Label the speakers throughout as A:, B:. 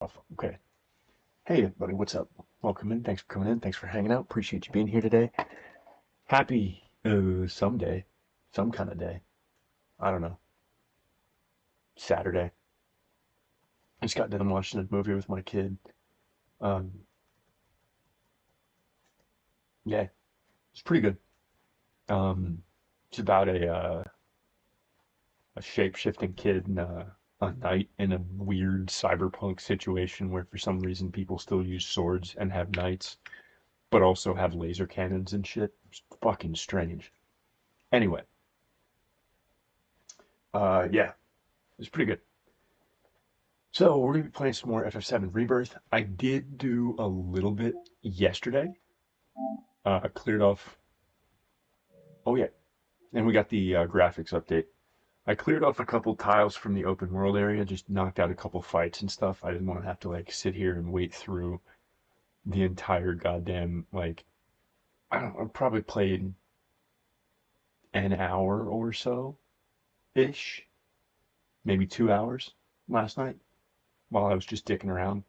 A: Okay. Hey, everybody, what's up? Welcome in. Thanks for coming in. Thanks for hanging out. Appreciate you being here today. Happy someday, some kind of day. I don't know. Saturday. I just got done watching a movie with my kid. Um, yeah, it's pretty good. It's about a shape-shifting kid and a knight in a weird cyberpunk situation where for some reason people still use swords and have knights, but also have laser cannons and shit. It's fucking strange. Anyway, yeah, it's pretty good. So we're gonna be playing some more FF7 Rebirth. I did do a little bit yesterday. Cleared off. Oh yeah, and we got the graphics update. I cleared off a couple tiles from the open world area, just knocked out a couple fights and stuff. I didn't want to have to like sit here and wait through the entire goddamn like I don't know, I probably played an hour or so ish, maybe 2 hours last night while I was just dicking around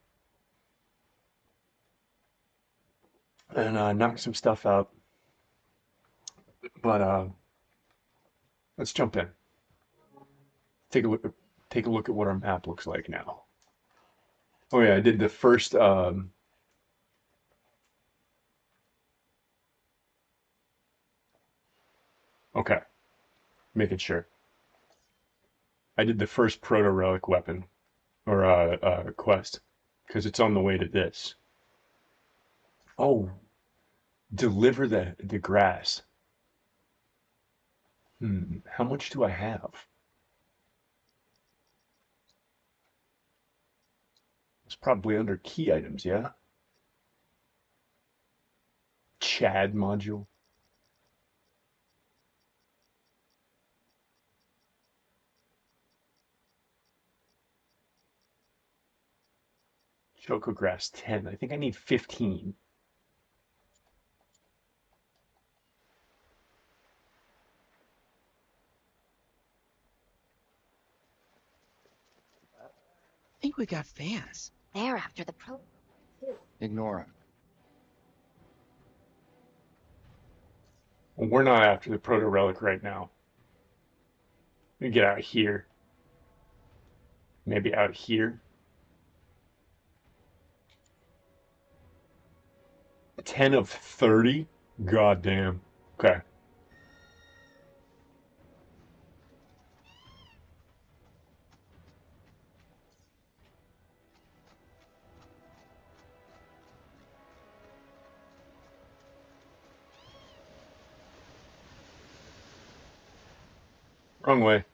A: and knocked some stuff out. But let's jump in. Take a look at what our map looks like now. Oh yeah, I did the first okay, making sure. I did the first proto relic weapon or quest because it's on the way to this. Oh, deliver the grass. How much do I have? It's probably under key items, yeah? Chad module. Choco grass 10. I think I need 15.
B: I think we got fans.
C: They're after the pro.
B: Ignore him.
A: Well, we're not after the proto relic right now. We get out here. Maybe out here. 10 of 30? God damn. Okay. Wrong way.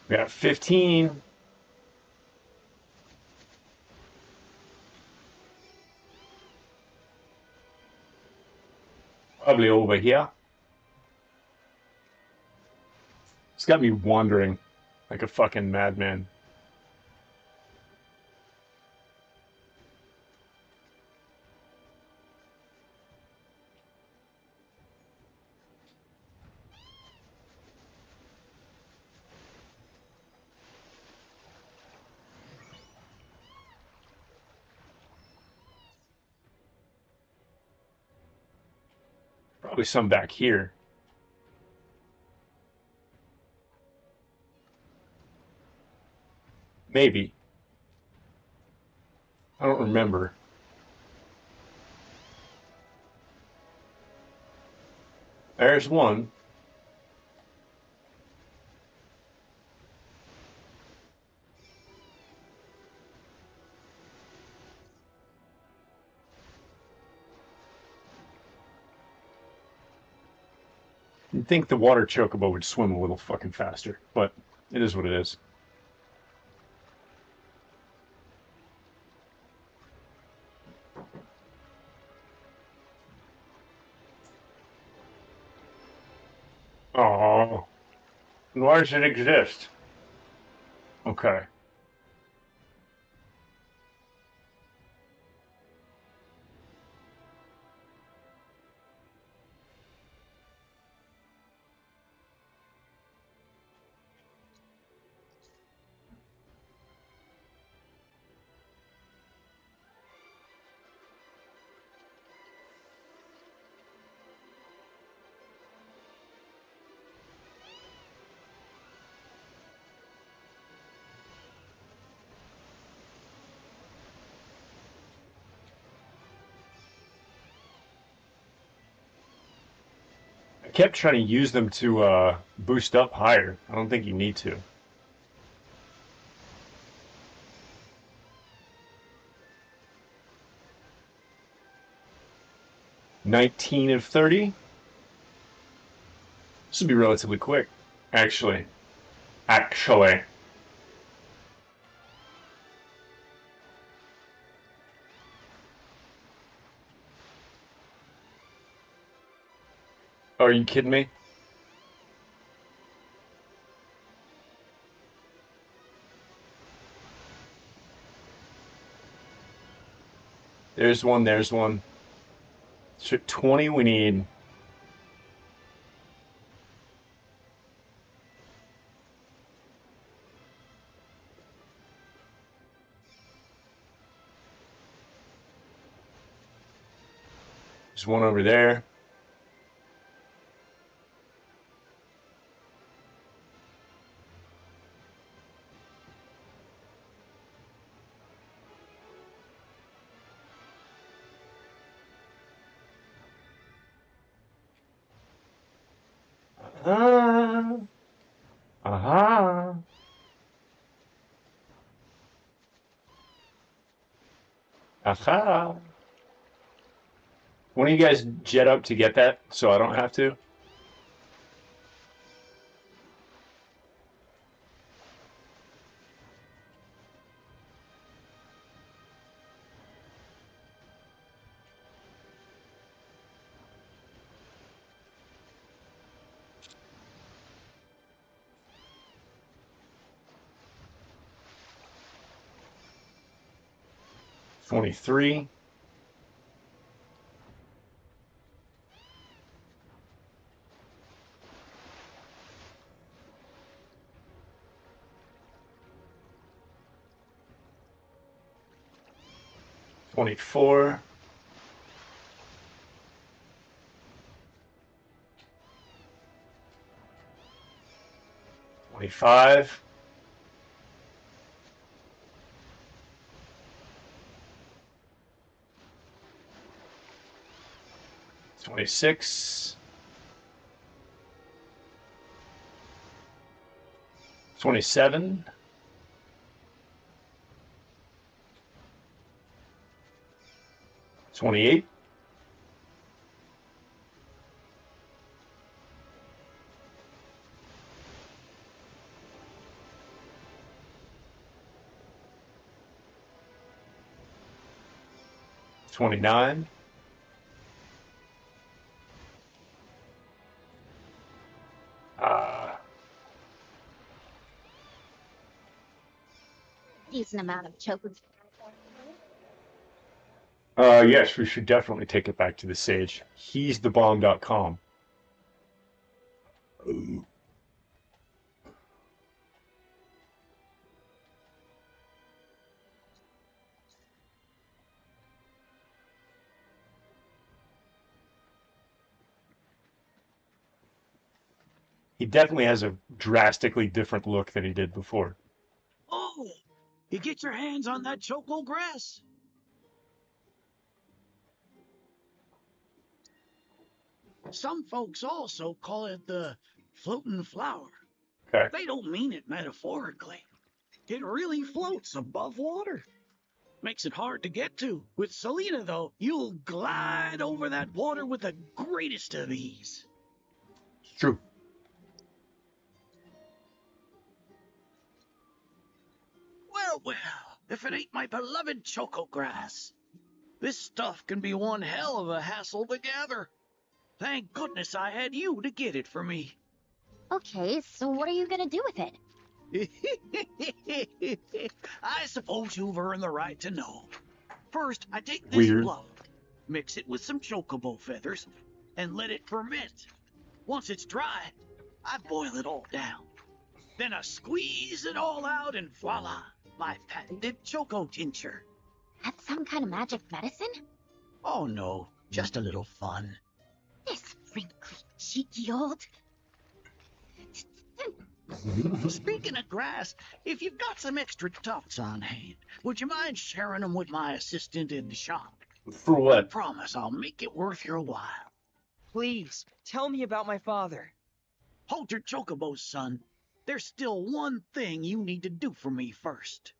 A: We got 15. Probably over here. It's got me wandering like a fucking madman. Probably some back here. Maybe. I don't remember. There's one. You'd think the water chocobo would swim a little fucking faster, but it is what it is. Oh, why does it exist? Okay. I kept trying to use them to boost up higher. I don't think you need to. 19 of 30. This would be relatively quick, actually. Actually. Oh, are you kidding me? There's one, there's one. So 20 we need. There's one over there. Ah, aha, aha. One of you guys jet up to get that so I don't have to? 23, 24, 25, 26, 27, 28, 29. Uh,
C: Decent amount of chocolates.
A: yes, we should definitely take it back to the sage. He's the bomb.com. He definitely has a drastically different look than he did before.
D: Oh, you get your hands on that choco grass. Some folks also call it the floating flower.
A: Okay.
D: They don't mean it metaphorically. It really floats above water. Makes it hard to get to. With Selena, though, you'll glide over that water with the greatest of ease.
A: True.
D: Well, well, if it ain't my beloved choco grass. This stuff can be one hell of a hassle to gather. Thank goodness I had you to get it for me.
C: Okay, so what are you gonna do with it?
D: I suppose you've earned the right to know. First, I take this
A: Weird.
D: fluff, mix it with some chocobo feathers, and let it ferment. Once it's dry, I boil it all down. Then I squeeze it all out, and voila, my patented choco tincture.
C: That's some kind of magic medicine?
D: Oh no, just a little fun.
C: This wrinkly, cheeky old...
D: Speaking of grass, if you've got some extra tufts on hand, would you mind sharing them with my assistant in the shop?
A: For
D: I
A: what?
D: promise I'll make it worth your while.
E: Please, tell me about my father.
D: Hold your chocobos, son. There's still one thing you need to do for me first.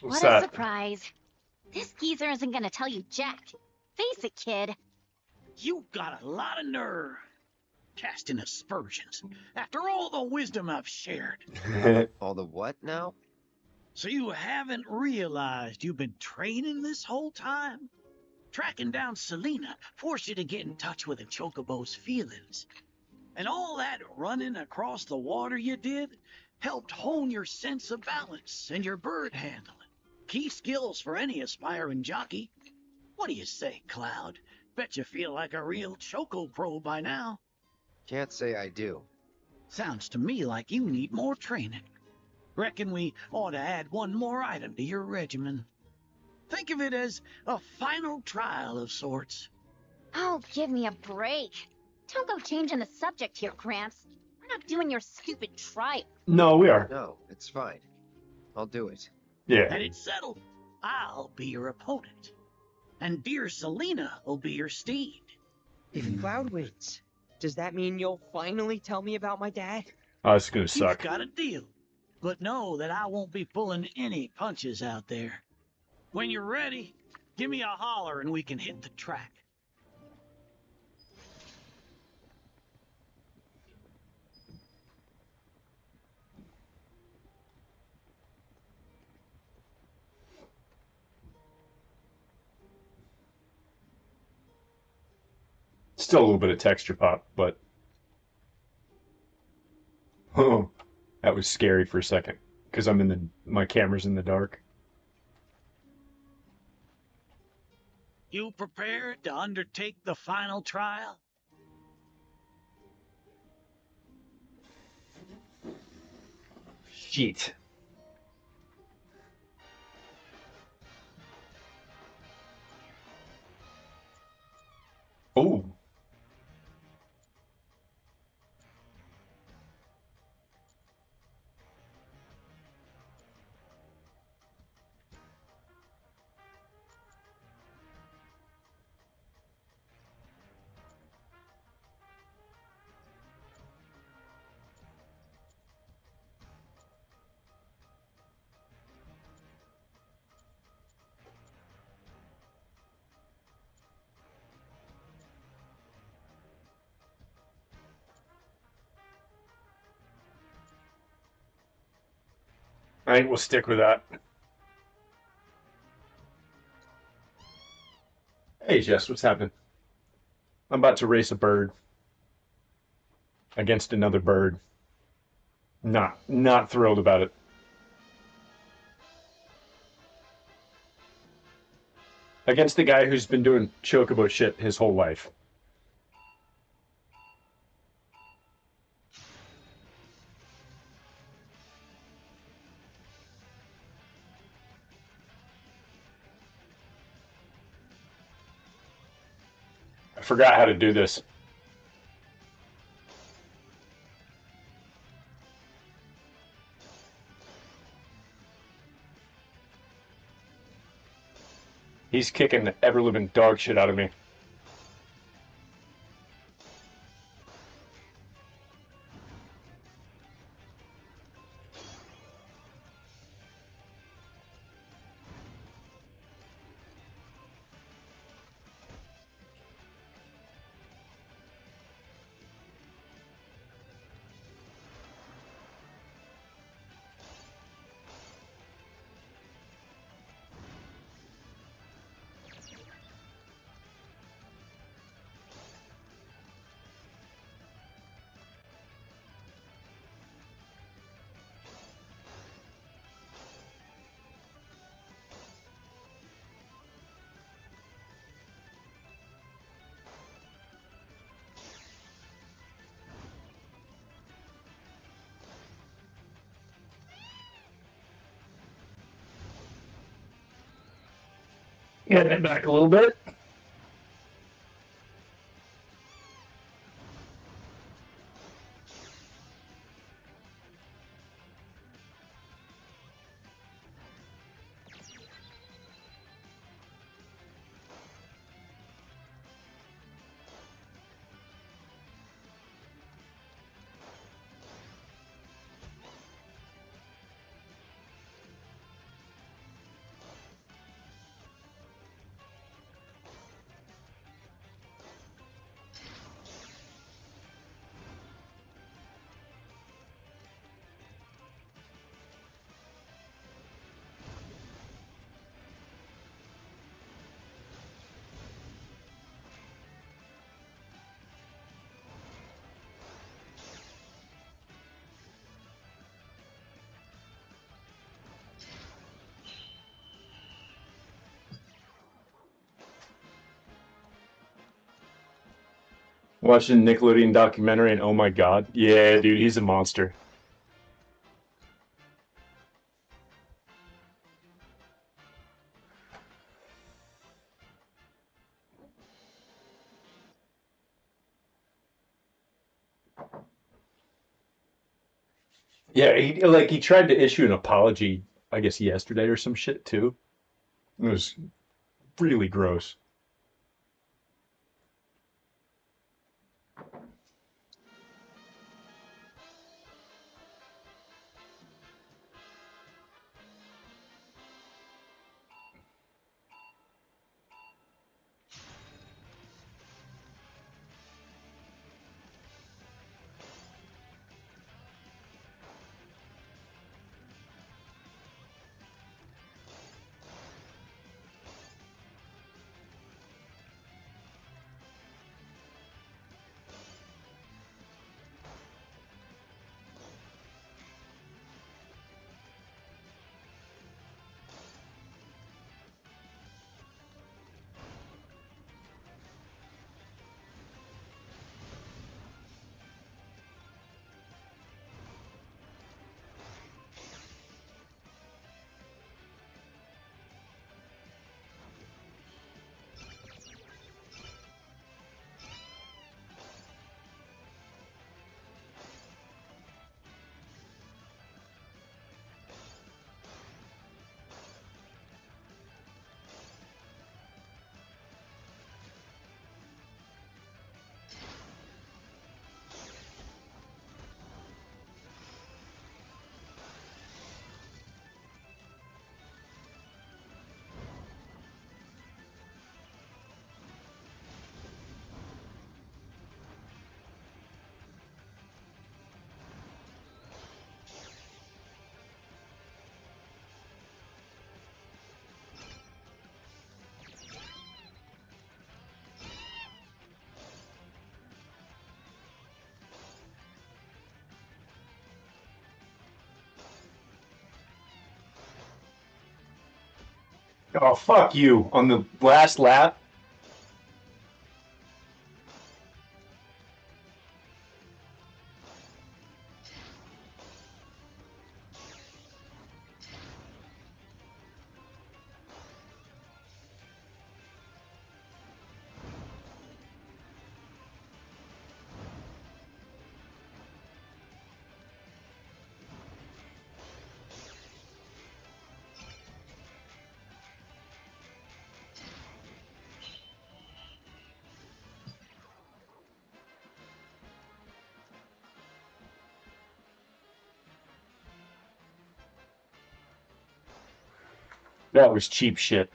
A: What's
C: What a
A: that?
C: surprise. This geezer isn't gonna tell you jack. Face it, kid.
D: You've got a lot of nerve. Casting aspersions after all the wisdom I've shared.
B: All the what now?
D: So you haven't realized you've been training this whole time? Tracking down Selena forced you to get in touch with the chocobo's feelings. And all that running across the water you did helped hone your sense of balance and your bird handling. Key skills for any aspiring jockey. What do you say, Cloud? Bet you feel like a real choco pro by now.
B: Can't say I do.
D: Sounds to me like you need more training. Reckon we ought to add one more item to your regimen. Think of it as a final trial of sorts.
C: Oh, give me a break. Don't go changing the subject here, Gramps. We're not doing your stupid trial.
A: No, we are.
B: No, it's fine. I'll do it.
A: Yeah.
D: And it's settled. I'll be your opponent. And dear Selena will be your steed.
E: If Cloud wins, does that mean you'll finally tell me about my dad?
A: Oh, it's gonna
D: You've
A: suck.
D: got a deal. But know that I won't be pulling any punches out there. When you're ready, give me a holler and we can hit the track.
A: Still a little bit of texture pop, but oh, that was scary for a second because my camera's in the dark.
D: You prepared to undertake the final trial?
A: Shit. Oh. I think we'll stick with that. Hey, Jess, what's happening? I'm about to race a bird against another bird. Not thrilled about it. Against the guy who's been doing chocobo shit his whole life. I forgot how to do this. He's kicking the ever-living dog shit out of me. Get it back a little bit. Watching Nickelodeon documentary and oh my god. Yeah, dude, he's a monster. Yeah, he tried to issue an apology, I guess yesterday or some shit too. It was really gross. Oh, fuck you. On the last lap, that was cheap shit.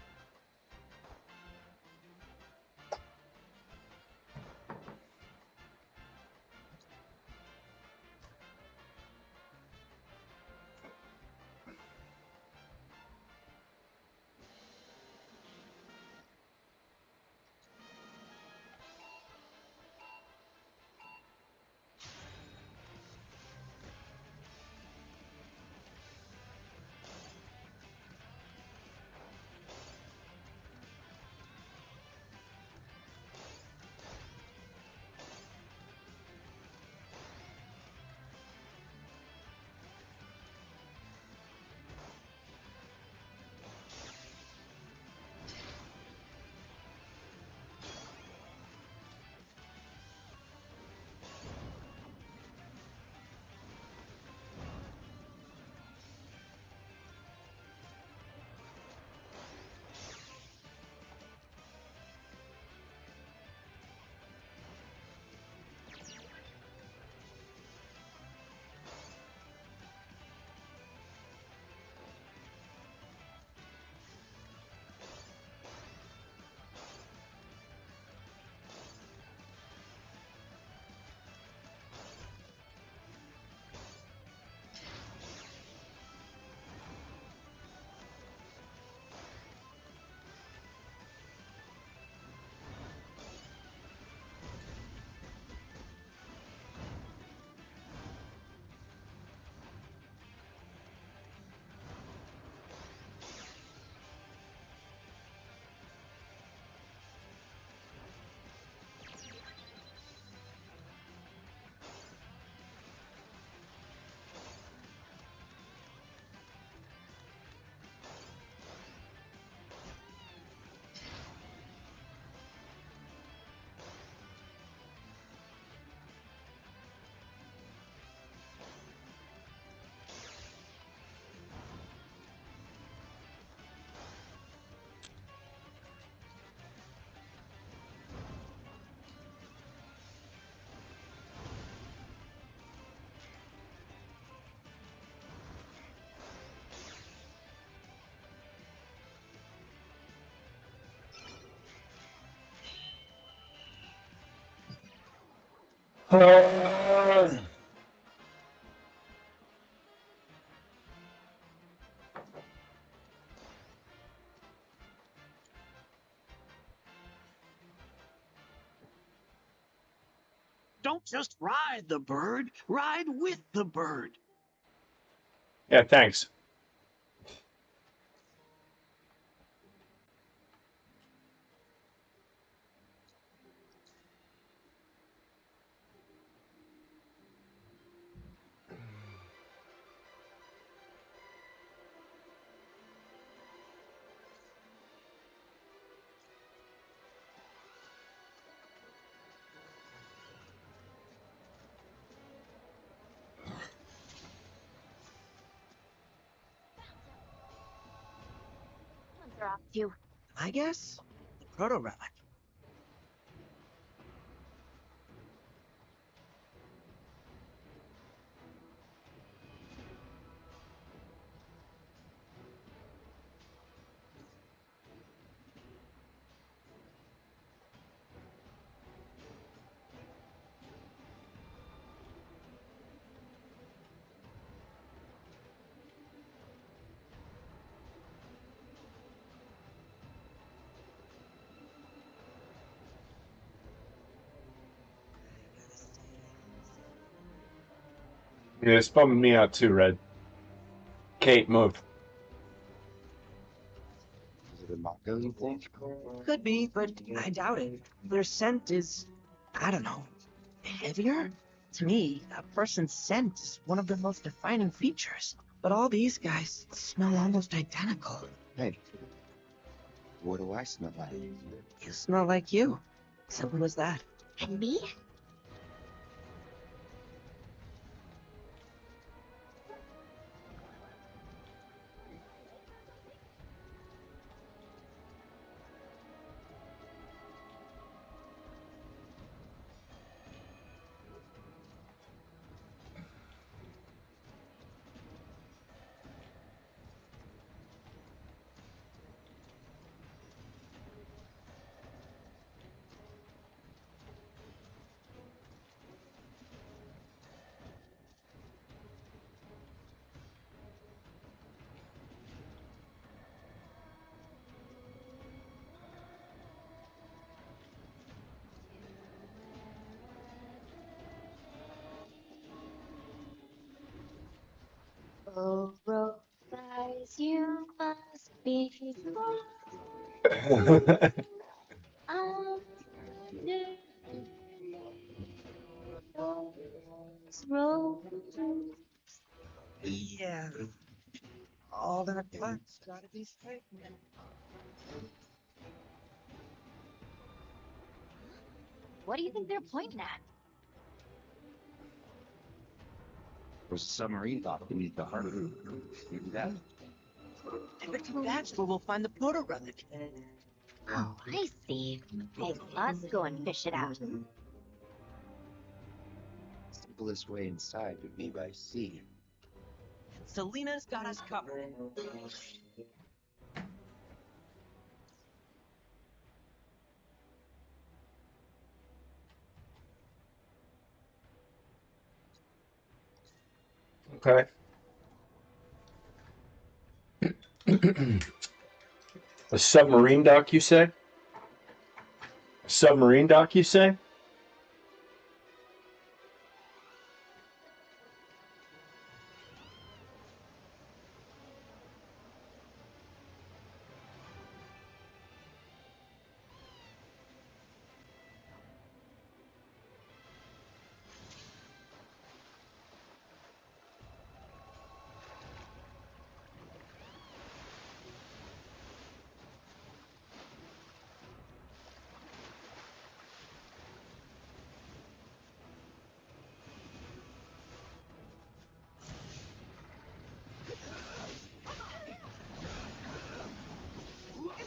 D: Don't just ride the bird, ride with the bird.
A: Yeah, thanks.
C: Ones are off too.
E: I guess the proto relic.
A: Yeah, it's bumming me out too, Red. Kate, move.
B: Is it a mako, you think?
E: Could be, but I doubt it. Their scent is, I don't know, heavier? To me, a person's scent is one of their most defining features. But all these guys smell almost identical.
B: Hey, what do I smell like?
E: You smell like you. Simple as that.
C: And me? Oh, Rose, you must be under those roses.
E: Yeah. All that black's gotta be straight.
C: What do you think they're pointing at?
B: There's a submarine dock beneath the harbor. Maybe that.
E: I bet that's where we'll find the proto relic.
C: Oh, I see. Make us go and fish it out.
B: Simplest way inside would be by sea.
E: Selena's got us covered.
A: Okay. A submarine dock, you say? A submarine dock, you say?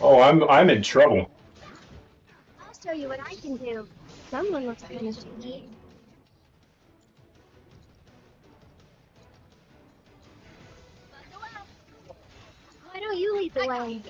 A: Oh, I'm in trouble.
C: I'll show you what I can do. Someone looks kind of shaky. Why don't you lead the way?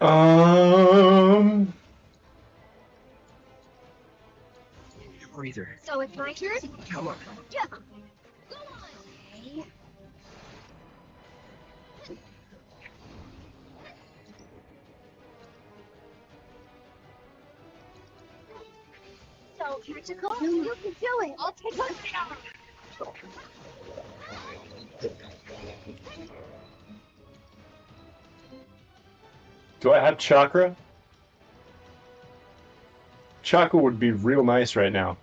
A: Um.
B: Breather.
C: So it's my turn?
B: Come on.
C: Yeah. Go on. Okay. So tactical? You can do it. I'll take one down.
A: Do I have chakra? Chakra would be real nice right now.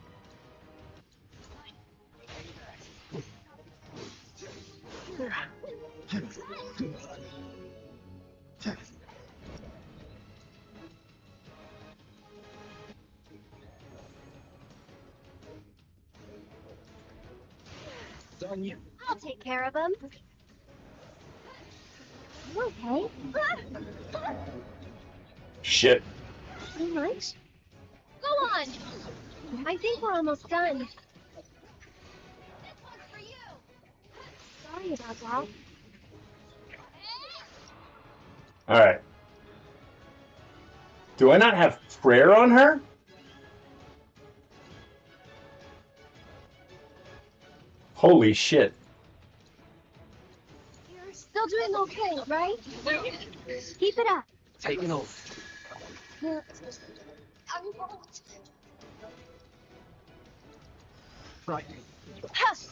B: On you.
C: I'll take care of him. You okay?
A: Shit.
C: Too much? Go on. I think we're almost done. This one's for you. Sorry about that.
A: Alright. Do I not have prayer on her? Holy shit.
C: You're still doing okay, right? Keep it up.
B: Taking over.
C: I won't.
B: Right.
C: Hush.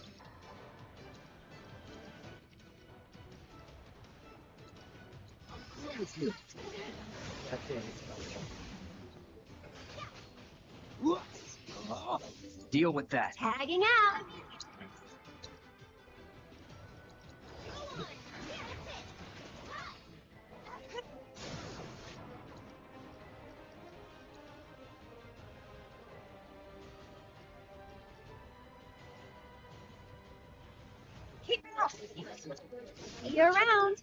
B: That's it. Deal with that.
C: Tagging out. Keep it up. See you around.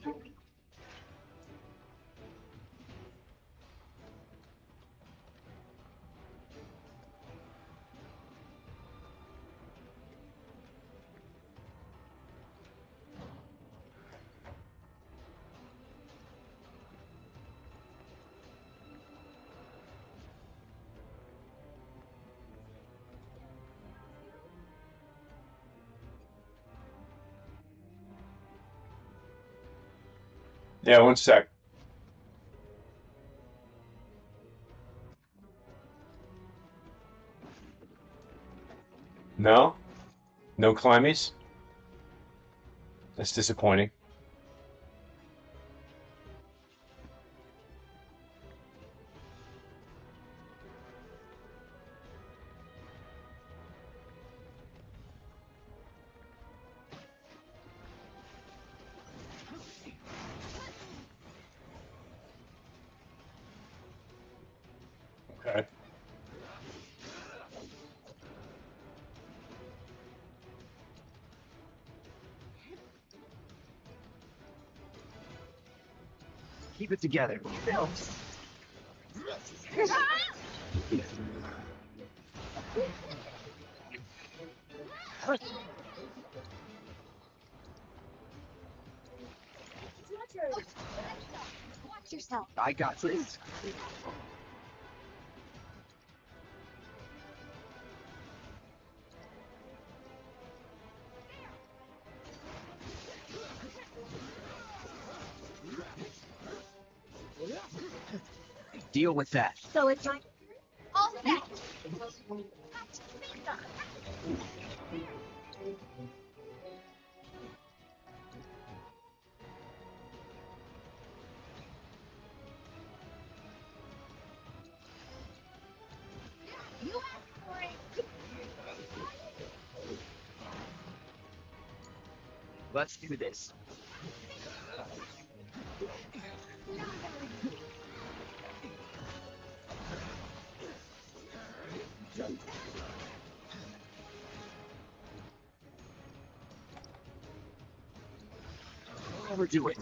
A: Yeah, one sec. No? No climbies? That's disappointing. Okay.
B: Keep it together.
C: Watch yourself.
B: I got this. Deal with that.
C: So it's my all set. You asked for it.
B: Let's do this. Overdo it.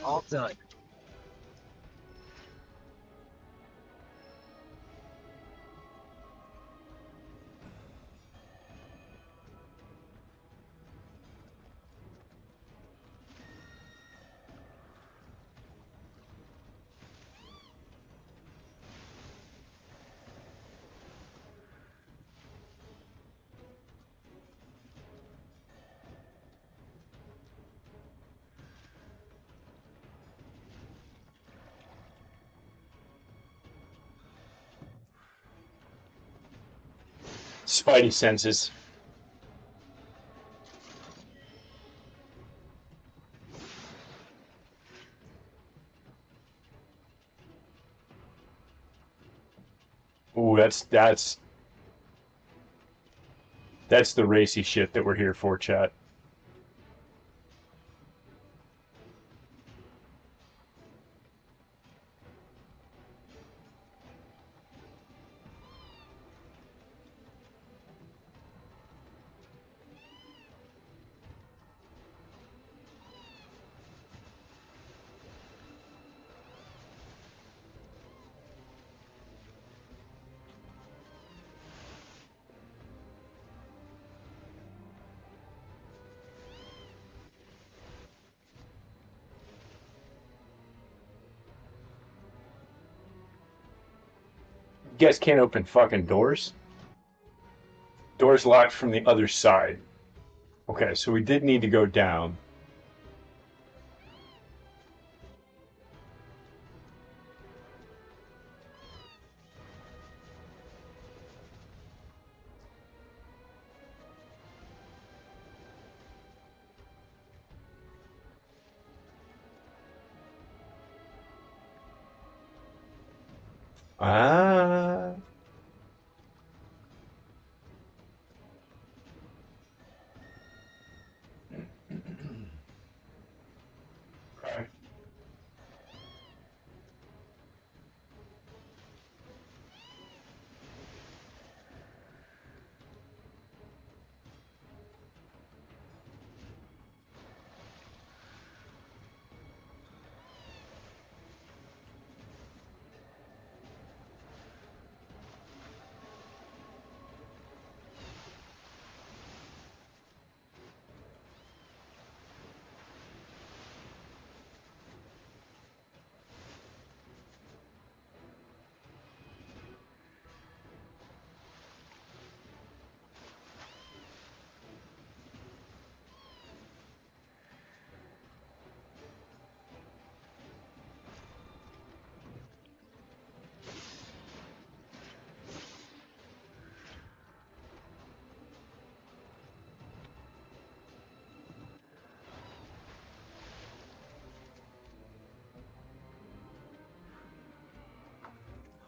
E: All done.
A: Spidey senses. Ooh, that's the racy shit that we're here for, chat. You guys can't open fucking doors? Doors locked from the other side. Okay, so we did need to go down. Ah. Right.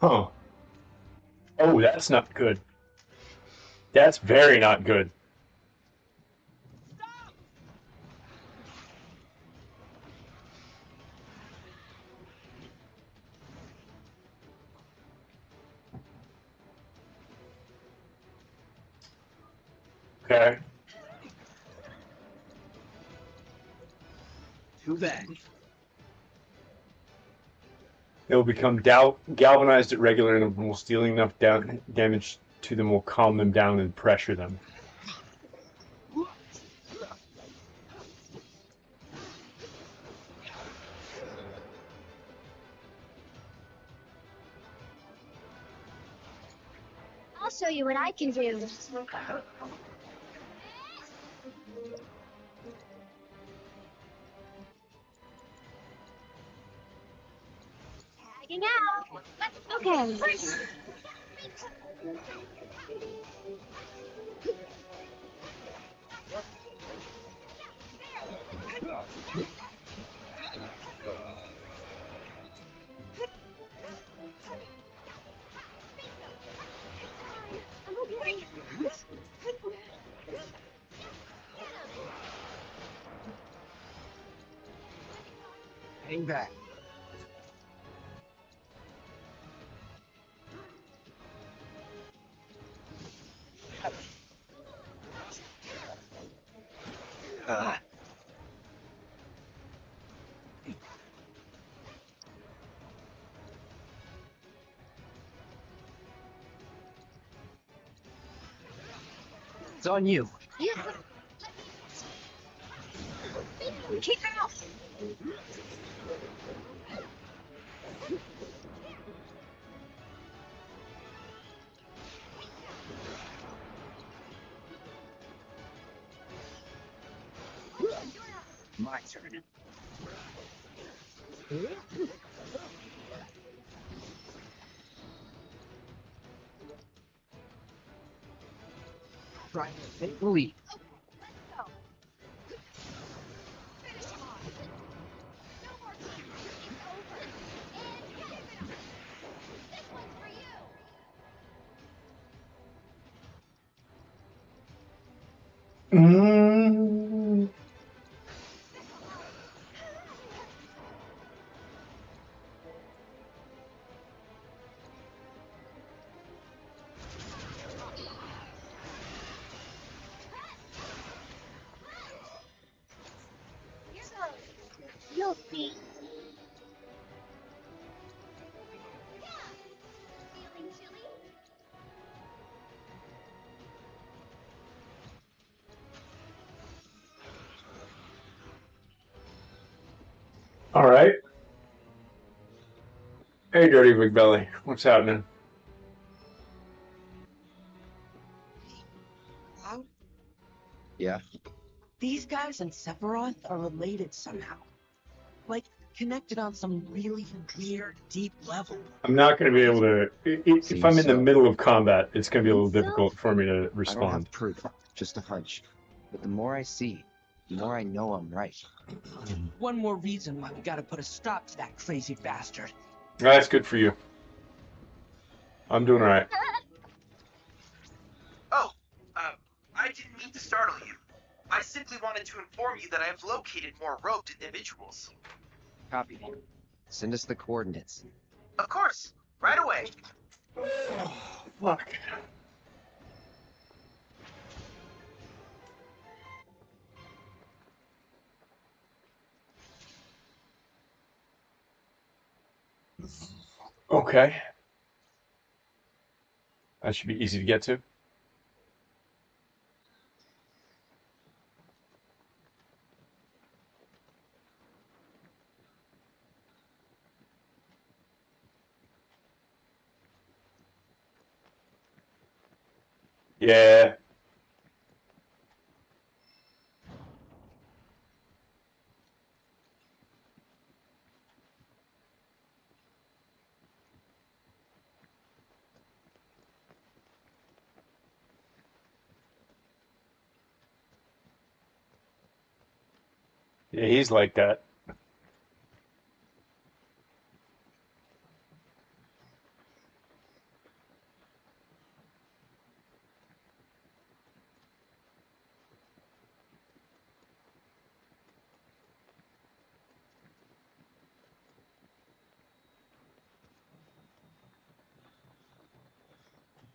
A: Huh. Oh, that's not good. That's very not good. Okay.
B: Too bad.
A: They will become galvanized at regular intervals, dealing enough damage to them will calm them down and pressure them.
C: I'll show you what I can do. Tagging out. Okay. I'm okay.
B: Hang back. It's on you.
C: Keep out!
B: My turn. Try to take the lead.
A: Mm.
C: You'll see. Feeling chilly?
A: All right. Hey, Dirty Big Belly. What's happening?
E: Cloud,
B: Yeah.
E: these guys and Sephiroth are related somehow. Like, connected on some really weird, deep level.
A: I'm not going to be able to. If I'm
B: Seems
A: in the
B: so.
A: middle of combat, it's going to be a little
C: Think so?
A: difficult for me to
B: I don't
A: respond.
B: have proof, just a hunch. But the more I see, the more I know I'm right.
E: One more reason why we gotta put a stop to that crazy bastard.
A: That's good for you. I'm doing all right.
F: Oh, I didn't mean to startle you. I simply wanted to inform you that I have located more roped individuals.
B: Copy. Send us the coordinates.
F: Of course, right away.
A: Fuck. Okay. That should be easy to get to. Yeah. Yeah, he's like that.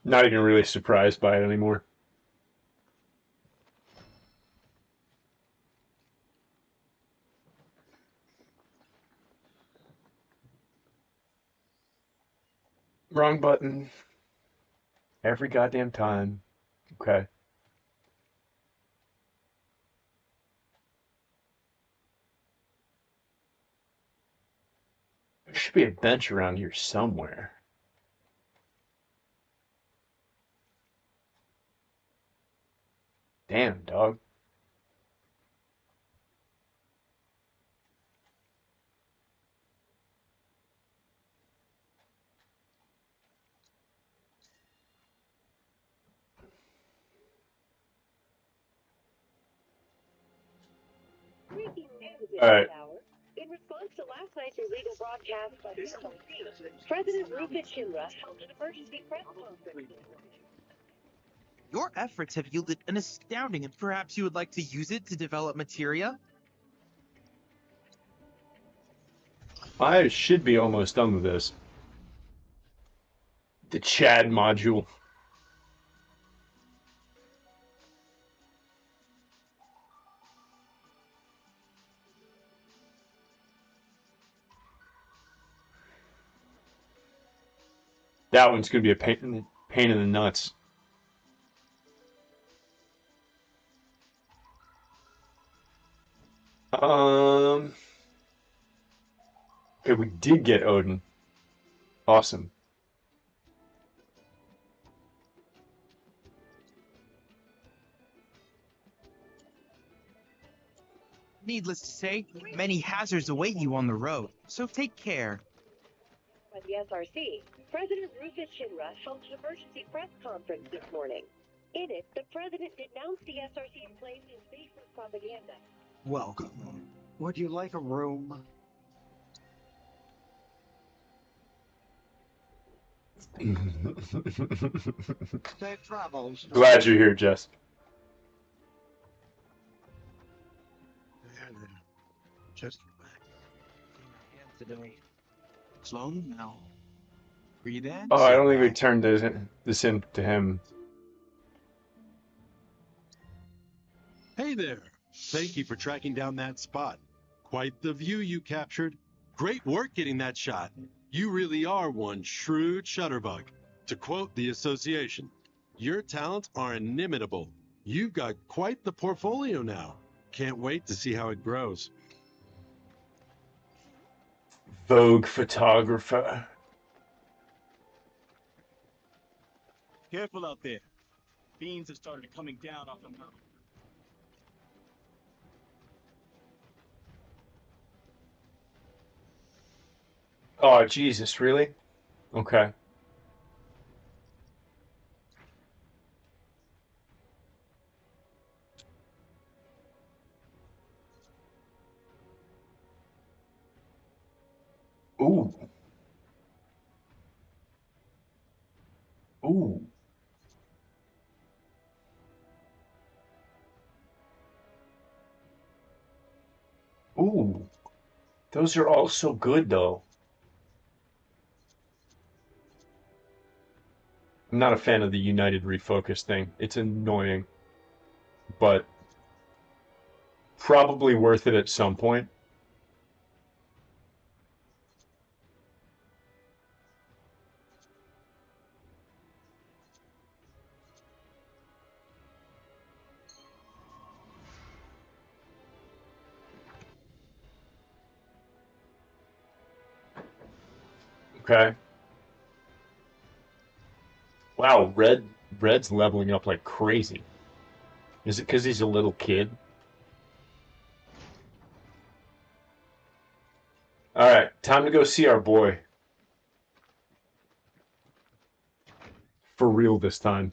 A: Not even really surprised by it anymore. Wrong button. Every goddamn time. Okay. There should be a bench around here somewhere. Damn, dog.
G: Breaking news
A: All
G: at
A: right.
G: this hour. In response to last night's illegal broadcast by CNBC, President Ruka Chimra held an emergency press conference.
F: Your efforts have yielded an astounding, and perhaps you would like to use it to develop materia?
A: I should be almost done with this. The Chad module. That one's going to be a pain in the nuts. did get Odin. Awesome.
F: Needless to say, many hazards await you on the road, so take care.
G: By the SRC, President Rufus Shinra held an emergency press conference this morning. In it, the president denounced the SRC's claims as baseless propaganda.
B: Welcome. Would you like a room? Safe travels.
A: Glad you're here, Jess.
D: There, there. Just relax. Today. Slowly now. Breathe in.
A: Oh, I
D: Sit
A: don't think we
D: back.
A: turned this in to him.
H: Hey there! Thank you for tracking down that spot. Quite the view you captured. Great work getting that shot. You really are one shrewd shutterbug. To quote the association, your talents are inimitable. You've got quite the portfolio now. Can't wait to see how it grows.
A: Vogue photographer.
I: Careful out there. Fiends have started coming down off the mountain.
A: Oh, Jesus, really? Okay. Ooh. Ooh. Ooh. Those are all so good, though. I'm not a fan of the United Refocus thing. It's annoying, but probably worth it at some point. Okay. Wow, Red's leveling up like crazy. Is it because he's a little kid? All right, time to go see our boy. For real this time.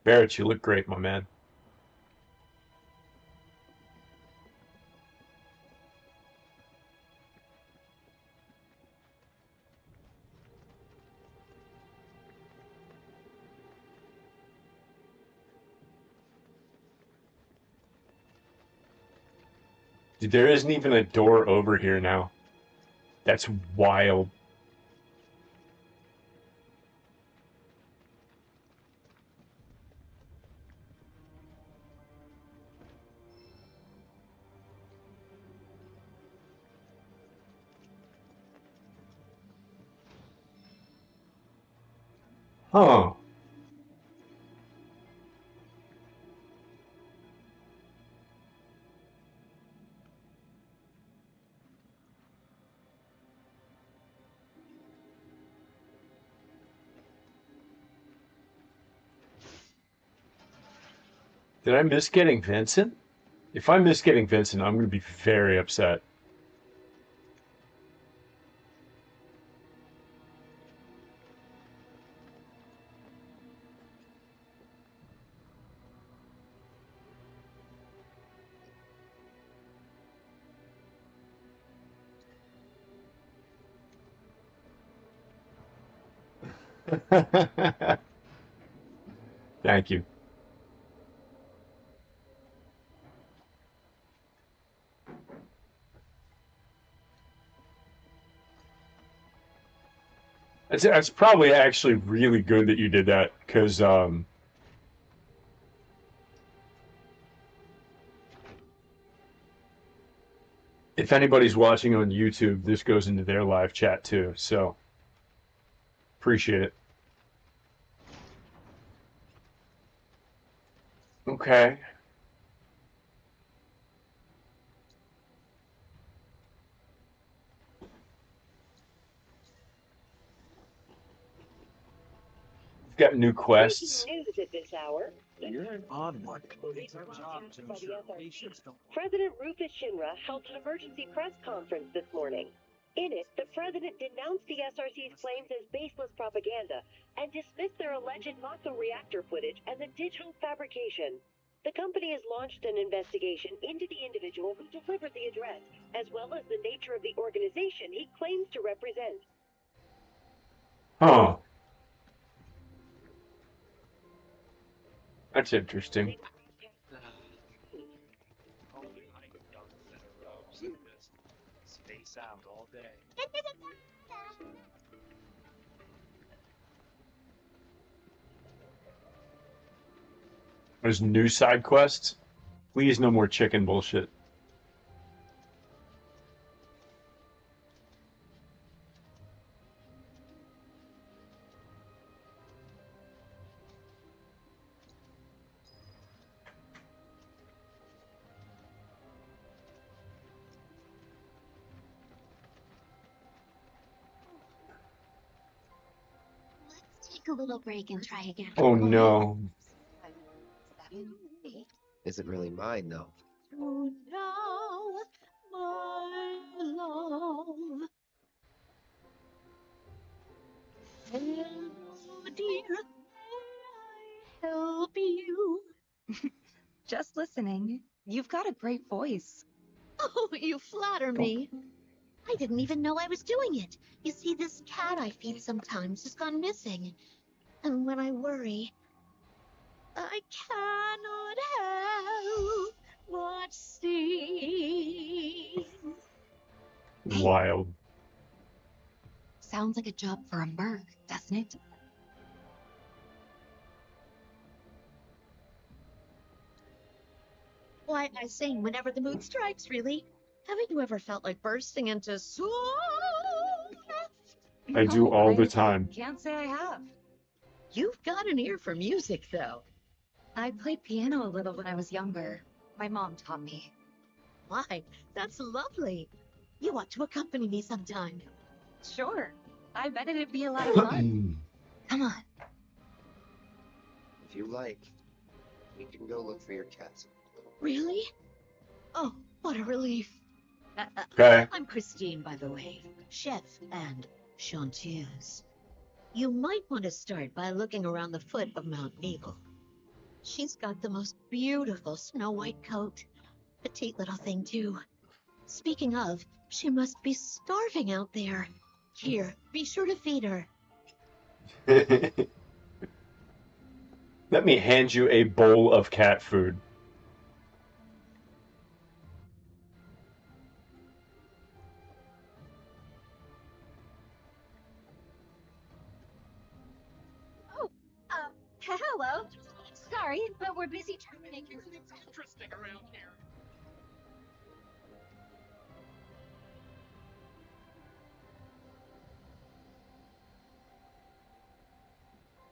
A: Barrett, you look great, my man. Dude, there isn't even a door over here now. That's wild. Huh. Did I miss getting Vincent? If I miss getting Vincent, I'm going to be very upset. Thank you. That's probably actually really good that you did that because if anybody's watching on YouTube, this goes into their live chat too. So appreciate it. Okay. We've got new
G: Breaking
A: quests.
G: news at this hour.
I: You're an odd one.
G: It's
I: It's our job to
G: by the
I: ensure
G: SRC.
I: patients don't.
G: President Rufus Shinra held an emergency press conference this morning. In it, the president denounced the SRC's claims as baseless propaganda and dismissed their alleged Mako reactor footage as a digital fabrication. The company has launched an investigation into the individual who delivered the address, as well as the nature of the organization he claims to represent.
A: Huh. That's interesting.
I: Only I can go to better robes than this. Space out all day.
A: There's new side quests. Please, no more chicken bullshit.
C: Let's take a little break and try again.
A: Oh no.
C: 7, 8.
B: Isn't really mine, though.
C: Oh, now, my love. Hello, dear. May I help you?
J: Just listening. You've got a great voice.
C: Oh, you flatter me. I didn't even know I was doing it. You see, this cat I feed sometimes has gone missing. And when I worry, I cannot help but sing.
A: Wild.
J: Sounds like a job for a merc, doesn't it?
C: Why, I sing whenever the mood strikes, really. Haven't you ever felt like bursting into song?
A: I do
J: No,
A: all the
J: I
A: time.
J: can't say I have.
C: You've got an ear for music, though.
J: I played piano a little when I was younger. My mom taught me.
C: Why, that's lovely. You ought to accompany me sometime.
J: Sure. I bet it'd be a lot of fun. Come on.
B: If you like, we can go look for your cat.
C: Really? Oh, what a relief.
A: Okay.
C: I'm Christine, by the way, chef and chanteuse. You might want to start by looking around the foot of Mount Nibel. She's got the most beautiful snow-white coat. Petite little thing, too. Speaking of, she must be starving out there. Here, be sure to feed her.
A: Let me hand you a bowl of cat food.
C: Oh, hello. Sorry, but we're busy trying to make your food interesting around here.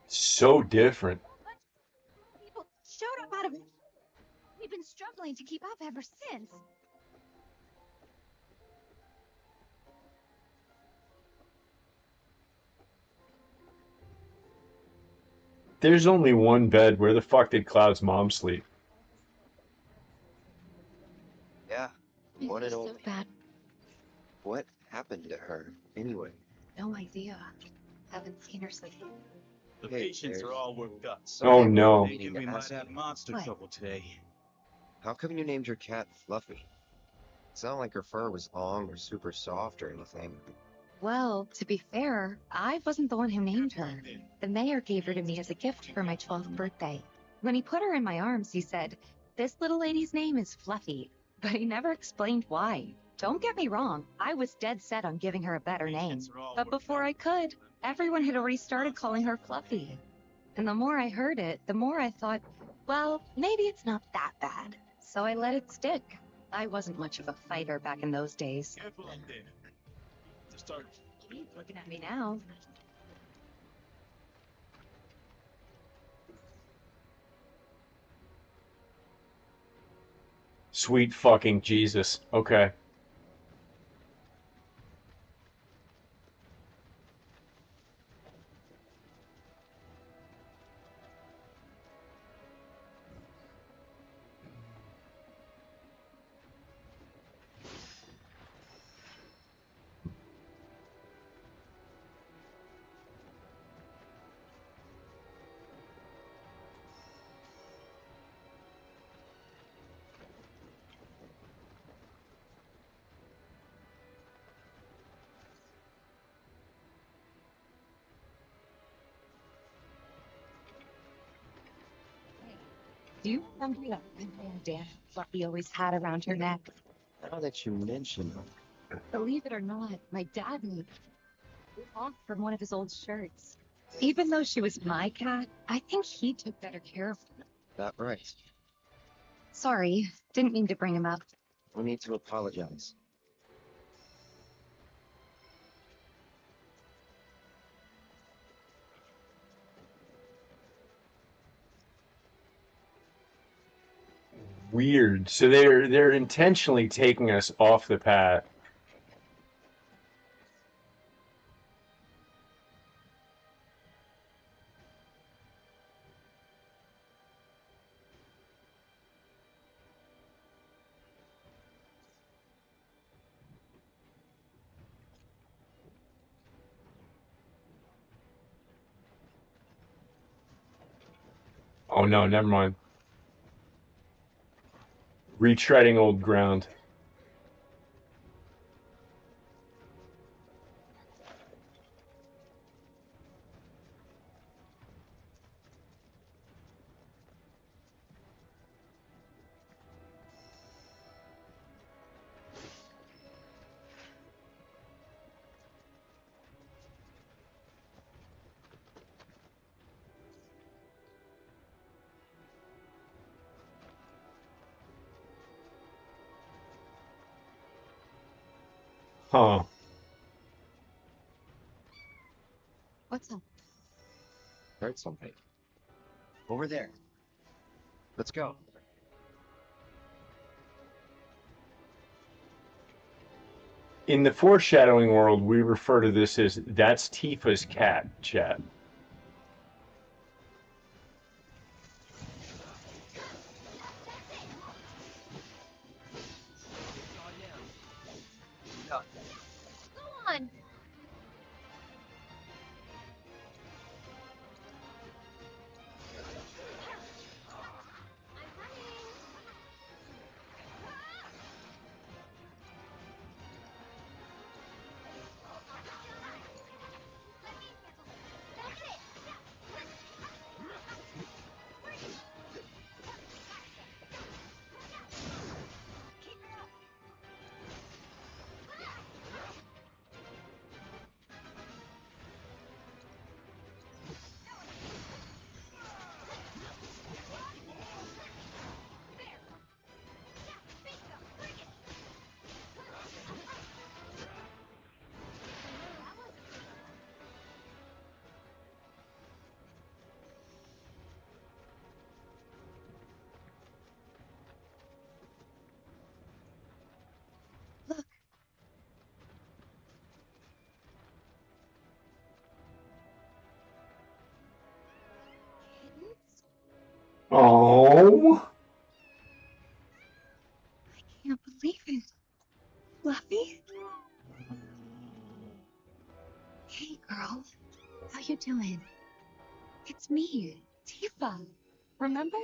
A: So different.
J: People showed up out of. We've been struggling to keep up ever since.
A: There's only one bed. Where the fuck did Cloud's mom sleep?
B: Yeah, one and
C: So
B: only.
C: bad.
B: What happened to her, anyway?
J: No idea. Haven't seen her since.
I: The
B: Hey,
I: patients
B: there's
I: are all worked up.
A: Oh no.
I: Thinking we might have monster
J: What?
I: trouble today.
B: How come you named your cat Fluffy? It's not like her fur was long or super soft or anything.
J: Well, to be fair, I wasn't the one who named her. The mayor gave her to me as a gift for my 12th birthday. When he put her in my arms, he said, "This little lady's name is Fluffy," but he never explained why. Don't get me wrong, I was dead set on giving her a better name. But before I could, everyone had already started calling her Fluffy. And the more I heard it, the more I thought, well, maybe it's not that bad. So I let it stick. I wasn't much of a fighter back in those days.
I: Careful out there. To start.
J: Looking at me now.
A: Sweet fucking Jesus. Okay.
J: Do you remember that bandana Fluffy always had around her neck?
B: Now that you mention
J: Believe it or not, my dad made it off from one of his old shirts. Even though she was my cat, I think he took better care of her.
B: that right.
J: Sorry, didn't mean to bring him up.
B: We need to apologize.
A: Weird. So they're intentionally taking us off the path. Oh no, never mind. Retreading old ground. Huh.
J: What's up?
B: Heard something. Over there. Let's go.
A: In the foreshadowing world, we refer to this as "that's Tifa's cat," chat.
J: Go on. Look. Kittens?
A: Oh.
J: I can't believe it. Fluffy? Hey, girl. How you doing? It's me, Tifa. Remember?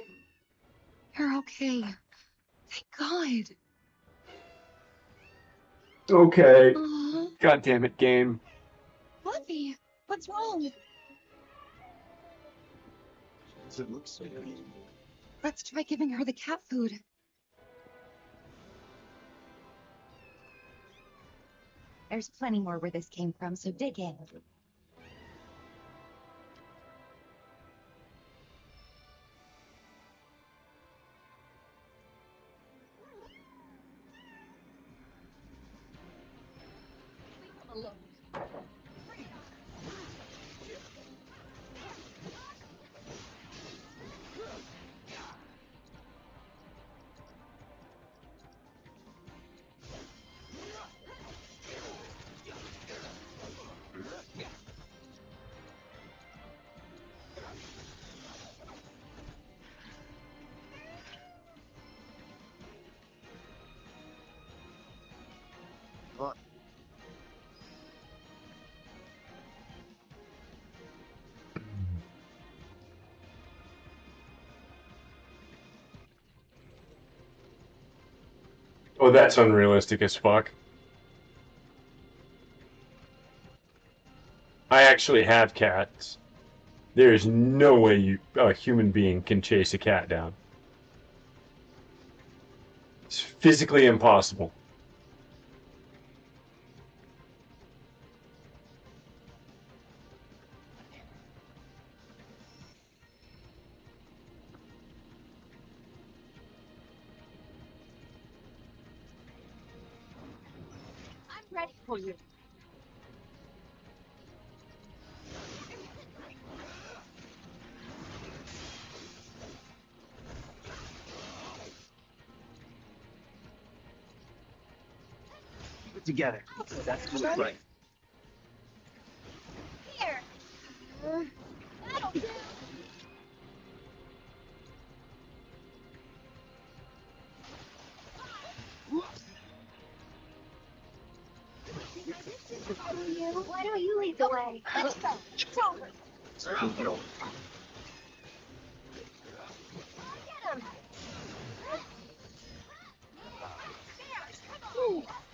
J: You're okay. Thank God.
A: Okay.
J: Aww.
A: God damn it, game.
J: Fluffy, what's wrong?
B: Does it look so good?
J: Let's try giving her the cat food. There's plenty more where this came from, so dig in.
B: Look,
A: Oh, that's unrealistic as fuck. I actually have cats. There is no way a human being can chase a cat down. It's physically impossible.
J: I'm ready for you.
B: keep it together. That's what's right.
J: Here. That'll do. Why don't you lead the way? Let's go. It's over.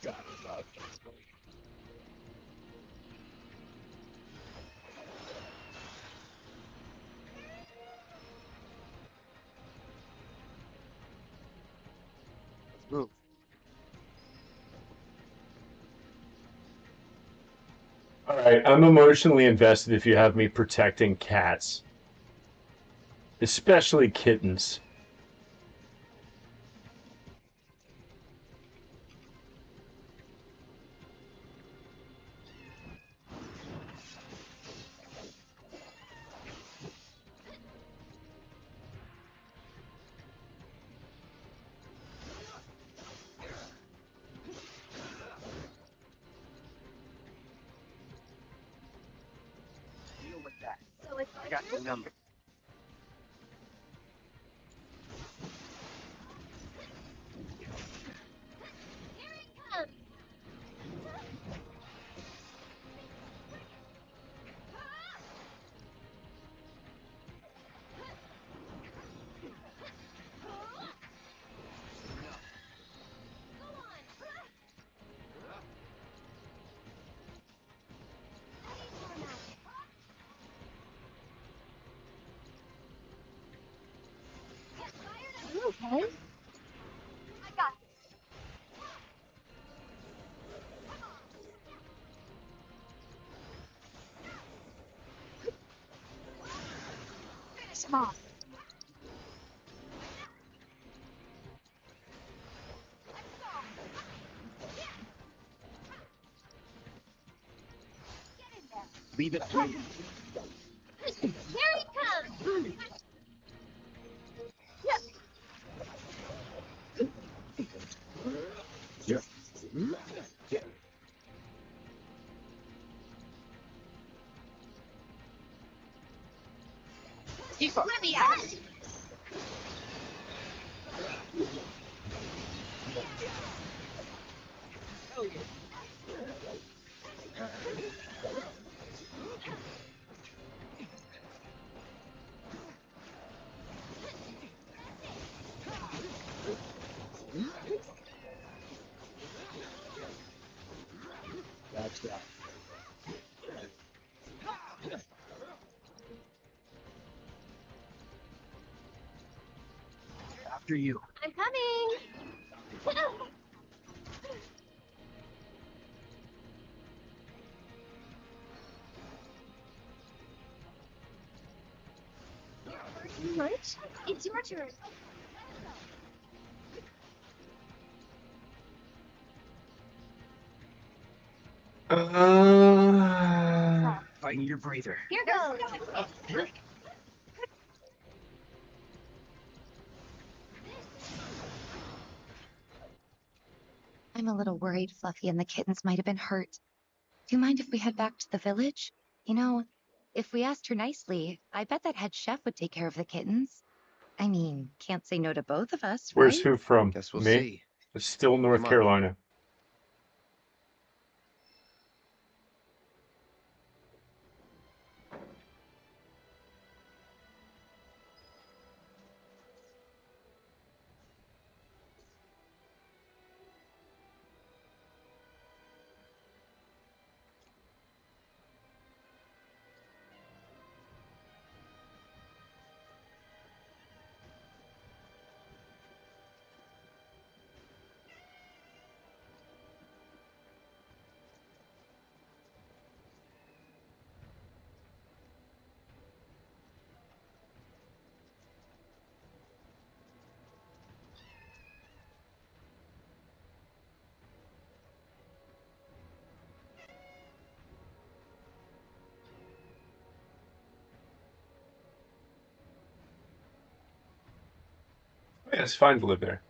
J: Get him.
B: Move.
A: Alright, I'm emotionally invested if you have me protecting cats. Especially kittens.
B: Deal with that.
J: So it's
B: I got the number.
J: You okay? I got this. Finish him off. Get in there.
B: Leave it free.
J: Here he comes. Let me out.
D: after you.
J: I'm coming. Lunch? It's your turn.
D: Fighting your breather.
J: Here goes. I'm a little worried Fluffy and the kittens might have been hurt. Do you mind if we head back to the village? You know, if we asked her nicely, I bet that head chef would take care of the kittens. I mean, can't say no to both of us,
A: Where's
J: right?
A: who from?
B: Guess we'll
A: Me?
B: see.
A: It's still North
B: Come on.
A: Carolina. Yeah, it's fine to live there.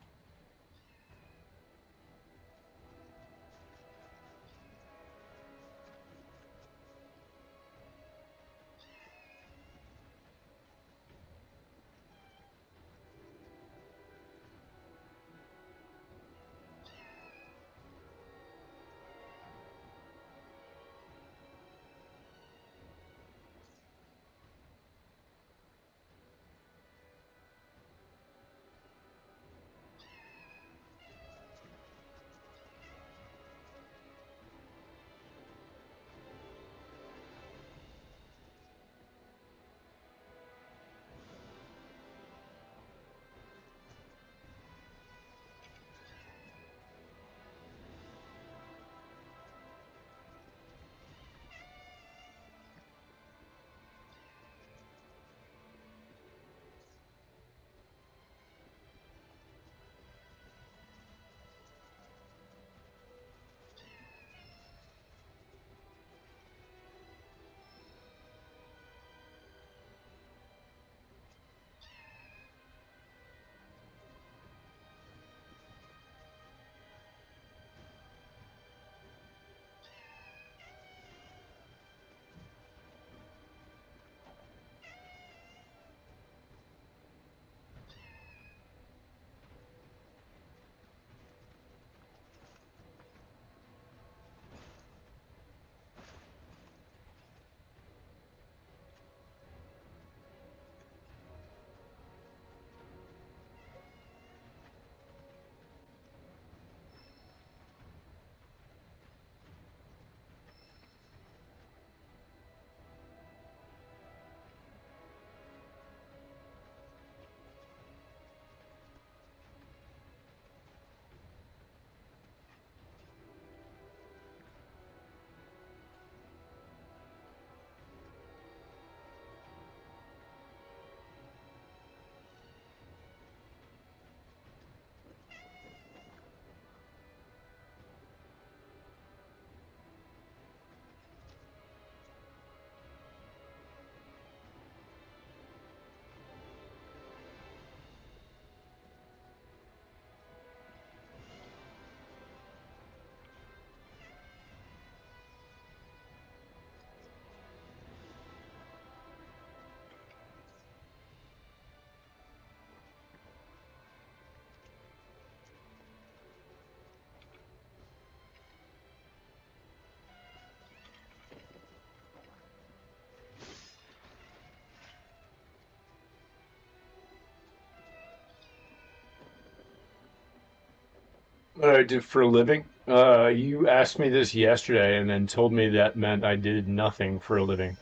A: What I do for a living? You asked me this yesterday and then told me that meant I did nothing for a living.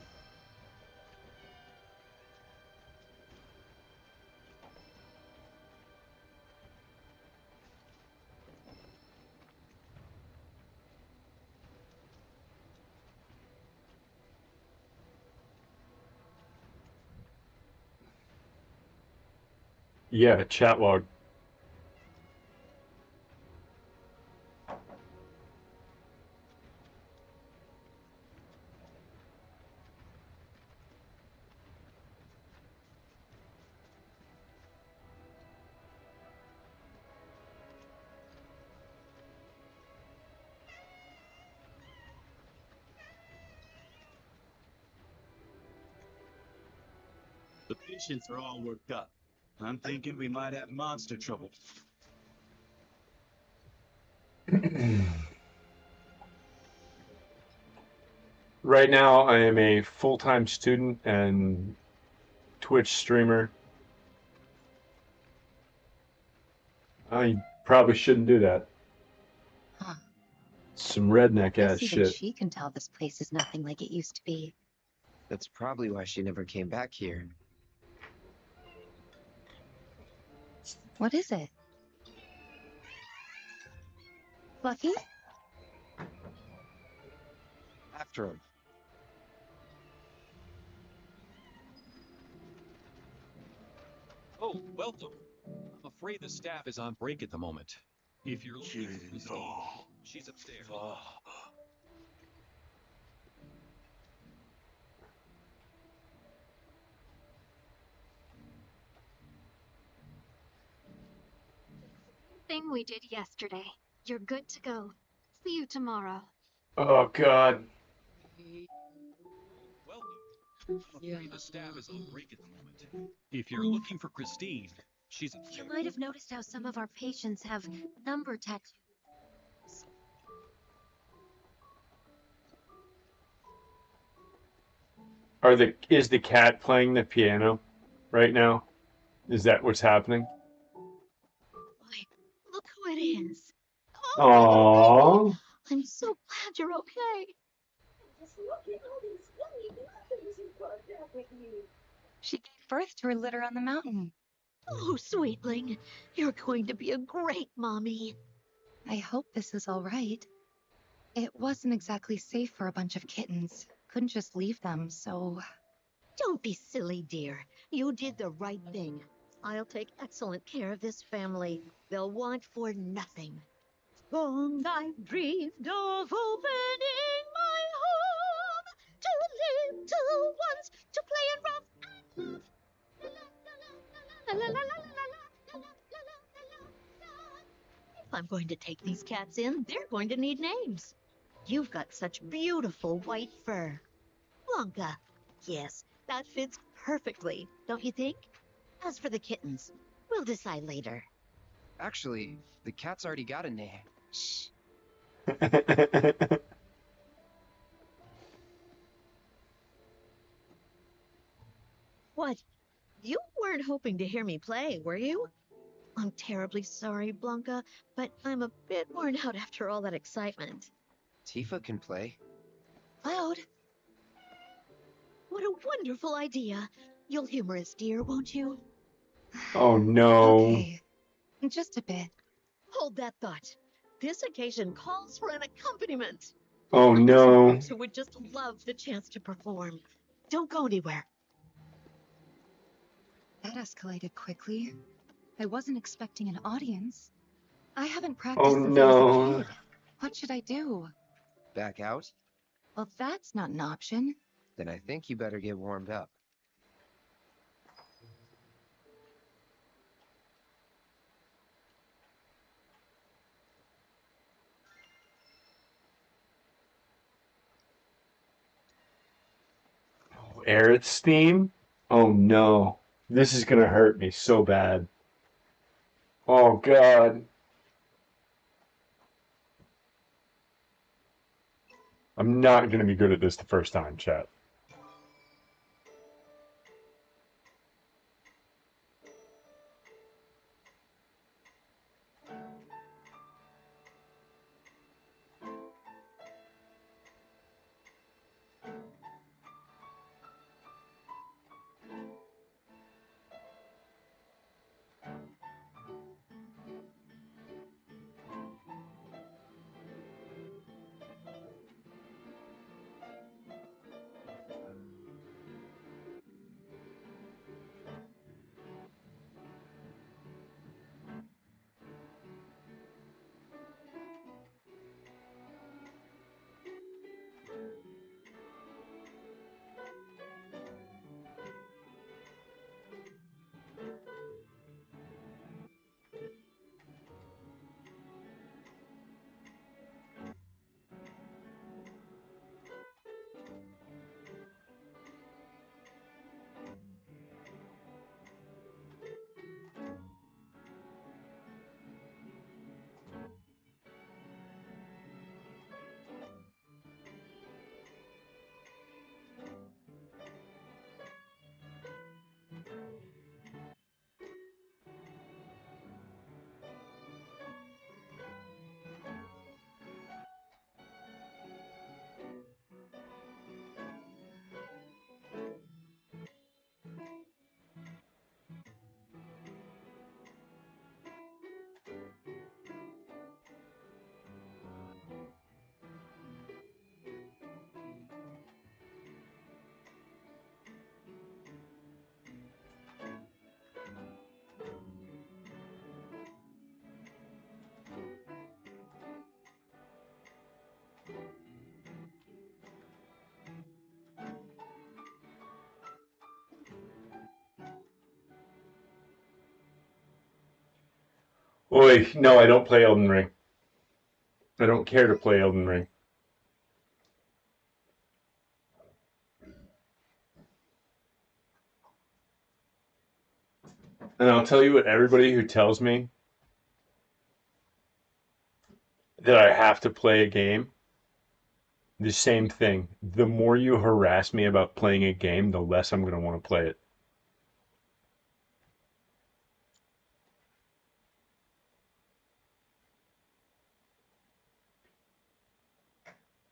A: Yeah, chat log.
I: The patients are all worked up. I'm thinking we might have monster trouble.
A: Right now, I am a full-time student and Twitch streamer. I probably shouldn't do that.
J: Huh.
A: Some redneck ass
J: Guess even
A: shit.
J: she can tell this place is nothing like it used to be.
B: That's probably why she never came back here.
J: What is it? Fluffy?
B: After him.
K: Oh, welcome. I'm afraid the staff is on break at the moment. If you're looking for Christine, she's upstairs.
L: Thing we did yesterday. You're good to go. See you tomorrow.
A: Oh god.
K: Welcome. I'm afraid the staff is on break at the moment. If you're looking for Christine, she's upstairs.
L: You might have noticed how some of our patients have number tattoos.
A: Is the cat playing the piano right now? Is that what's happening?
C: Boy, look who it is. Oh, little baby.
A: Aww.
C: I'm so glad you're okay.
J: She gave birth to her litter on the mountain.
C: Oh, sweetling, you're going to be a great mommy.
J: I hope this is all right. It wasn't exactly safe for a bunch of kittens. Couldn't just leave them, so...
C: Don't be silly, dear. You did the right thing. I'll take excellent care of this family. They'll want for nothing. Long I've dreamed of opening my home to little ones to play and romp and laugh. La la la la la la la la la la la la. If I'm going to take these cats in, they're going to need names. You've got such beautiful white fur. Blanca. Yes, that fits perfectly, don't you think? As for the kittens, we'll decide later.
B: Actually, the cat's already got a name.
C: Shh. What? You weren't hoping to hear me play, were you? I'm terribly sorry, Blanca, but I'm a bit worn out after all that excitement.
B: Tifa can play.
C: Cloud? What a wonderful idea. You'll humor us, dear, won't you?
A: Oh no.
J: Okay, just a bit.
C: Hold that thought. This occasion calls for an accompaniment.
A: Oh
C: I know some
A: no.
C: folks who would just love the chance to perform. Don't go anywhere.
J: That escalated quickly. I wasn't expecting an audience. I haven't
A: Oh
J: practiced since I was a
A: no.
J: kid. What should I do?
B: Back out?
J: Well, that's not an option.
B: Then I think you better get warmed up.
A: Aerith's theme? Oh no. This is gonna hurt me so bad. Oh god. I'm not gonna be good at this the first time, chat. Oi, no, I don't play Elden Ring. I don't care to play Elden Ring. And I'll tell you what, everybody who tells me that I have to play a game, the same thing. The more you harass me about playing a game, the less I'm going to want to play it.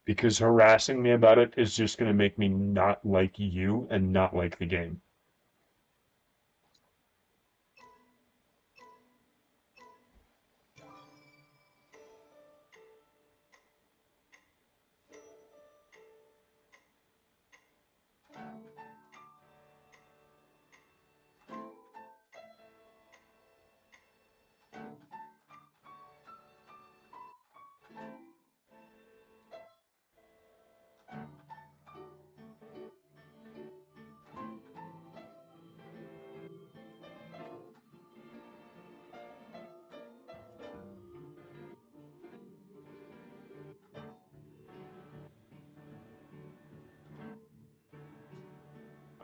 A: Because harassing me about it is just going to make me not like you and not like the game.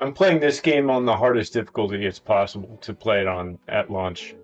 A: I'm playing this game on the hardest difficulty it's possible to play it on at launch.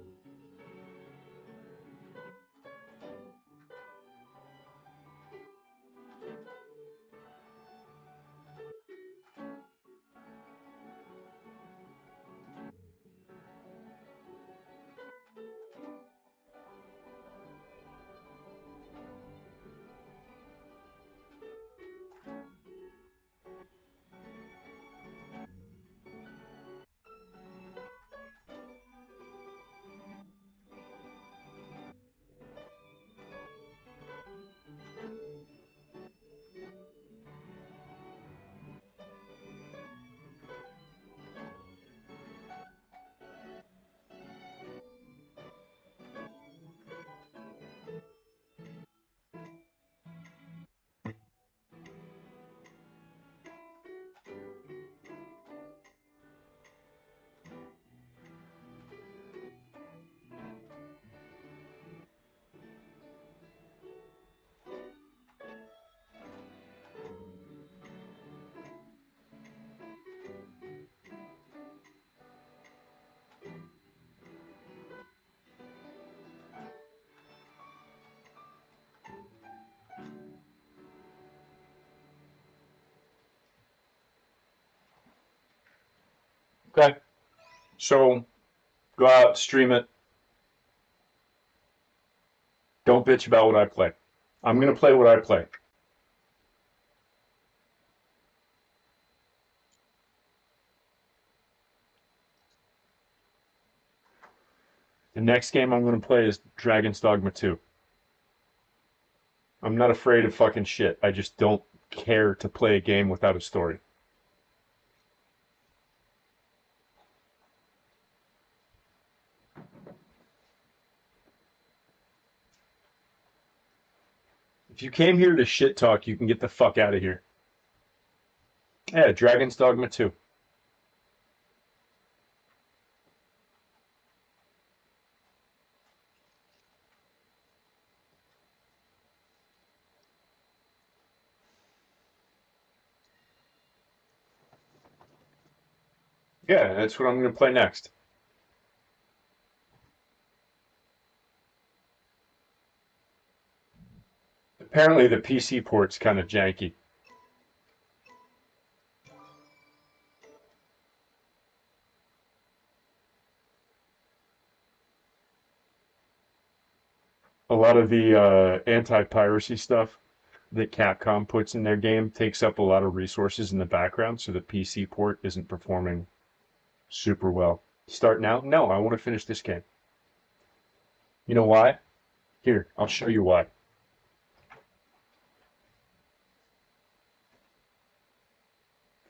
A: Okay. So go out, stream it. Don't bitch about what I play. I'm going to play what I play. The next game I'm going to play is Dragon's Dogma 2. I'm not afraid of fucking shit. I just don't care to play a game without a story. If you came here to shit talk, you can get the fuck out of here. Yeah, Dragon's Dogma 2. Yeah, that's what I'm going to play next. Apparently the PC port's kind of janky. A lot of the anti-piracy stuff that Capcom puts in their game takes up a lot of resources in the background, so the PC port isn't performing super well. Start now? No, I want to finish this game. You know why? Here, I'll show you why.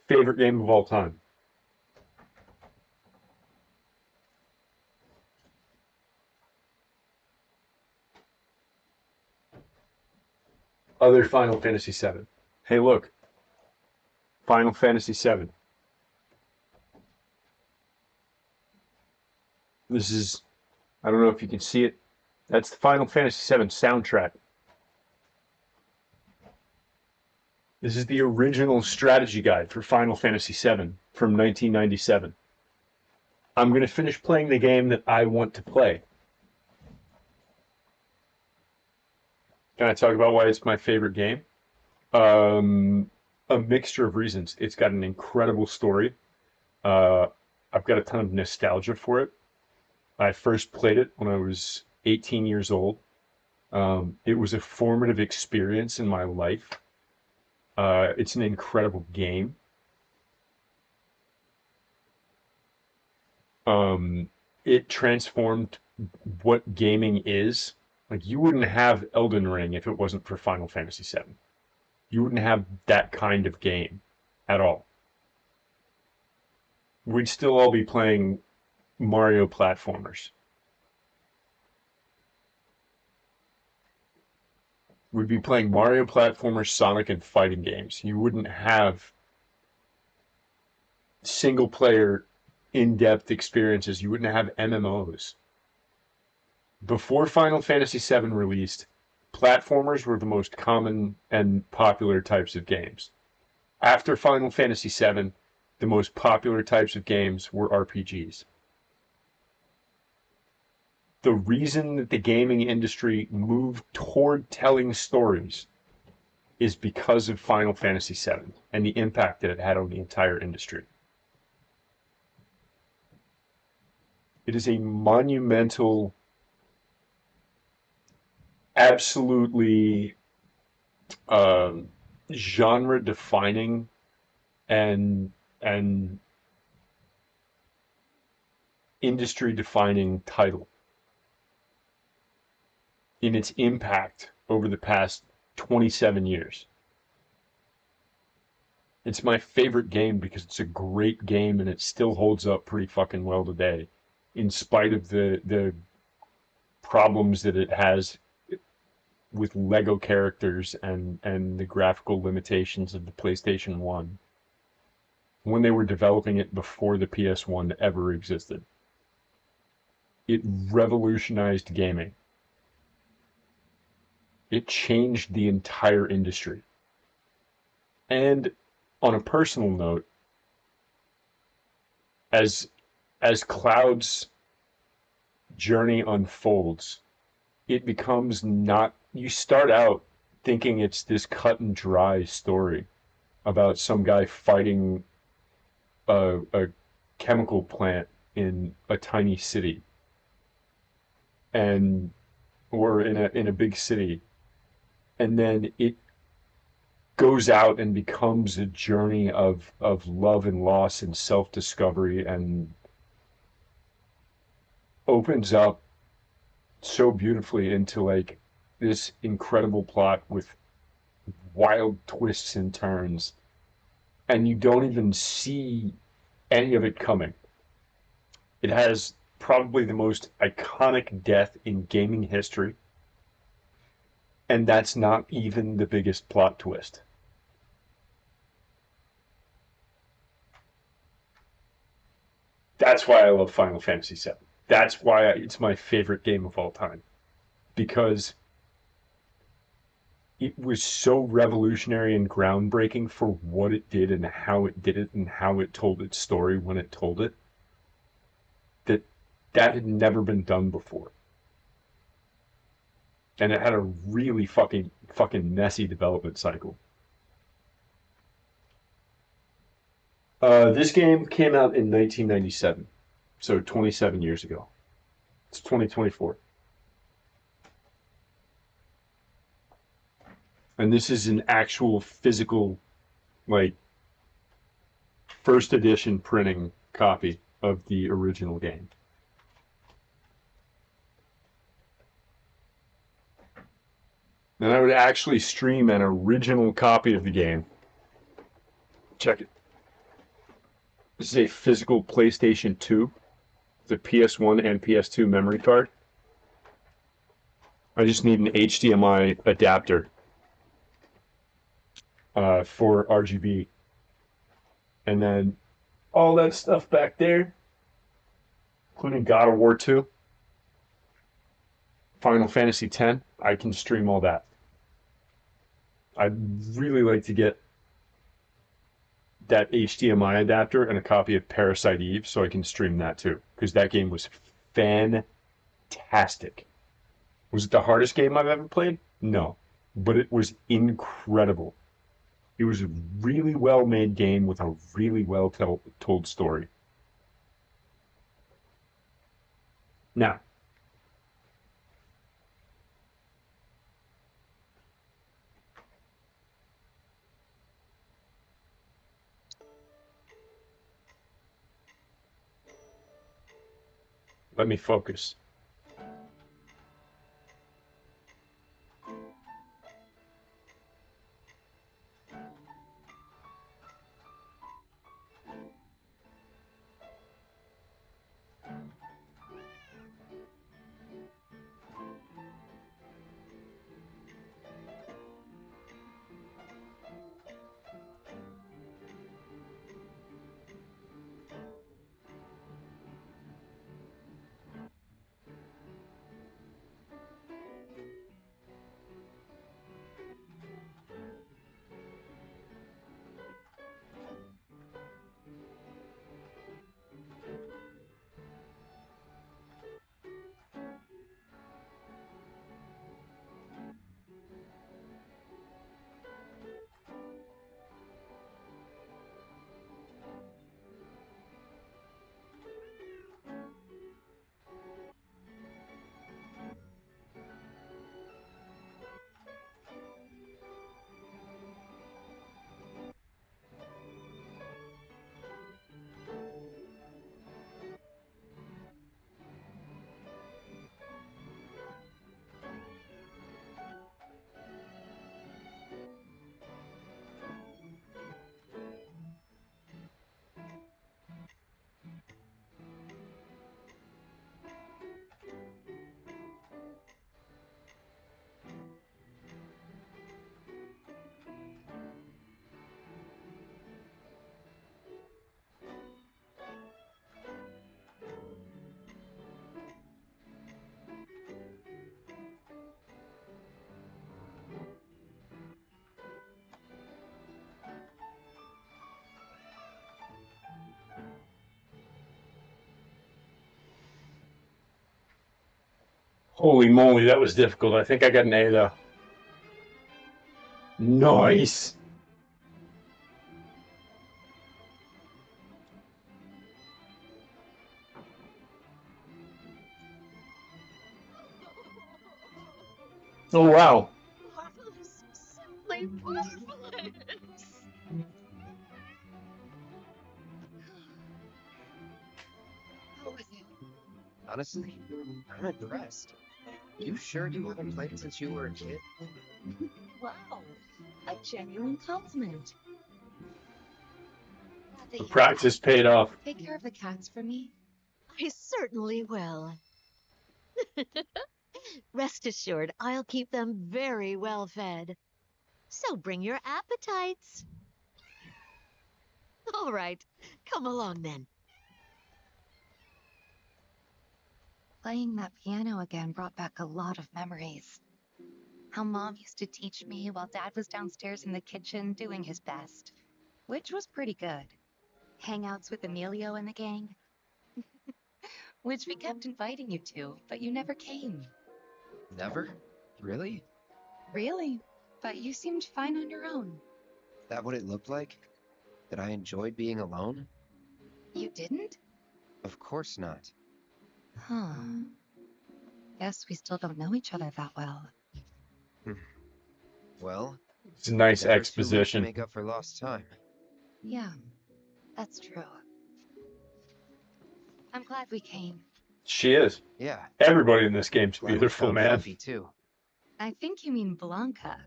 A: Favorite game of all time. Other Final Fantasy VII. Hey, look. Final Fantasy VII. This is, I don't know if you can see it. That's the Final Fantasy VII soundtrack. This is the original strategy guide for Final Fantasy VII from 1997. I'm going to finish playing the game that I want to play. Can I talk about why it's my favorite game? A mixture of reasons. It's got an incredible story. Uh, I've got a ton of nostalgia for it. I first played it when I was 18 years old. It was a formative experience in my life. It's an incredible game. It transformed what gaming is. Like, you wouldn't have Elden Ring if it wasn't for Final Fantasy VII. You wouldn't have that kind of game at all. We'd still all be playing Mario platformers. We'd be playing Mario platformers, Sonic, and fighting games. You wouldn't have single player in-depth experiences. You wouldn't have MMOs. Before Final Fantasy VII released, platformers were the most common and popular types of games. After Final Fantasy VII, the most popular types of games were RPGs. The reason that the gaming industry moved toward telling stories is because of Final Fantasy VII and the impact that it had on the entire industry. It is a monumental, absolutely genre-defining and industry-defining title in its impact over the past 27 years. It's my favorite game because it's a great game and it still holds up pretty fucking well today, in spite of the problems that it has with Lego characters and the graphical limitations of the PlayStation 1 when they were developing it before the PS1 ever existed. It revolutionized gaming. It changed the entire industry. And on a personal note, as Cloud's journey unfolds, it becomes not, you start out thinking it's this cut and dry story about some guy fighting a chemical plant in a tiny city, and or in a big city, and then it goes out and becomes a journey of love and loss and self-discovery, and opens up so beautifully into like this incredible plot with wild twists and turns, and you don't even see any of it coming. It has probably the most iconic death in gaming history, and that's not even the biggest plot twist. That's why I love Final Fantasy VII. That's why it's my favorite game of all time, because it was so revolutionary and groundbreaking for what it did and how it did it and how it told its story when it told it, that had never been done before. And it had a really fucking messy development cycle. This game came out in 1997, so 27 years ago. It's 2024. And this is an actual physical, like, first edition printing copy of the original game. Then I would actually stream an original copy of the game. Check it. This is a physical PlayStation 2, the PS1 and PS2 memory card. I just need an HDMI adapter for RGB. And then all that stuff back there, including God of War 2. Final Fantasy X, I can stream all that. I'd really like to get that HDMI adapter and a copy of Parasite Eve so I can stream that too, because that game was fantastic. Was it the hardest game I've ever played? No, but it was incredible. It was a really well made game with a really well told story. Now, let me focus. Holy moly, that was difficult. I think I got an A though. Nice. Oh wow.
C: Marvelous. Simply marvelous. How was it?
B: Honestly, I'm impressed. You sure you haven't played since you were a kid?
J: Wow, a genuine compliment. Glad that
A: The
J: you like
A: practice paid off.
J: it. Take care of the cats for me.
C: I certainly will. Rest assured, I'll keep them very well fed. So bring your appetites. All right, come along then.
J: Playing that piano again brought back a lot of memories. How Mom used to teach me while Dad was downstairs in the kitchen doing his best, which was pretty good. Hangouts with Emilio and the gang, which we kept inviting you to, but you never came.
B: Never? Really?
J: Really? But you seemed fine on your own.
B: That what it looked like? That I enjoyed being alone?
J: You didn't?
B: Of course not.
J: Huh. Guess we still don't know each other that well.
B: Well,
A: It's a nice
B: never too late to
A: exposition.
B: make up for lost time.
J: Yeah, that's true. I'm glad we came.
A: She is.
B: Yeah,
A: Everybody in this game's
B: glad we
A: beautiful,
B: found
A: man.
B: Fluffy too.
J: I think you mean Blanca.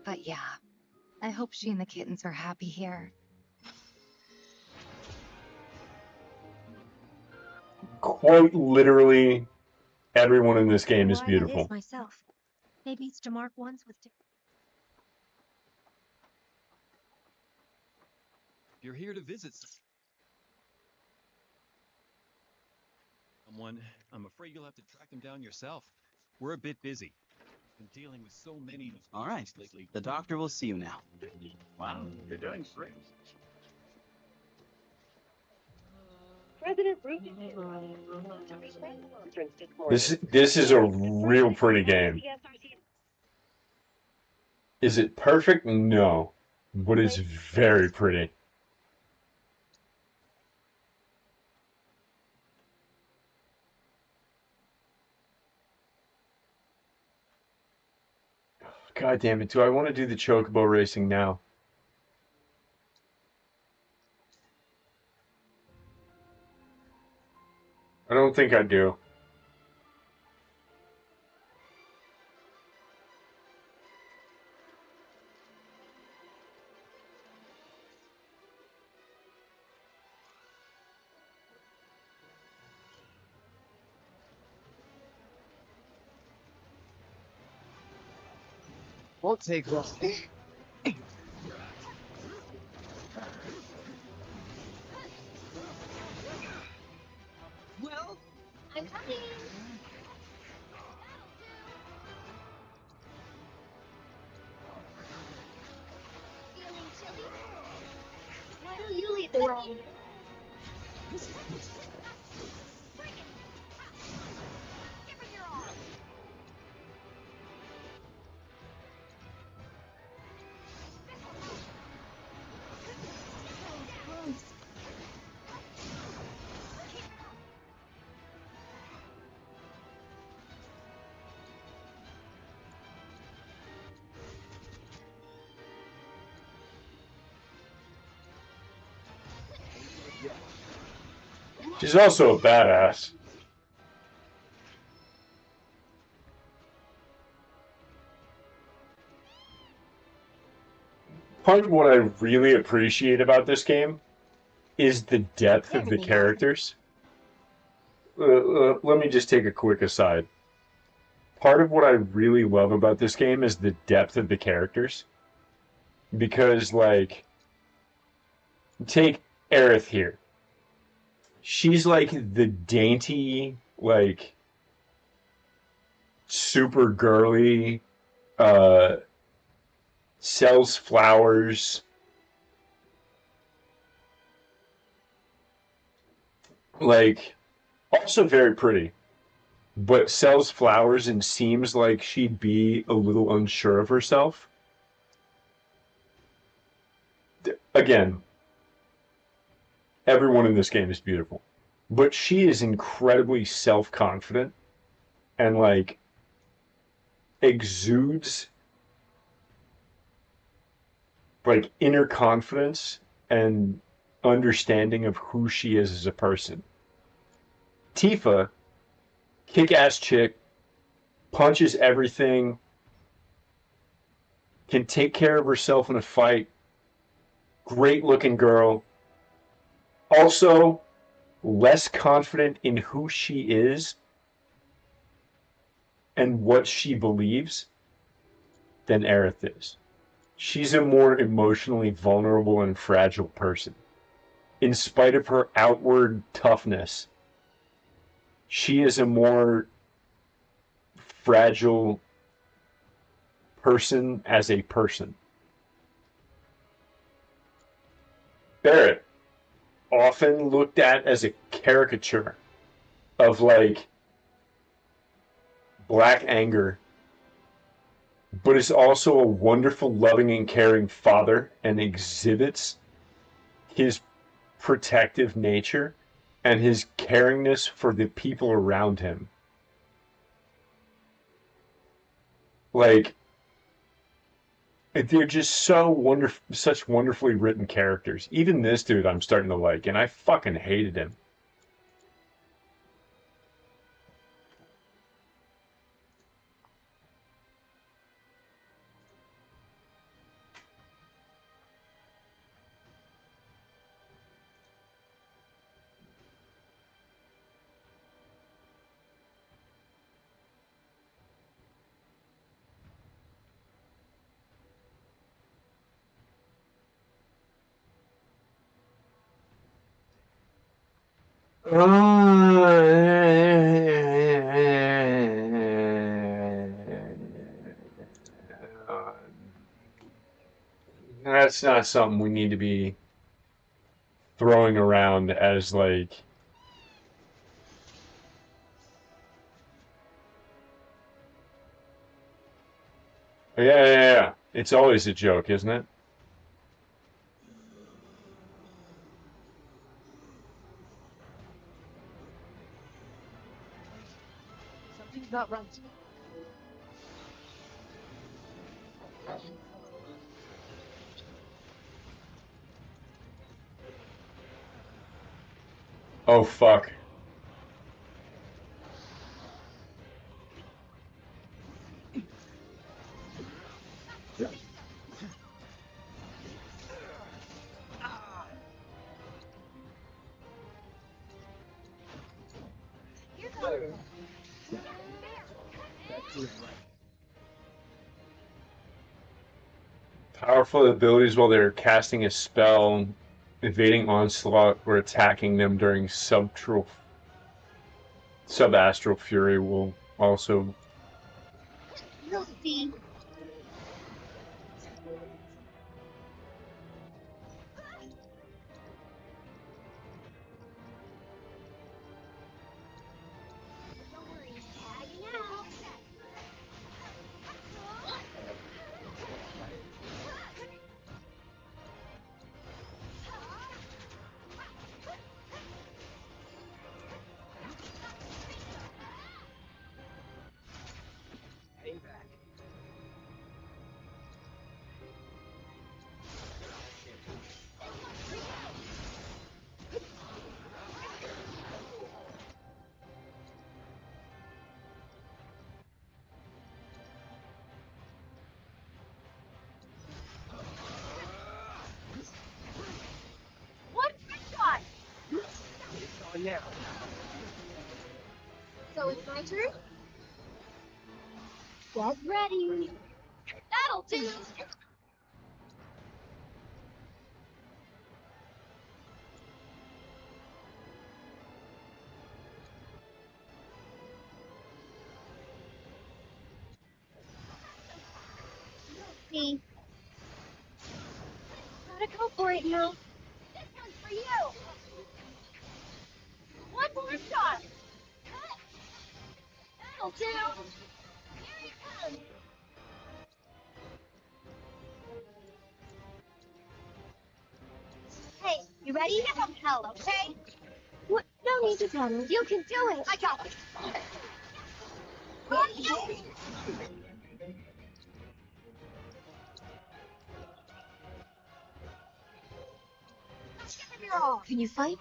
J: But yeah, I hope she and the kittens are happy here.
A: Quite literally, everyone in this game is
L: Why that is
A: beautiful.
L: myself. Maybe it's to mark ones with
K: You're here to visit someone. I'm afraid you'll have to track him down yourself. We're a bit busy. Been dealing with so many.
B: All right.
K: Lately.
B: The doctor will see you now.
I: Wow, you're doing great.
G: President Ruth announced a press conference this morning.
A: This is a real pretty game. Is it perfect? No, but it's very pretty. God damn it! Do I want to do the chocobo racing now? I don't think I do.
B: Won't take long.
J: Well, I'm coming. Feeling chilly? Why don't you lead the way? Give her your all.
A: She's also a badass. Part of what I really appreciate about this game is the depth of the characters. Let me just take a quick aside. Part of what I really love about this game is the depth of the characters. Because, like, take Aerith here. She's like the dainty, like, super girly, uh, sells flowers. Like, also very pretty, but sells flowers and seems like she'd be a little unsure of herself. Again, everyone in this game is beautiful, but she is incredibly self-confident and like exudes like inner confidence and understanding of who she is as a person. Tifa, kick-ass chick, punches everything, can take care of herself in a fight, great looking girl, also less confident in who she is and what she believes than Aerith is. She's a more emotionally vulnerable and fragile person. In spite of her outward toughness, she is a more fragile person as a person. Barrett, often looked at as a caricature of like black anger, but is also a wonderful, loving, and caring father and exhibits his protective nature and his caringness for the people around him. Like, they're just so wonderful, such wonderfully written characters. Even this dude I'm starting to like, and I fucking hated him. that's not something we need to be throwing around as like. Yeah. It's always a joke, isn't it?
E: Something's not right.
A: Oh fuck. Powerful abilities while they're casting a spell, evading onslaught, or attacking them during subastral fury will also.
L: You'll see. Don't worry, tagging out.
B: Payback.
L: One shot.
B: It's on now.
L: So it's my turn. Get ready. That'll do. See. Gotta go for it now. This one's for you. One more shot. That'll do. Here you come. Hey, you ready? Give them hell, okay? What? No need to panic. You can do it. I got it. Let's give them your all. Can you fight?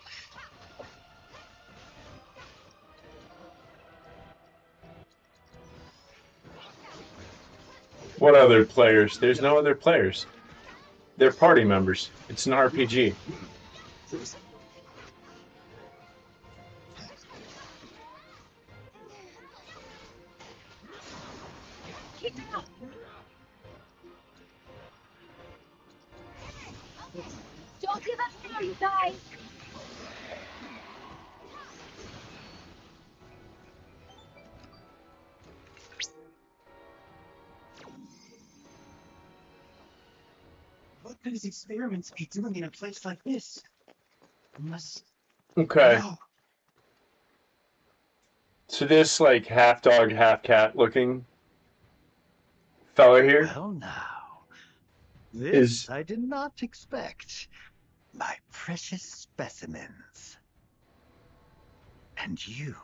A: What other players? There's no other players. They're party members. It's an RPG.
L: Keep it up. Don't give up now, you guys.
B: What could his experiments be doing in a place like this? Unless.
A: Okay.
B: No.
A: So this like half dog, half cat looking fella here
D: Well, now, this
A: is
D: I did not expect. My precious specimens. And you,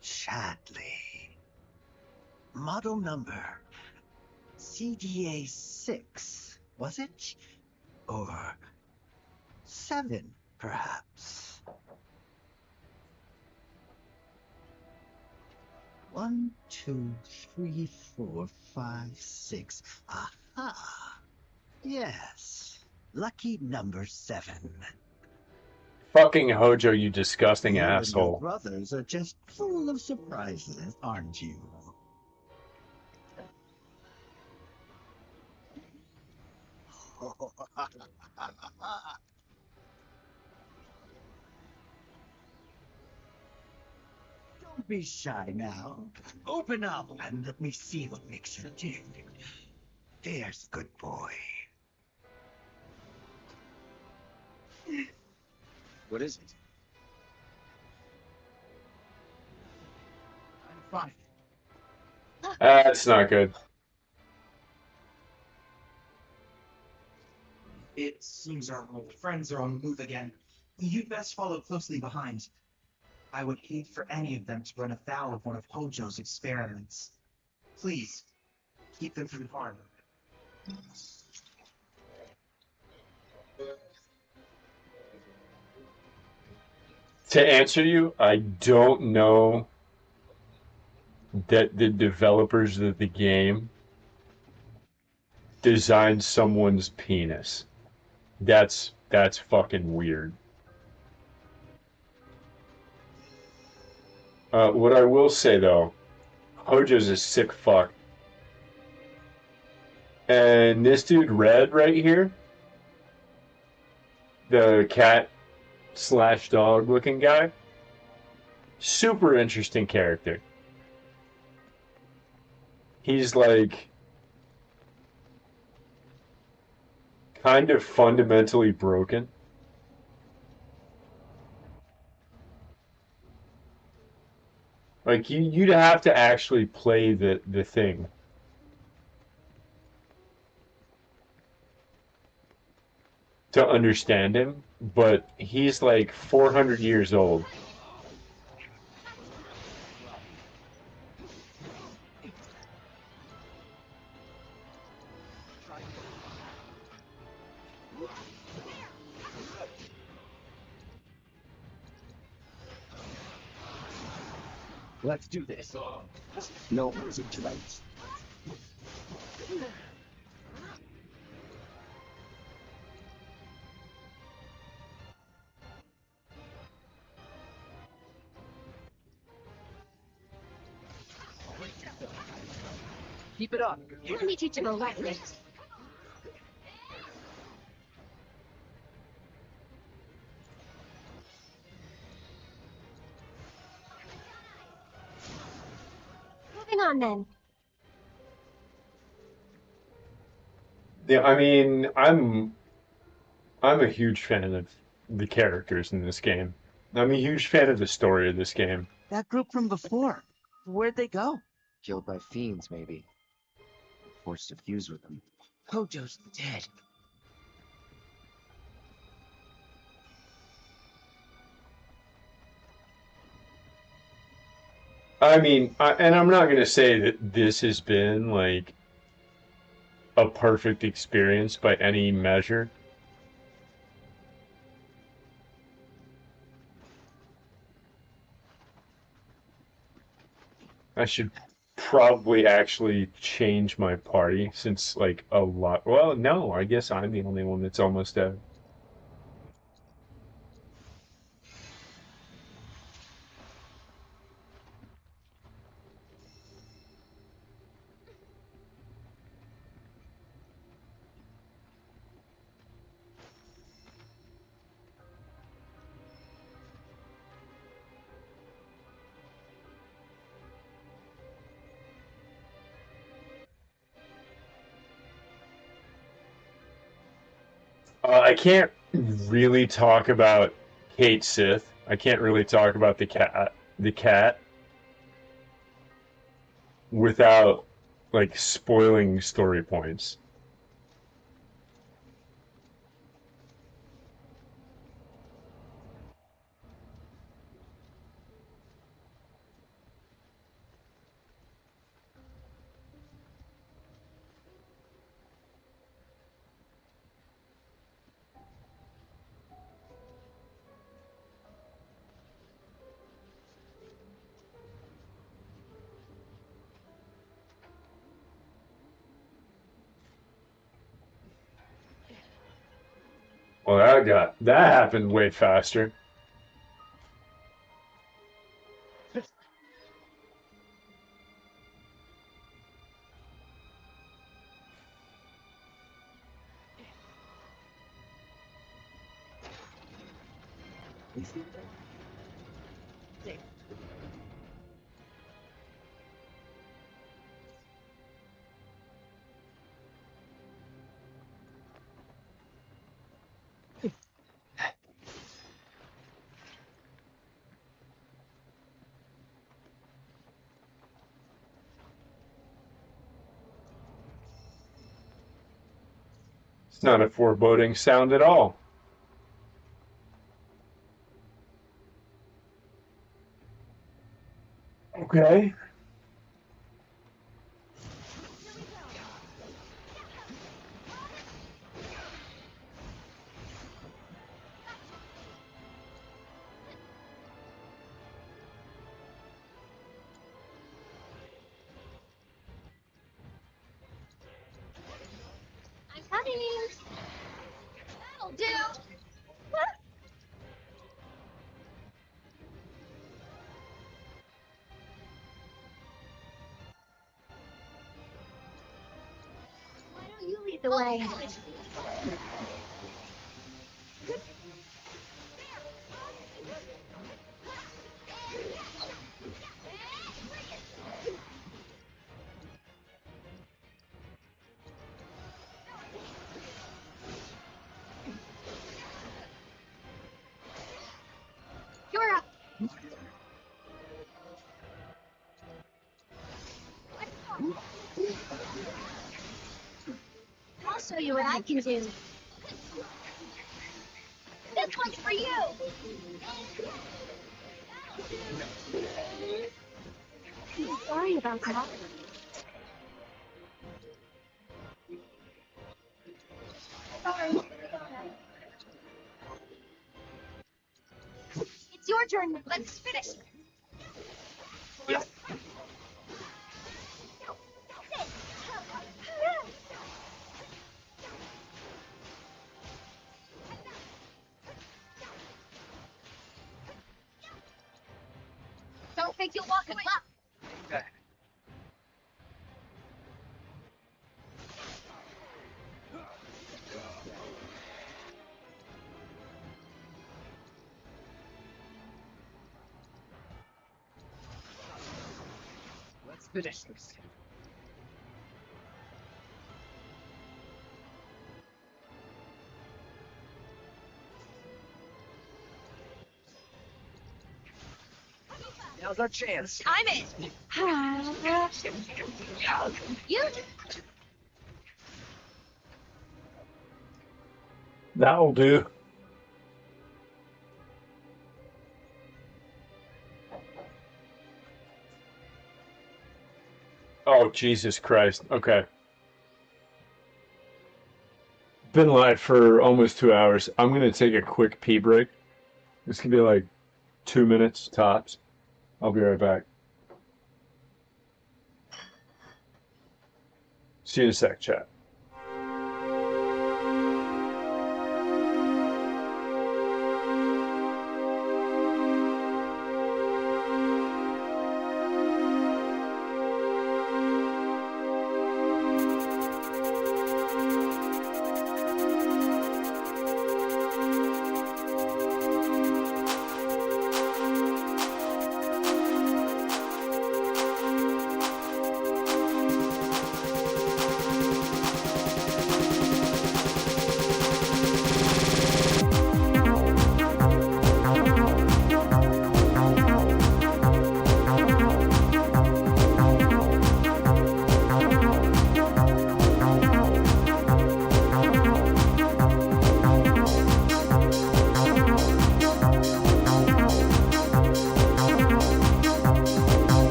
D: Chadley. Model number CDA 6, was it? Or 7, perhaps? 1, 2, 3, 4, 5, 6. Aha! Yes, lucky number 7.
A: fucking Hojo, you disgusting
D: You and your
A: asshole.
D: brothers are just full of surprises, aren't you? Don't be shy now. Open up and let me see what makes you tick.
B: There's good boy.
K: What is it?
B: I'm fine.
A: That's not good.
B: It seems our old friends are on the move again. You'd best follow closely behind. I would hate for any of them to run afoul of one of Hojo's experiments. Please, keep them from harm.
A: To answer you, I don't know that the developers of the game designed someone's penis. That's fucking weird. What I will say though, Hojo's a sick fuck. And this dude Red right here, the cat slash dog looking guy, super interesting character. He's like kind of fundamentally broken. Like you'd have to actually play the thing to understand him, but he's like 400 years old.
B: Let's do this. No tonight. Keep it up.
L: Let me teach him a lesson. Moving on then.
A: Yeah, I mean, I'm a huge fan of the characters in this game. I'm a huge fan of the story of this game.
E: That group from before. Where'd they go?
B: Killed by fiends, maybe. Forced to fuse with them.
E: Hojo's dead.
A: I mean, and I'm not gonna say that this has been like a perfect experience by any measure. I should probably actually change my party since like a lot. Well, no, I guess I'm the only one that's almost dead. I can't really talk about Kate Sith. I can't really talk about the cat without like spoiling story points. Well, that happened way faster. It's not a foreboding sound at all. Okay.
L: I'm coming. That'll do. Why don't you lead the way? You're up. I'll show you what I can do. This one's for you. Sorry about that. Sorry. It's your turn. Let's finish. Don't think you'll walk away.
E: Let's finish this. Now's our chance.
L: I'm in. You.
A: That'll do. Oh, Jesus Christ. Okay. Been live for almost 2 hours. I'm going to take a quick pee break. This can be like 2 minutes tops. I'll be right back. See you in a sec, chat.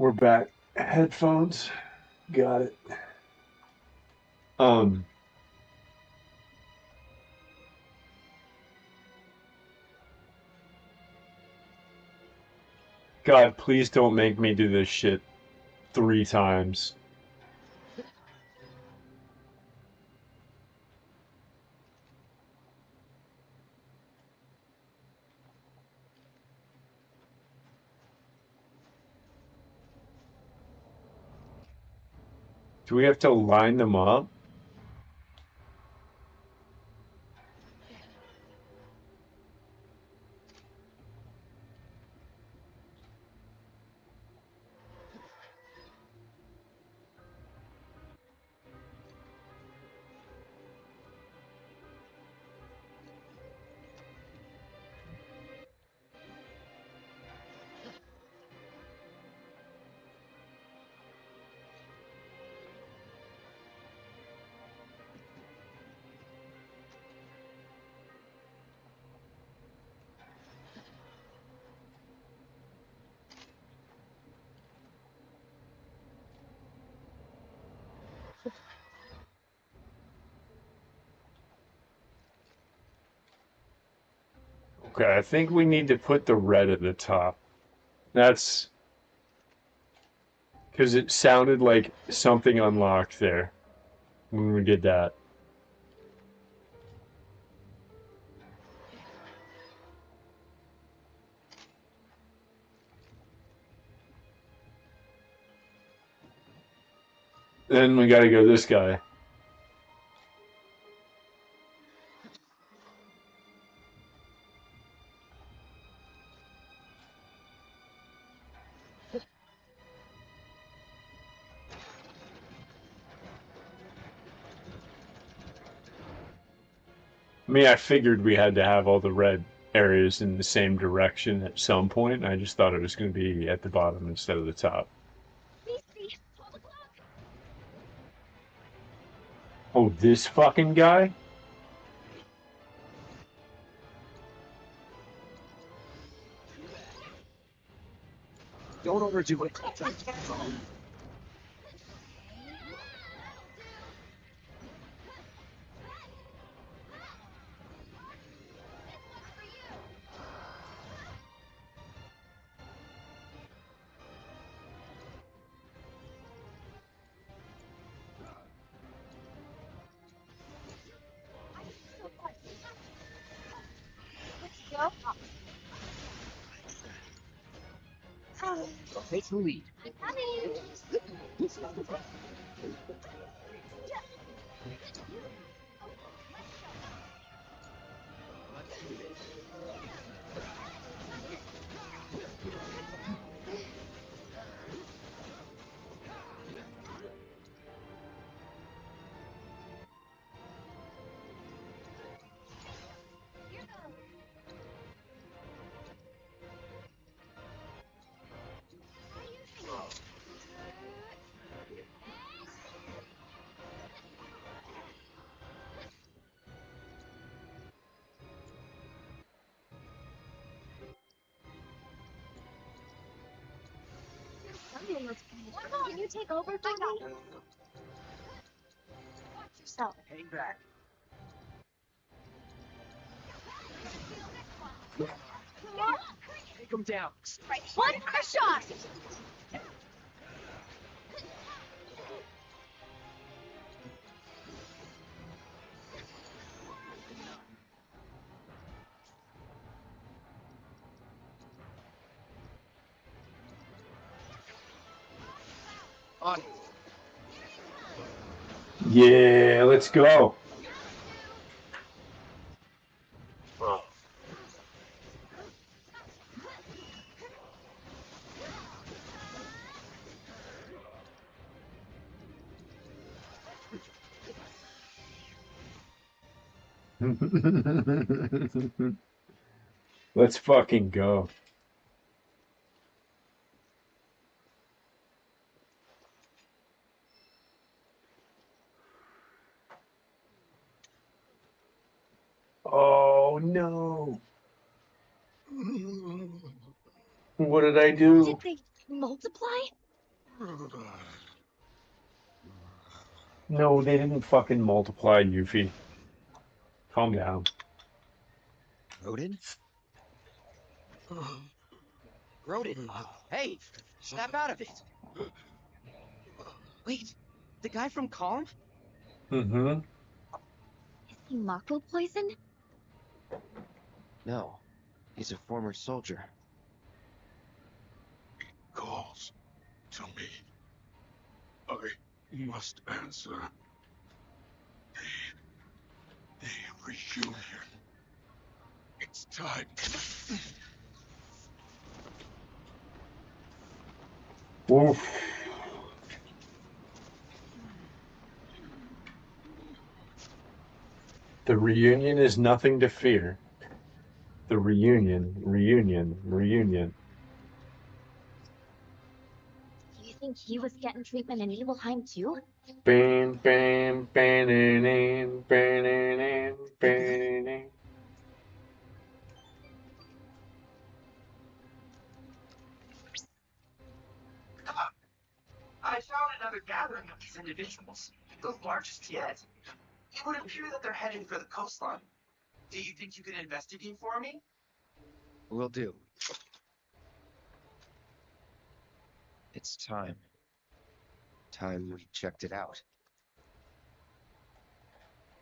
A: we're back. Headphones. Got it. God, please don't make me do this shit 3 times. Do we have to line them up? Okay, I think we need to put the red at the top. That's because it sounded like something unlocked there when we did that. Then we gotta go this guy. I mean, I figured we had to have all the red areas in the same direction at some point. I just thought it was going to be at the bottom instead of the top. Oh, this fucking guy?
E: Don't overdo it. Take the lead.
L: Can you take over for me? Watch yourself.
E: Hang back. Take him down.
L: One more shot.
E: On.
A: Yeah, let's go. Let's fucking go. Oh no. What did I do?
C: Did they multiply?
A: No, they didn't fucking multiply, Yuffie. Calm down.
M: Rodin? Rodin! Hey! Snap out of it! Wait, the guy from Calm?
A: Mm-hmm.
J: Is he Mako poison?
M: No, he's a former soldier.
N: Calls to me. I must answer. The reunion. It's time.
A: Oof. The reunion is nothing to fear. The reunion, reunion, reunion.
J: Do you think he was getting treatment in Nibelheim too?
A: Bam, bam, bam, bam, bam.
B: I found another gathering of these individuals, the largest yet. It would appear that they're headed for the coastline. Do you think you can investigate for me?
M: Will do. It's time. Time we checked it out.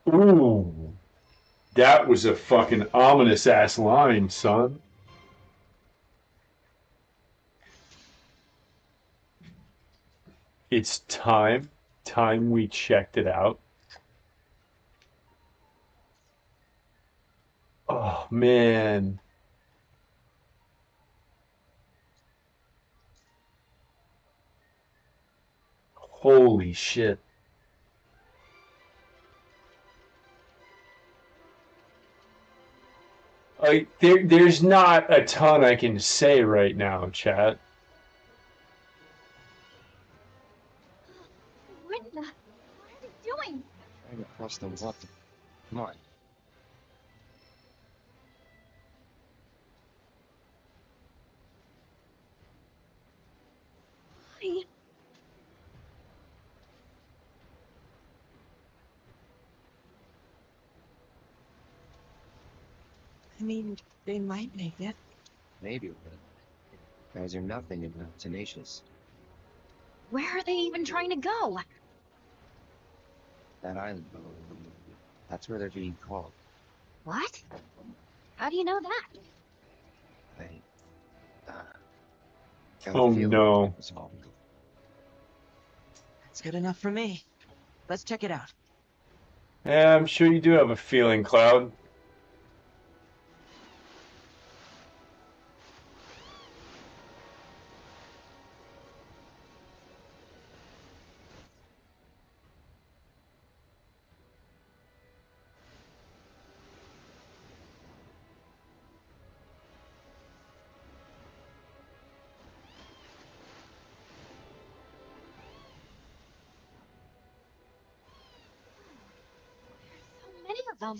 A: Ooh. That was a fucking ominous ass line, son. It's time. Time we checked it out. Oh, man. Holy shit. There's not a ton I can say right now, chat.
J: What are they doing?
M: Trying to cross the water. Come on.
J: Why?
E: I mean, they might make it.
M: Maybe. Guys are nothing if not tenacious.
J: Where are they even trying to go?
M: That island. That's where they're being called.
J: What? How do you know that?
M: I, got a
A: Oh
M: feeling
A: no.
M: it's all.
E: That's good enough for me. Let's check it out.
A: Yeah, I'm sure you do have a feeling, Cloud.
J: So many of them.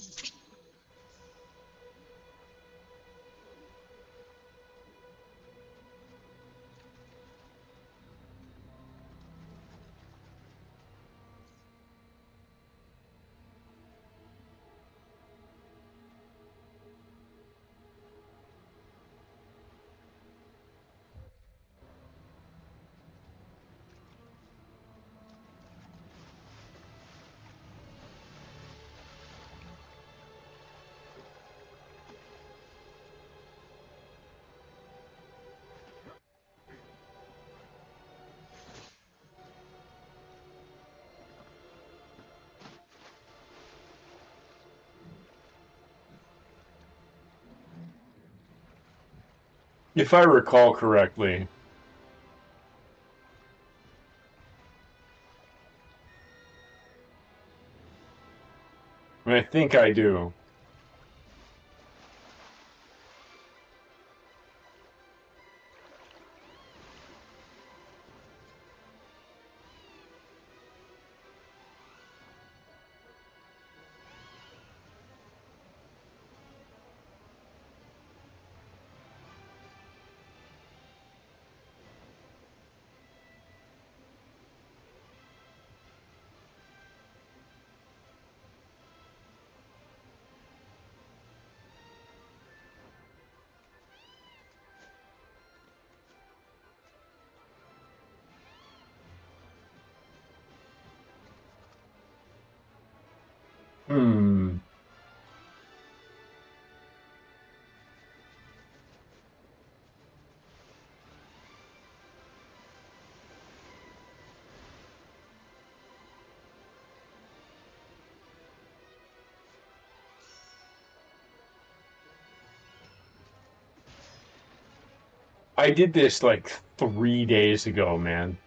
A: If I recall correctly, I think I do. Hmm. I did this like 3 days ago, man.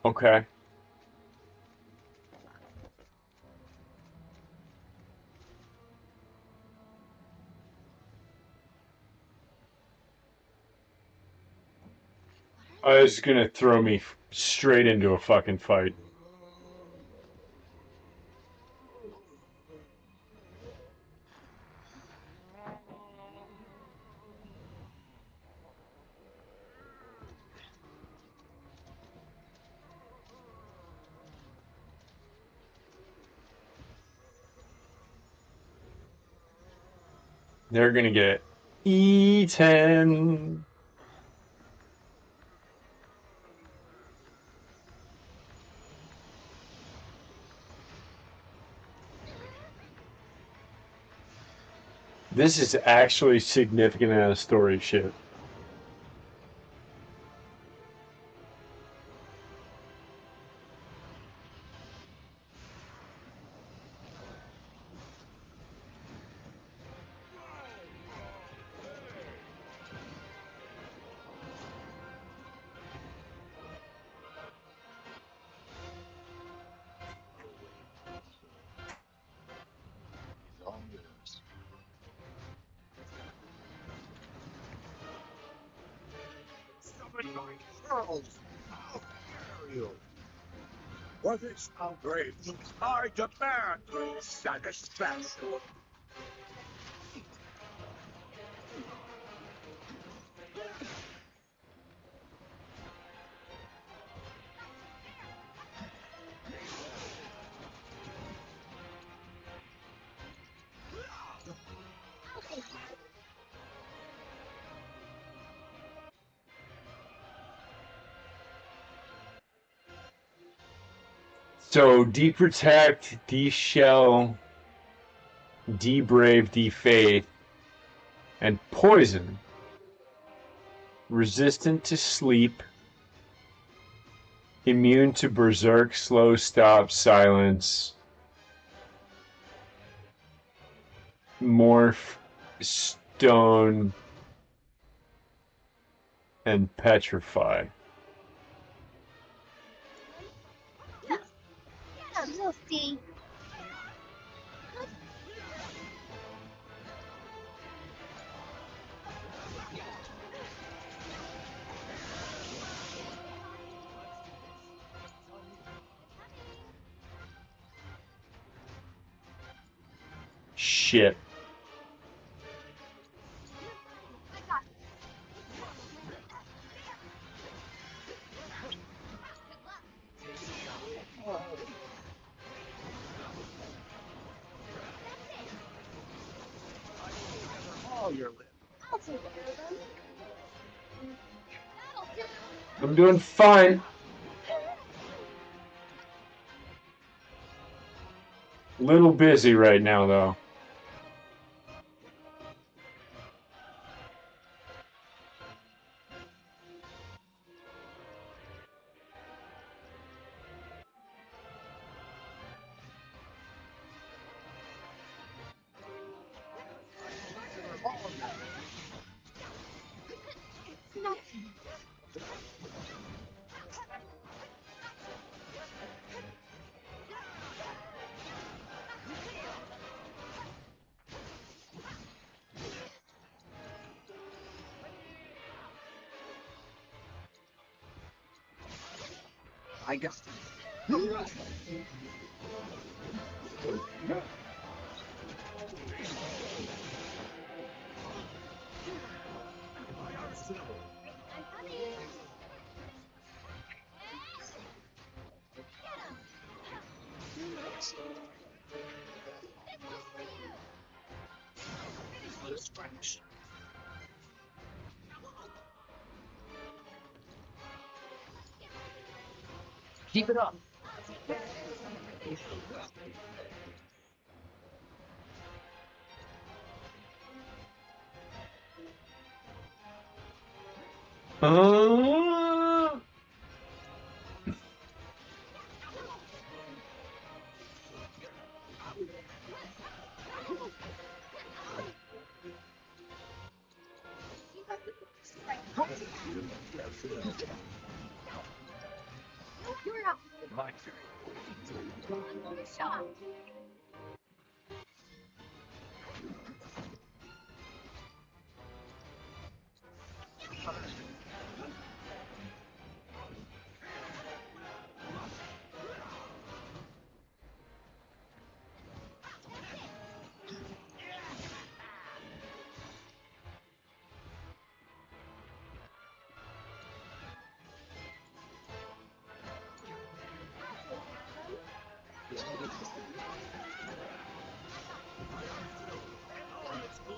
A: Okay. It's gonna throw me straight into a fucking fight. They're gonna get eaten. This is actually significant out of story shit.
N: Girls, how dare you? For this outrage, I demand satisfaction.
A: So deprotect, de-shell, de-brave, de-faith, and poison. Resistant to sleep, immune to berserk, slow, stop, silence, morph, stone, and petrify.
L: Yeah, we'll see.
A: Shit.
N: All your lips.
L: I'll take care of them. That'll do.
A: I'm doing fine. Little busy right now, though.
N: I got scratch. Keep it up.
A: Uh,
L: You're up.
N: My
L: Shot.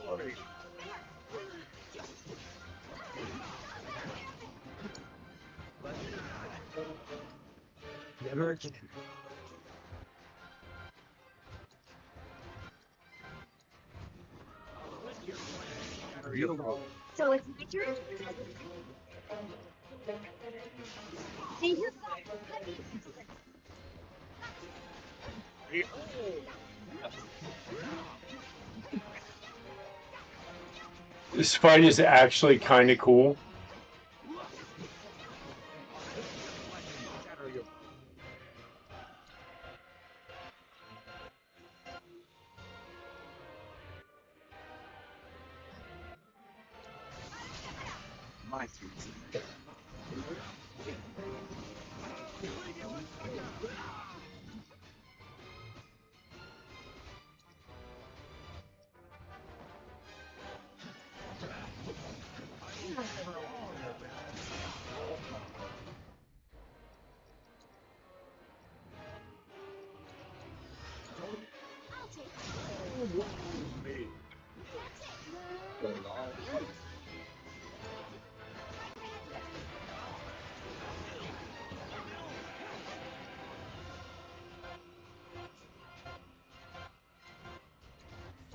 N: glory. Never again. Real wrong.
L: So it's my turn. Danger
A: this fight is actually kind of cool.
N: My turn.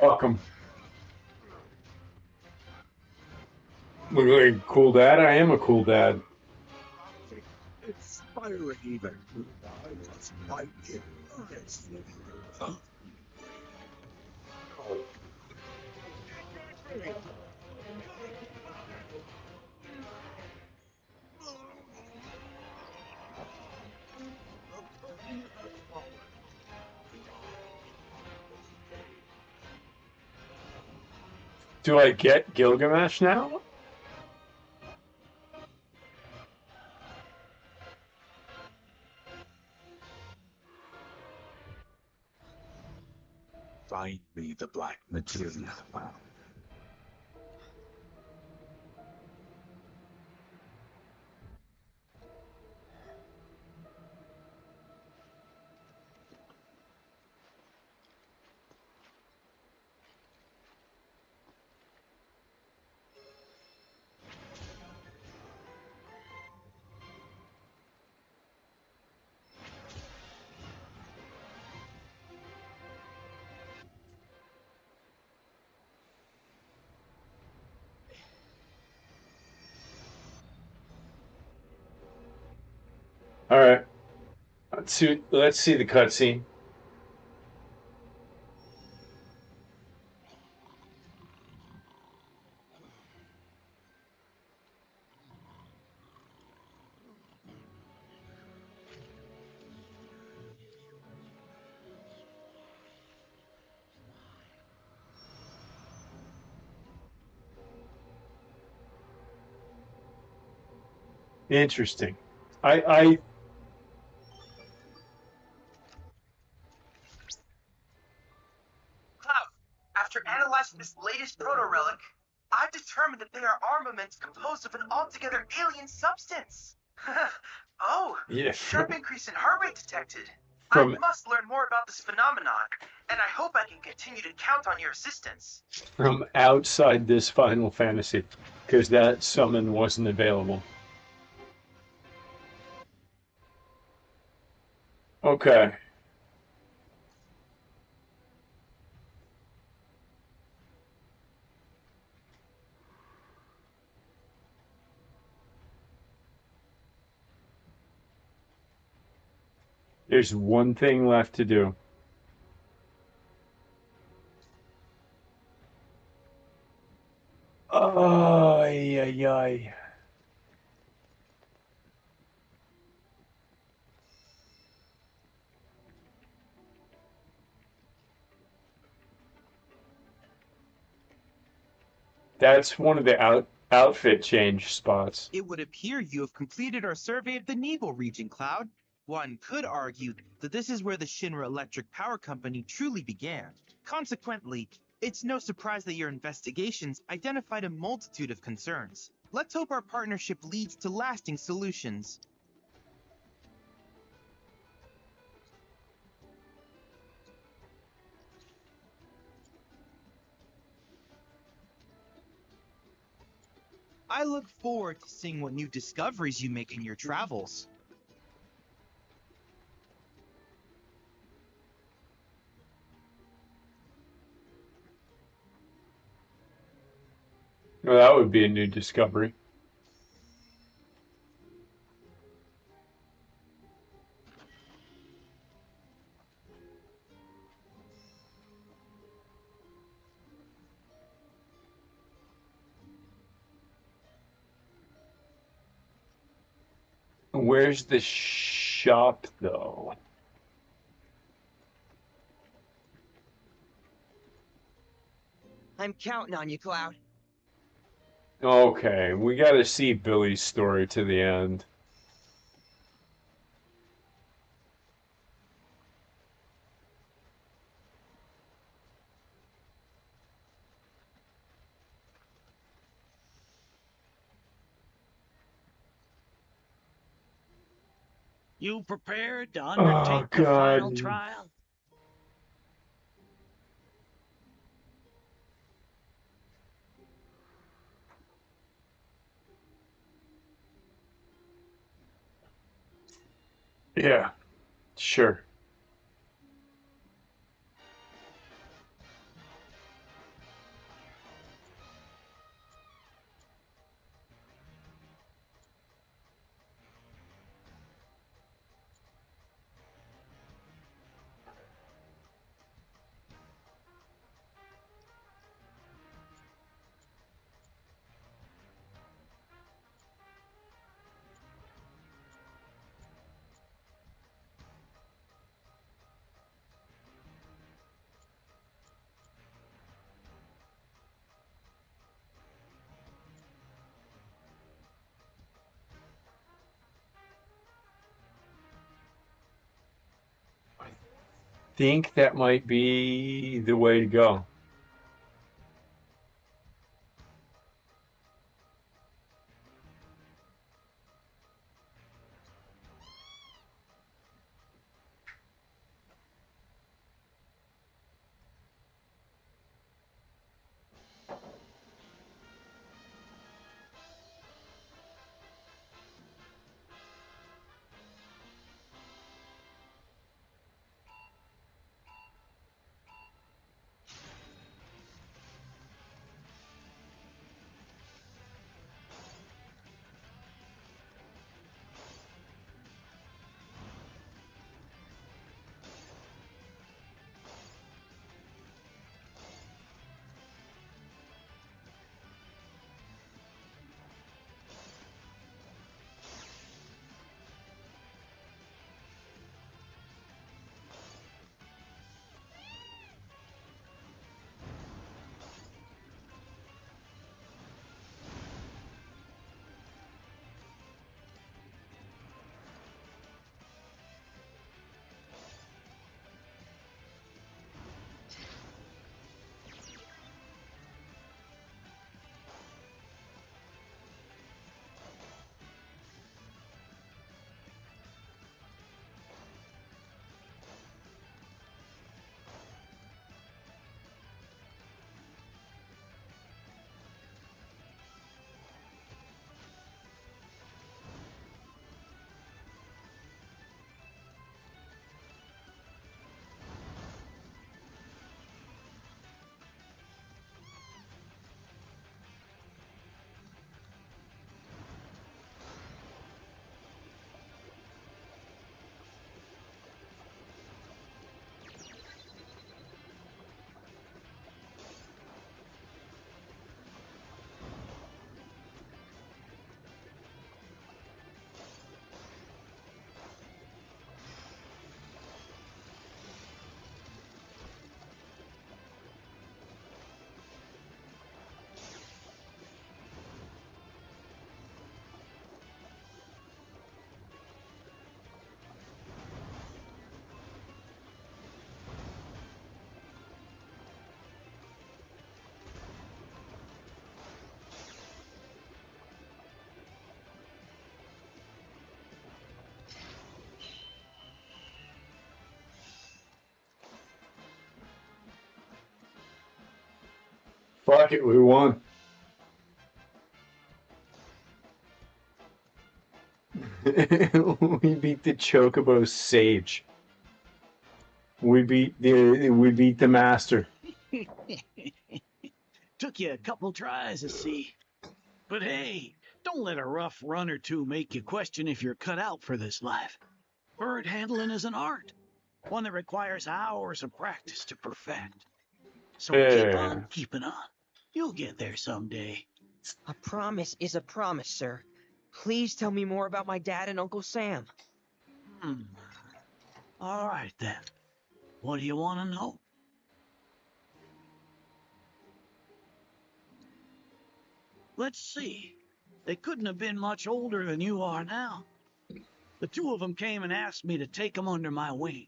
A: Fuck him. Look like a cool dad. I am a cool dad.
N: Inspiring even. I was quite in earnest.
A: Do I get Gilgamesh now?
N: Find me the black material.
A: All right. Let's see the cutscene. Interesting. I
F: analyzing this latest proto-relic, I've determined that they are armaments composed of an altogether alien substance. Oh,
A: Yeah,
F: sharp increase in heart rate detected. I
A: from
F: must learn more about this phenomenon, and I hope I can continue to count on your assistance.
A: from outside this Final Fantasy, because that summon wasn't available. Okay. There's one thing left to do. Ay, ay, ay. That's one of the outfit change spots.
F: It would appear you have completed our survey of the Nibel region, Cloud. One could argue that this is where the Shinra Electric Power Company truly began. Consequently, it's no surprise that your investigations identified a multitude of concerns. Let's hope our partnership leads to lasting solutions. I look forward to seeing what new discoveries you make in your travels.
A: Well, that would be a new discovery. Where's the shop, though?
E: I'm counting on you, Cloud.
A: Okay, we gotta see Billy's story to the end.
D: You prepared to
A: Oh,
D: undertake the final
A: God.
D: trial?
A: Yeah, sure. Think that might be the way to go. Fuck it, we won. We beat the Chocobo Sage. We beat the master.
D: Took you a couple tries to see. But hey, don't let a rough run or two make you question if you're cut out for this life. Bird handling is an art, one that requires hours of practice to perfect. So keep
A: Yeah.
D: on keeping on. You'll get there someday.
E: A promise is a promise, sir. Please tell me more about my dad and Uncle Sam.
D: All right then. What do you want to know? Let's see. They couldn't have been much older than you are now. The two of them came and asked me to take them under my wing.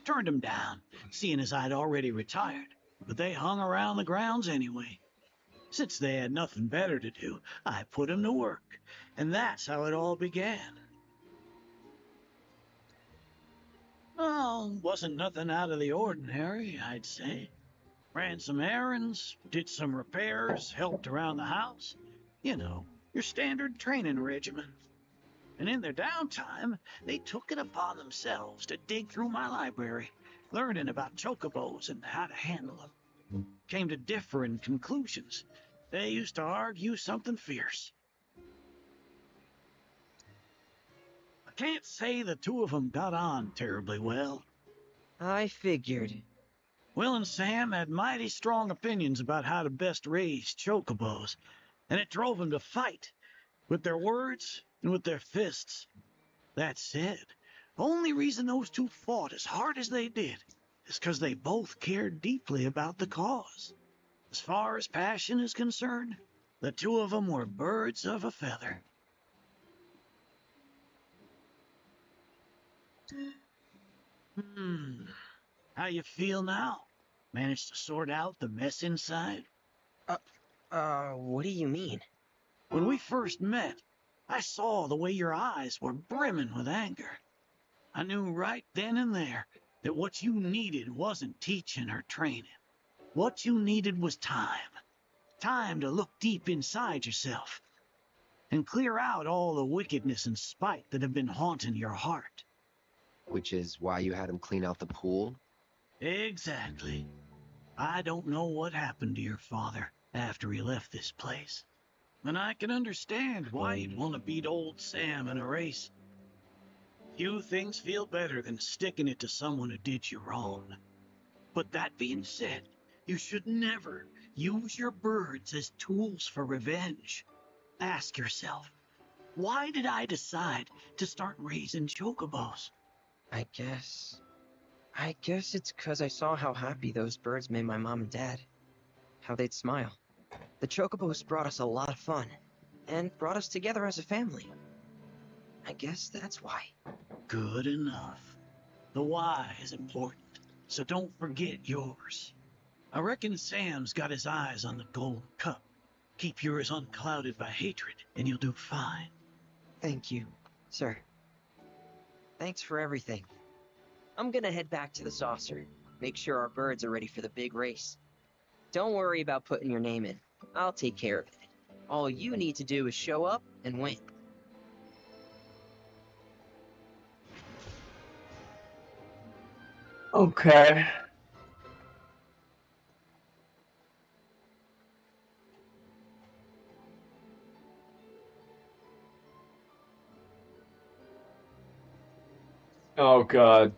D: Turned them down, seeing as I'd already retired, but they hung around the grounds anyway. Since they had nothing better to do, I put them to work, and that's how it all began. Oh, wasn't nothing out of the ordinary, I'd say. Ran some errands, did some repairs, helped around the house. You know, your standard training regimen. And in their downtime, they took it upon themselves to dig through my library, learning about chocobos and how to handle them. Came to differing conclusions. They used to argue something fierce. I can't say the two of them got on terribly well.
E: I figured.
D: Will and Sam had mighty strong opinions about how to best raise chocobos, and it drove them to fight, with their words and with their fists. That said, only reason those two fought as hard as they did is because they both cared deeply about the cause. As far as passion is concerned, the two of them were birds of a feather. How you feel now? Managed to sort out the mess inside?
E: What do you mean?
D: When we first met, I saw the way your eyes were brimming with anger. I knew right then and there that what you needed wasn't teaching or training. What you needed was time. Time to look deep inside yourself and clear out all the wickedness and spite that have been haunting your heart.
M: Which is why you had him clean out the pool?
D: Exactly. I don't know what happened to your father after he left this place. And I can understand why you'd want to beat old Sam in a race. Few things feel better than sticking it to someone who did you wrong. But that being said, you should never use your birds as tools for revenge. Ask yourself, why did I decide to start raising chocobos?
E: I guess it's 'cause I saw how happy those birds made my mom and dad. How they'd smile. The chocobos brought us a lot of fun, and brought us together as a family. I guess that's why.
D: Good enough. The why is important, so don't forget yours. I reckon Sam's got his eyes on the gold cup. Keep yours unclouded by hatred, and you'll do fine.
E: Thank you, sir. Thanks for everything. I'm gonna head back to the saucer. Make sure our birds are ready for the big race. Don't worry about putting your name in. I'll take care of it. All you need to do is show up and win.
A: Okay. Oh God.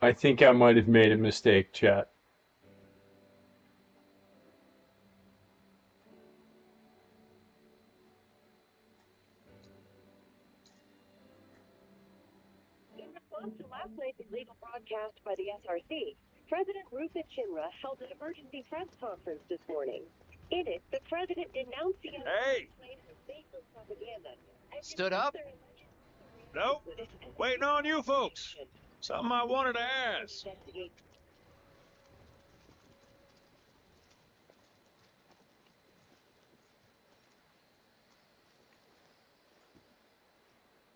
A: I think I might have made a mistake, chat.
G: In response to last night's illegal broadcast by the SRC, President Rupert Shinra held an emergency press conference this morning. In it, the president denounced the
I: Hey!
G: claims of baseless propaganda. And
I: Stood up? Nope. Waiting on you folks. Something I wanted to ask.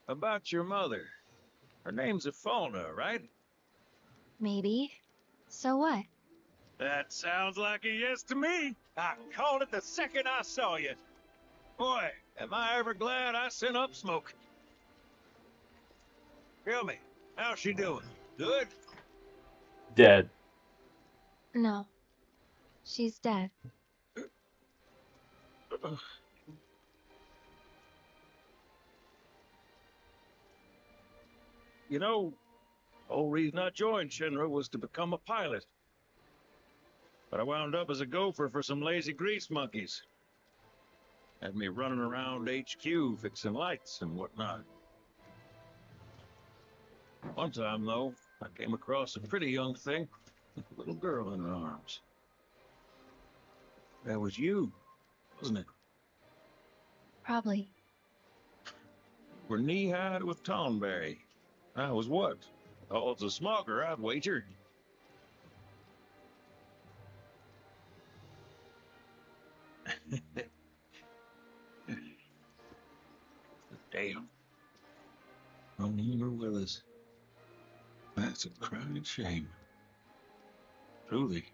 I: About your mother. Her name's Afona, right?
J: Maybe. So what?
I: That sounds like a yes to me. I called it the second I saw you. Boy, am I ever glad I sent up smoke. Tell me, how's she doing? Good?
A: Dead.
J: No, she's dead.
I: You know, the whole reason I joined Shinra was to become a pilot. But I wound up as a gopher for some lazy grease monkeys. Had me running around HQ fixing lights and whatnot. One time, though, I came across a pretty young thing with a little girl in her arms. That was you, wasn't it?
J: Probably.
I: We're knee-high with Tonberry. I was what? Oh, it's a smogger, I'd wager. Damn. No longer with us. That's a crying shame. Truly.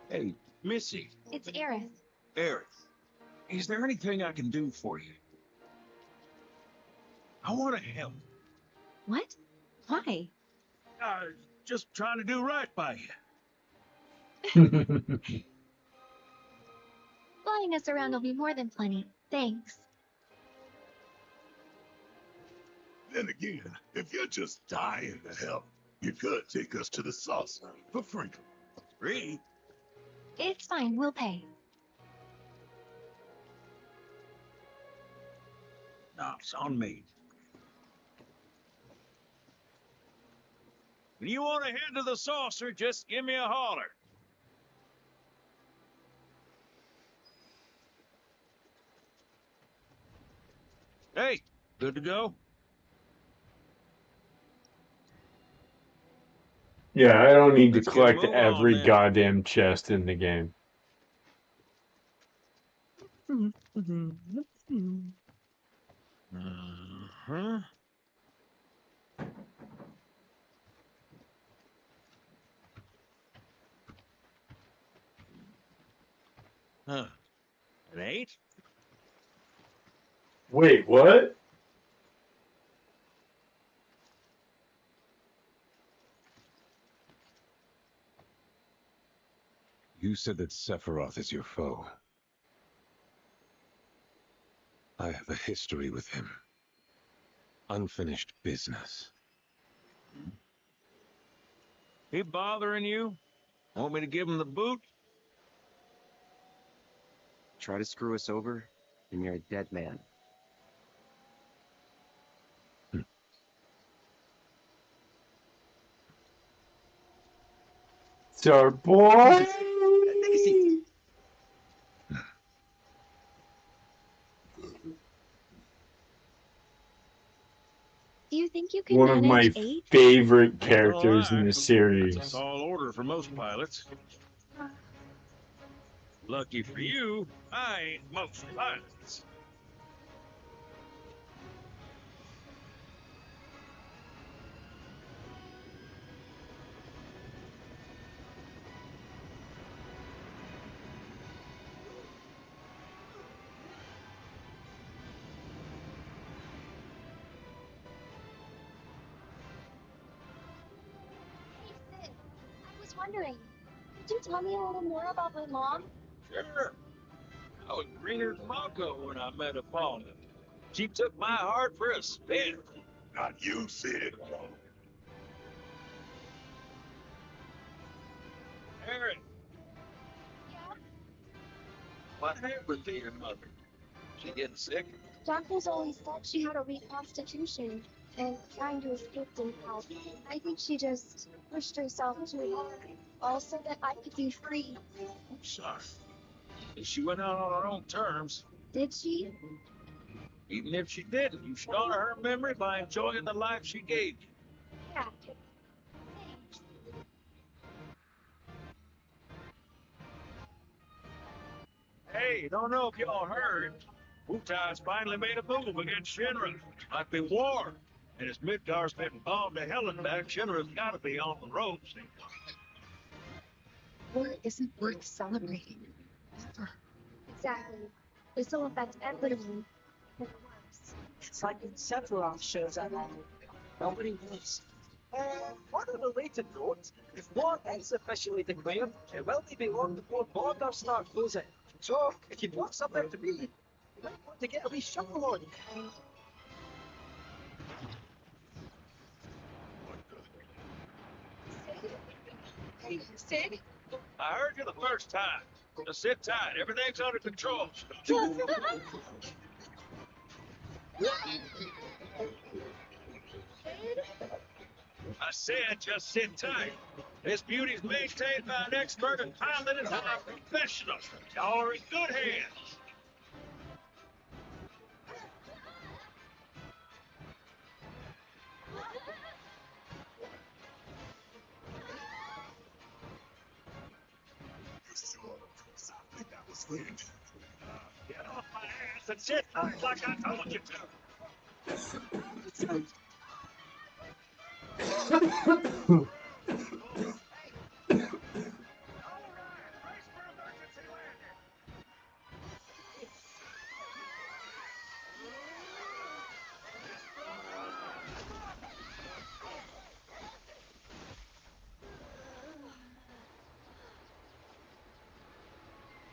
I: Hey, Missy.
J: It's Aerith.
I: Eric, is there anything I can do for you? I want to help.
J: What? Why?
I: Just trying to do right by you.
J: Flying us around will be more than plenty. Thanks.
N: Then again, if you're just dying to help, you could take us to the saucer for free.
I: Free?
J: It's fine, we'll pay.
I: No, it's on me. When you want to head to the saucer, just give me a holler. Hey, good to go?
A: Yeah, I don't need to
I: Let's get a
A: collect
I: move on
A: every
I: then.
A: goddamn chest in the game.
I: Uh-huh. Huh. It ain't?
A: Wait, what?
O: You said that Sephiroth is your foe. I have a history with him. Unfinished business.
I: He bothering you? Want me to give him the boot?
M: Try to screw us over, and you're a dead man.
A: Star boy.
E: Take a seat.
J: Do you think you can
A: One of
J: manage
A: my
J: 8?
A: favorite
I: Ain't gonna
A: characters in
I: lie.
A: the
I: That's a
A: series.
I: tall order for most pilots. Lucky for you, I ain't most pilots.
L: Hey, Sid. I was wondering, could you tell me a little more about my mom?
I: Sure. I was greener than Mako when I met Apollo. She took my heart for a spin.
N: Not you, Sid.
I: Aaron,
L: Yeah?
I: what happened to your mother? She getting sick?
L: Doctors always said she had a weak constitution and trying to escape didn't help. I think she just pushed herself too hard, all so that I could be free.
I: I'm sorry. She went out on her own terms.
L: Did she?
I: Even if she didn't, you should honor her memory by enjoying the life she gave you.
L: Yeah.
I: Hey, don't know if y'all heard. Wutai's finally made a move against Shinra. Might be war. And as Midgar's been bombed to hell and back, Shinra's gotta be on the ropes.
J: War isn't worth celebrating. Ever.
L: Exactly. This will affect everyone for the worse.
E: It's like when Sephiroth shows up. Nobody knows. On a related note, if war is officially declared, it will be long before borders start closing. So, if you want somewhere to be, you might want to get a wee shuffle on.
L: Hey, Sid.
I: I heard you the first time. Just sit tight. Everything's under control. I said just sit tight. This beauty's maintained by an expert and piloted by a professional. Y'all are in good hands.
N: I think that was friend.
I: Get off my ass and sit tight like I told you to.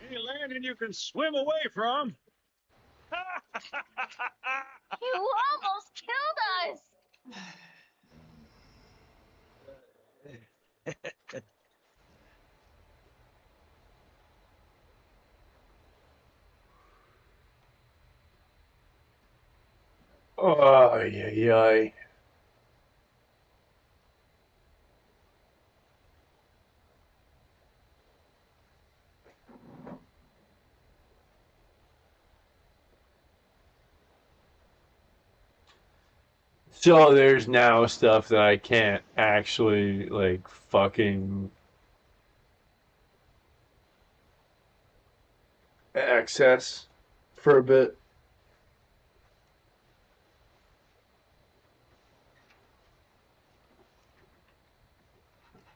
I: Any landing you can swim away from.
L: You almost killed us!
A: Oh, yeah. So there's now stuff that I can't actually like fucking access for a bit.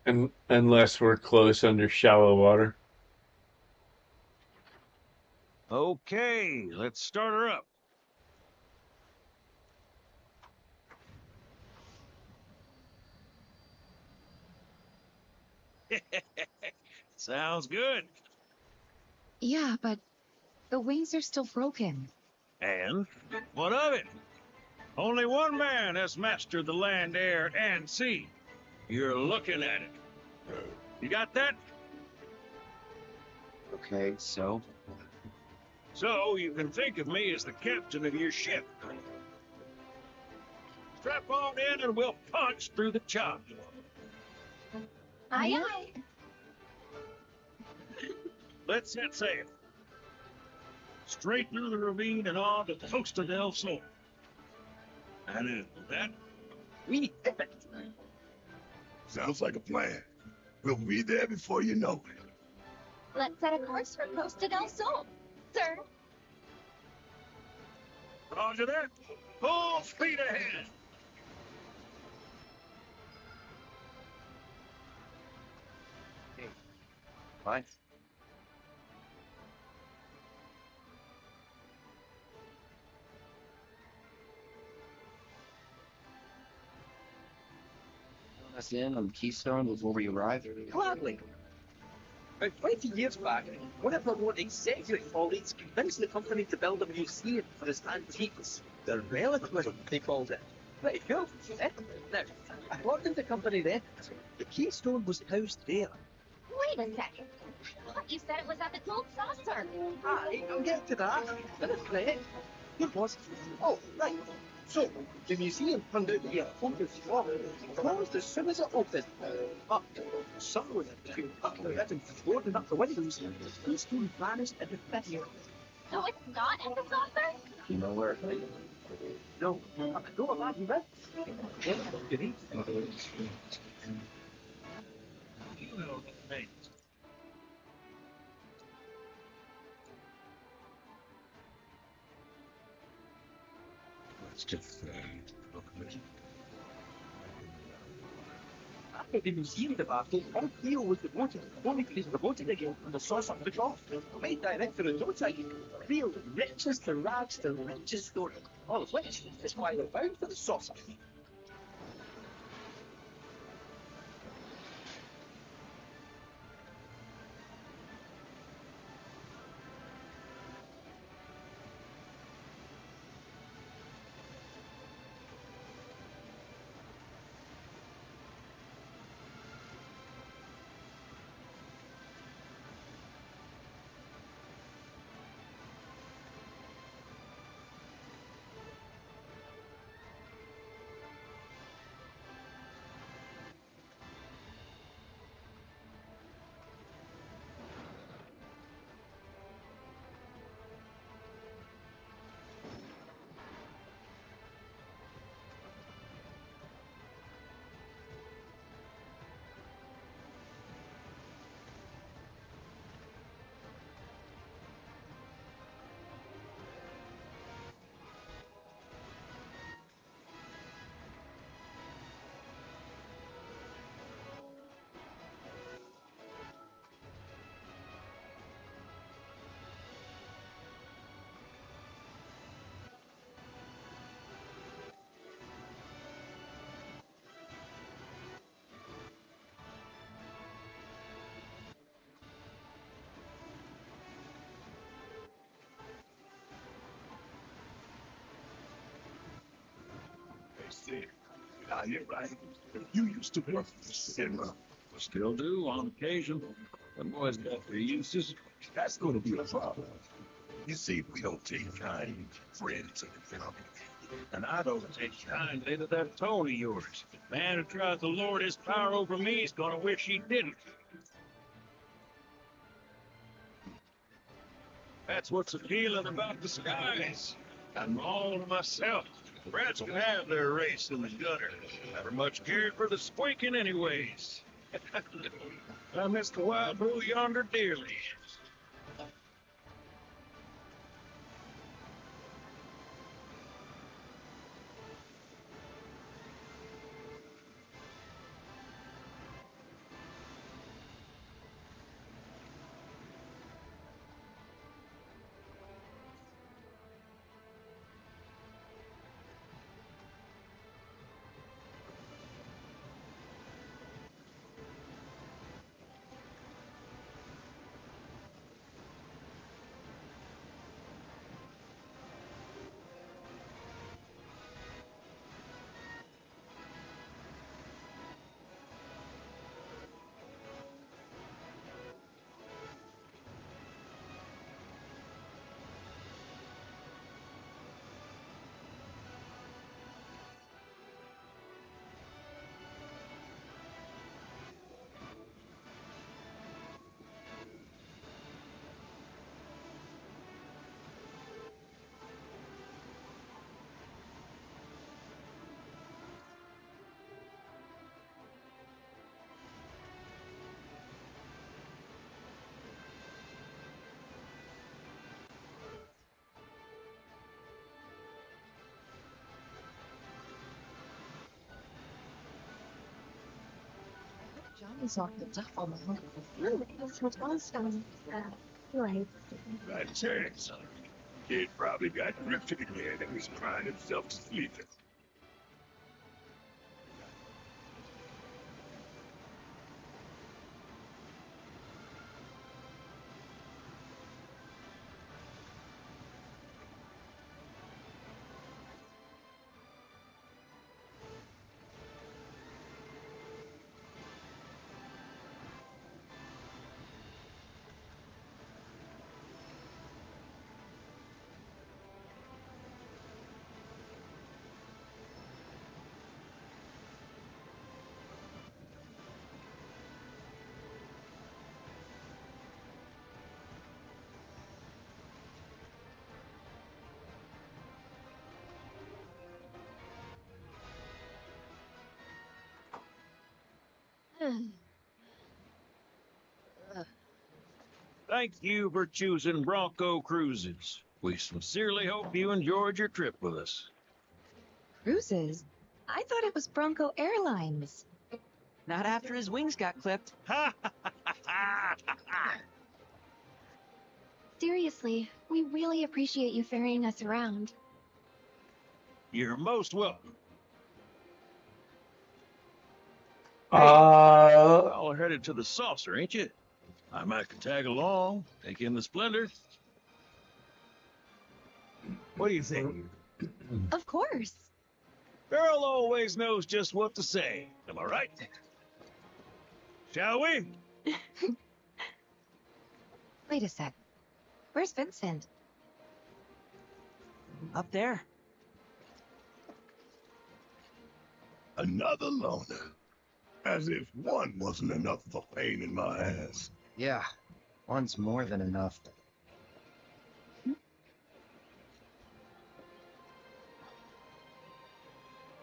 A: And unless we're close under shallow water.
I: Okay, let's start her up. Sounds good.
J: Yeah, but the wings are still broken.
I: And what of it? Only one man has mastered the land, air, and sea. You're looking at it. You got that?
M: Okay, so?
I: So you can think of me as the captain of your ship. Strap on in and we'll punch through the chop.
L: Aye, aye.
I: Let's set sail. Straight through the ravine and on to Costa del Sol. And that
E: We
N: Sounds like a plan. We'll be there before you know it.
L: Let's set a course for Costa del Sol, sir.
I: Roger that. Full speed ahead.
M: Hey, fine. Fill us in on the Keystone before we arrive.
E: gladly. About 20 years back, one of our more executive colleagues convinced the company to build a museum for its antiques. The reliquary, they called it. Pretty cool, eh? Now, according to the company then, the Keystone was housed there.
L: Wait a second. I thought you said it was at the Gold Saucer.
E: I'll get to that. Right. It was. Oh, right. So, the museum turned out to be a haunted swamp. Closed as soon as it opened. But someone had been cutting it and boarded up the windows. The stone vanished in the fire.
L: So it's not at the saucer?
M: You know where?
E: No, I don't imagine that. Yeah, you need.
I: You know the things.
O: Let's just look at it.
P: The museum debacle, all Cleo was devoted, only is devoted again on the source of the cloth. My director and notes I Cleo, richest to rags, the richest story. All of which is why they're bound for the saucer.
N: Say, did I hear right? You used to work for the cinema.
I: Still do on occasion. The boys got their uses.
N: That's going to be a problem. You see, we don't take kind friends in the company.
I: And I don't take kindly to that tone of yours. Man who tries to lord his power over me is gonna wish he didn't. That's what's appealing about the skies. I'm all to myself. Rats can have their race in the gutter. Never much cared for the squeaking anyways. I miss the wild bull yonder dearly.
L: Johnny's off the top of my head. Really, that's what was done. Right.
N: Right chance. Kid probably got drifted again and was crying himself to sleep.
I: Thank you for choosing Bronco Cruises. We sincerely hope you enjoyed your trip with us.
J: Cruises? I thought it was Bronco Airlines.
E: Not after his wings got clipped.
L: Seriously, we really appreciate you ferrying us around.
I: You're most welcome. All headed to the saucer, ain't you? I might could tag along, take in the splendor. What do you think?
L: Of course.
I: Girl always knows just what to say. Am I right? Shall we?
J: Wait a sec. Where's Vincent?
E: Up there.
N: Another loner. As if one wasn't enough of a pain in my ass.
M: Yeah, one's more than enough.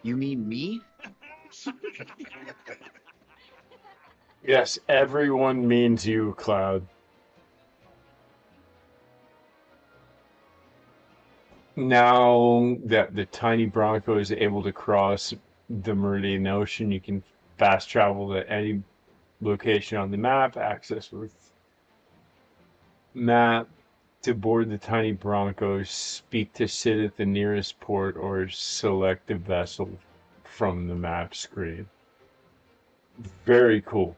M: You mean me?
A: Yes, everyone means you, Cloud. Now that the tiny Bronco is able to cross the Meridian Ocean, you can fast travel to any location on the map, access with map to board the tiny Bronco, speak to Sid at the nearest port, or select a vessel from the map screen. Very cool.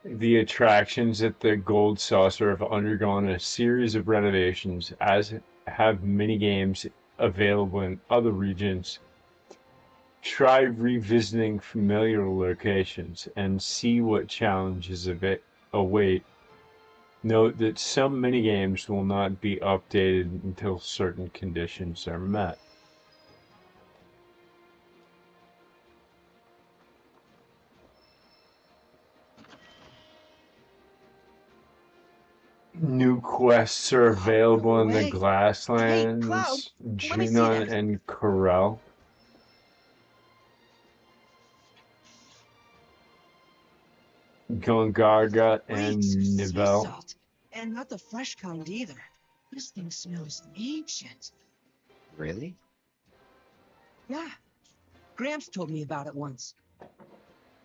A: The attractions at the Gold Saucer have undergone a series of renovations, as have mini games available in other regions. Try revisiting familiar locations and see what challenges await. Note that some minigames will not be updated until certain conditions are met. New quests are available in the
E: Hey, Cloud,
A: Glasslands,
E: let me see
A: Junon,
E: that.
A: and Corel. Gongaga
E: Wait,
A: and
E: sea
A: Nibel.
E: salt. And not the fresh kind either. This thing smells ancient.
M: Really?
E: Yeah. Gramps told me about it once.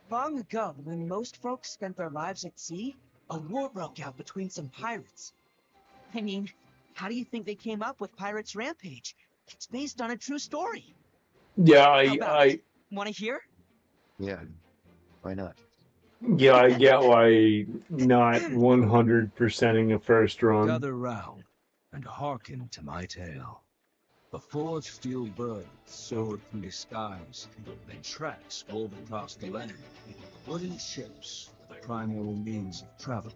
E: Long ago, when most folks spent their lives at sea, a war broke out between some pirates. I mean, how do you think they came up with Pirates Rampage? It's based on a true story.
A: Yeah,
E: How about it? Want to hear?
M: Yeah. Why not?
A: I get why not 100%ing a first run.
Q: Gather round and hearken to my tale. The forged steel bird soared through the skies, and tracks wove across the land. Wooden ships were the primary means of travel.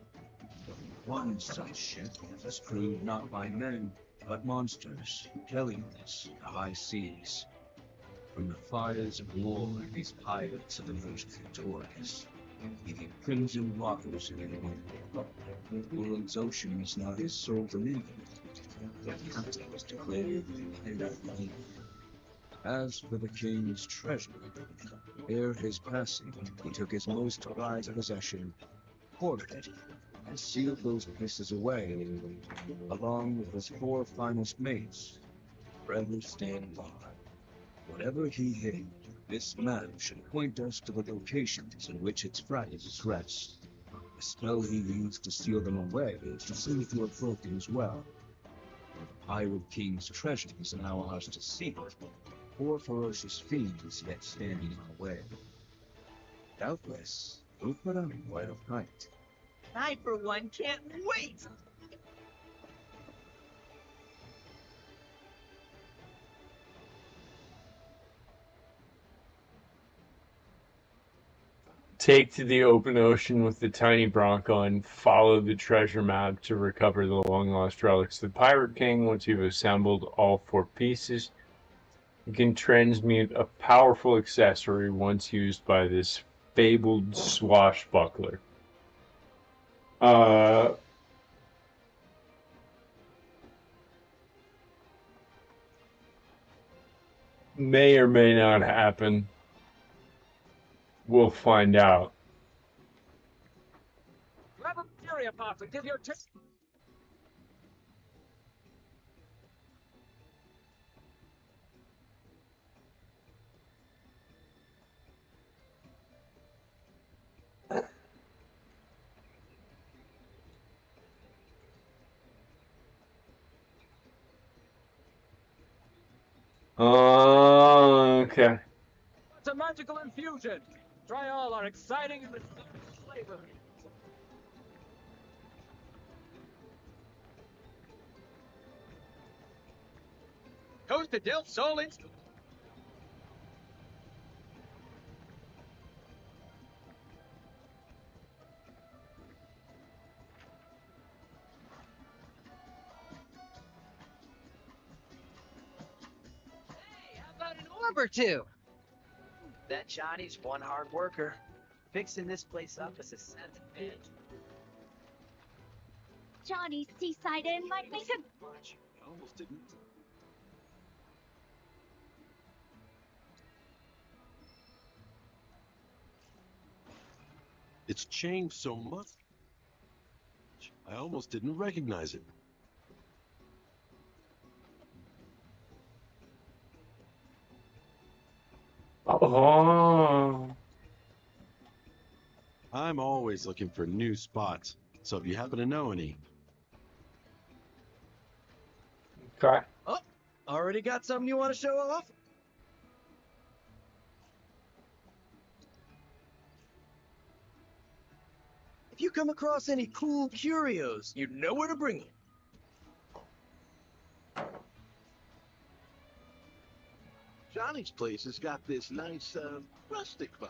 Q: One such ship was crewed not by men, but monsters, jellyfish, the high seas. From the fires of war, these pirates have emerged victorious, leaving crimson waters in the wind. The world's ocean is now his sole dominion. The captain was declared pirate king. As for the king's treasure, ere his passing, he took his most prized possession, hoarded it, and sealed those pieces away, along with his 4 finest mates, forever stand by. Whatever he hid, this map should point us to the locations in which its fragments rest. The spell he used to seal them away seems to have broken as well. The Pirate King's treasure is now ours to see. 4 ferocious fiends yet standing in our way. Doubtless, we'll put up quite a fight.
E: I, for one, can't wait!
A: Take to the open ocean with the tiny Bronco and follow the treasure map to recover the long-lost relics. The Pirate King, once you've assembled all 4 pieces, you can transmute a powerful accessory once used by this fabled swashbuckler. May or may not happen. We'll find out.
P: Grab a fury apart and give your
A: Okay.
K: It's a magical infusion. Try all our exciting and mysterious flavors. Costa del Sol Instant.
E: How about an orb or two? That Johnny's one hard worker. Fixing this place up is a sentiment.
R: Johnny's Seaside Inn might make a
H: I almost didn't. It's changed so much. I almost didn't recognize it.
A: Oh.
H: I'm always looking for new spots, so if you happen to know any.
A: Okay.
E: Oh, already got something you want to show off? If you come across any cool curios, you know where to bring them.
N: Johnny's place has got this nice, rustic vibe.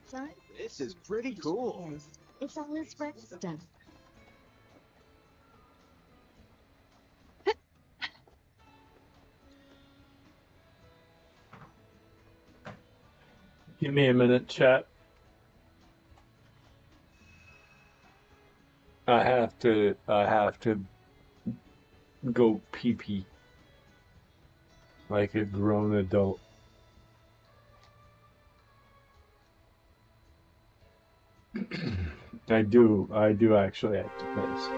C: Son?
N: This is pretty cool.
C: Yes, it's all his red stuff.
A: Give me a minute, chat. I have to go pee pee like a grown adult. I do actually have to piss.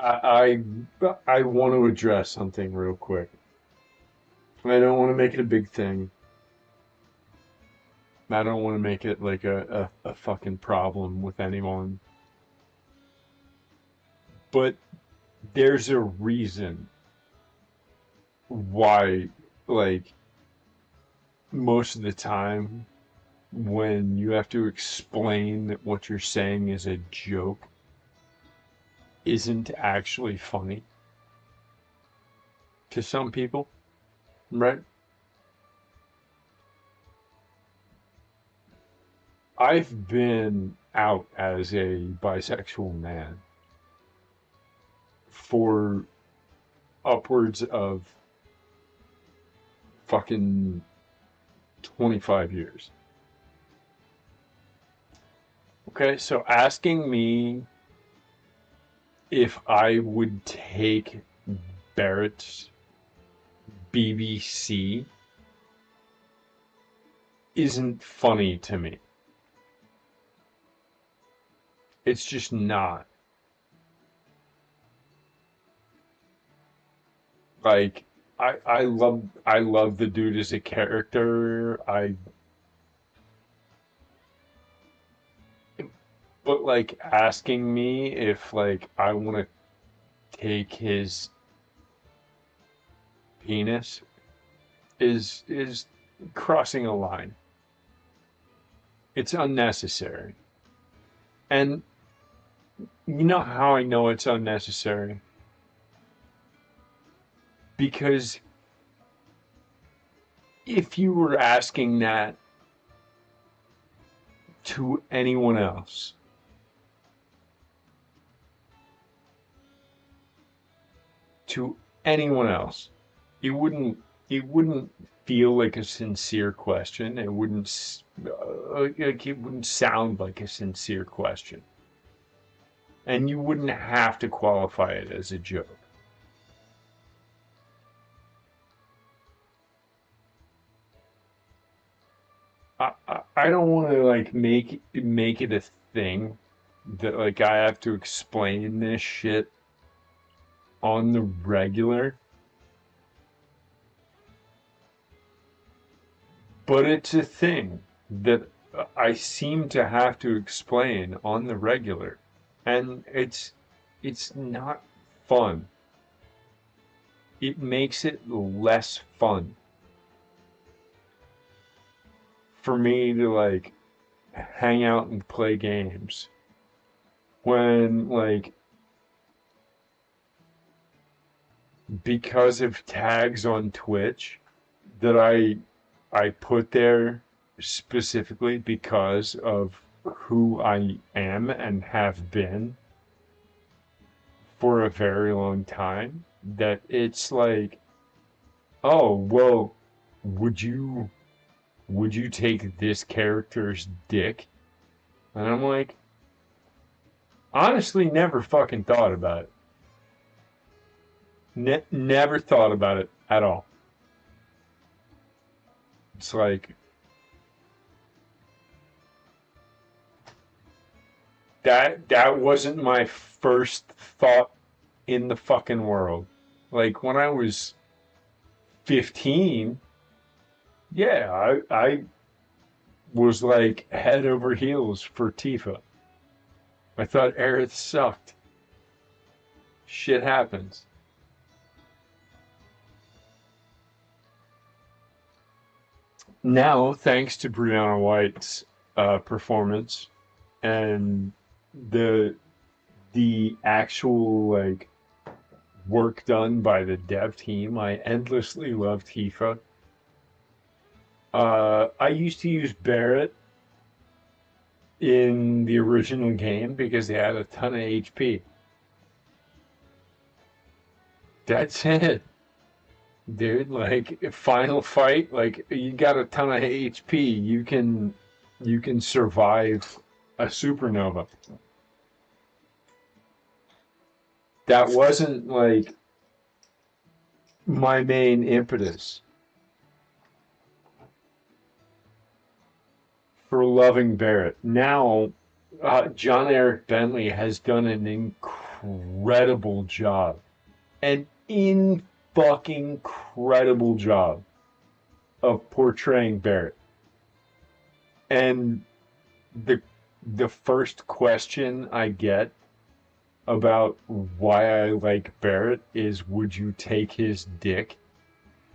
A: I want to address something real quick. I don't want to make it a big thing. I don't want to make it like a fucking problem with anyone. But there's a reason why, like, most of the time when you have to explain that what you're saying is a joke isn't actually funny to some people, right? I've been out as a bisexual man for upwards of fucking 25 years. Okay, so asking me if I would take Barrett's BBC isn't funny to me. It's just not. Like, I love the dude as a character. But like asking me if like I want to take his penis is crossing a line. It's unnecessary. And you know how I know it's unnecessary? Because if you were asking that to anyone else, to anyone else, it wouldn't feel like a sincere question. It wouldn't like it wouldn't sound like a sincere question, and you wouldn't have to qualify it as a joke. I don't want to like make it a thing that like I have to explain this shit on the regular. But it's a thing that I seem to have to explain on the regular. And it's not fun. It makes it less fun for me to like hang out and play games when like because of tags on Twitch that I put there specifically because of who I am and have been for a very long time, that it's like, oh, well, would you take this character's dick? And I'm like, honestly, never fucking thought about it. Never thought about it at all. It's like that wasn't my first thought in the fucking world. Like when I was 15, yeah, I was like head over heels for Tifa. I thought Aerith sucked. Shit happens. Now, thanks to Brianna White's performance and the actual like work done by the dev team, I endlessly love Tifa. I used to use Barrett in the original game because they had a ton of HP. That's it. Dude, like final fight, like you got a ton of HP, you can survive a supernova. That wasn't like my main impetus for loving Barrett. Now, John Eric Bentley has done an incredible incredible job. An in fucking incredible job of portraying Barrett. And the first question I get about why I like Barrett is, would you take his dick?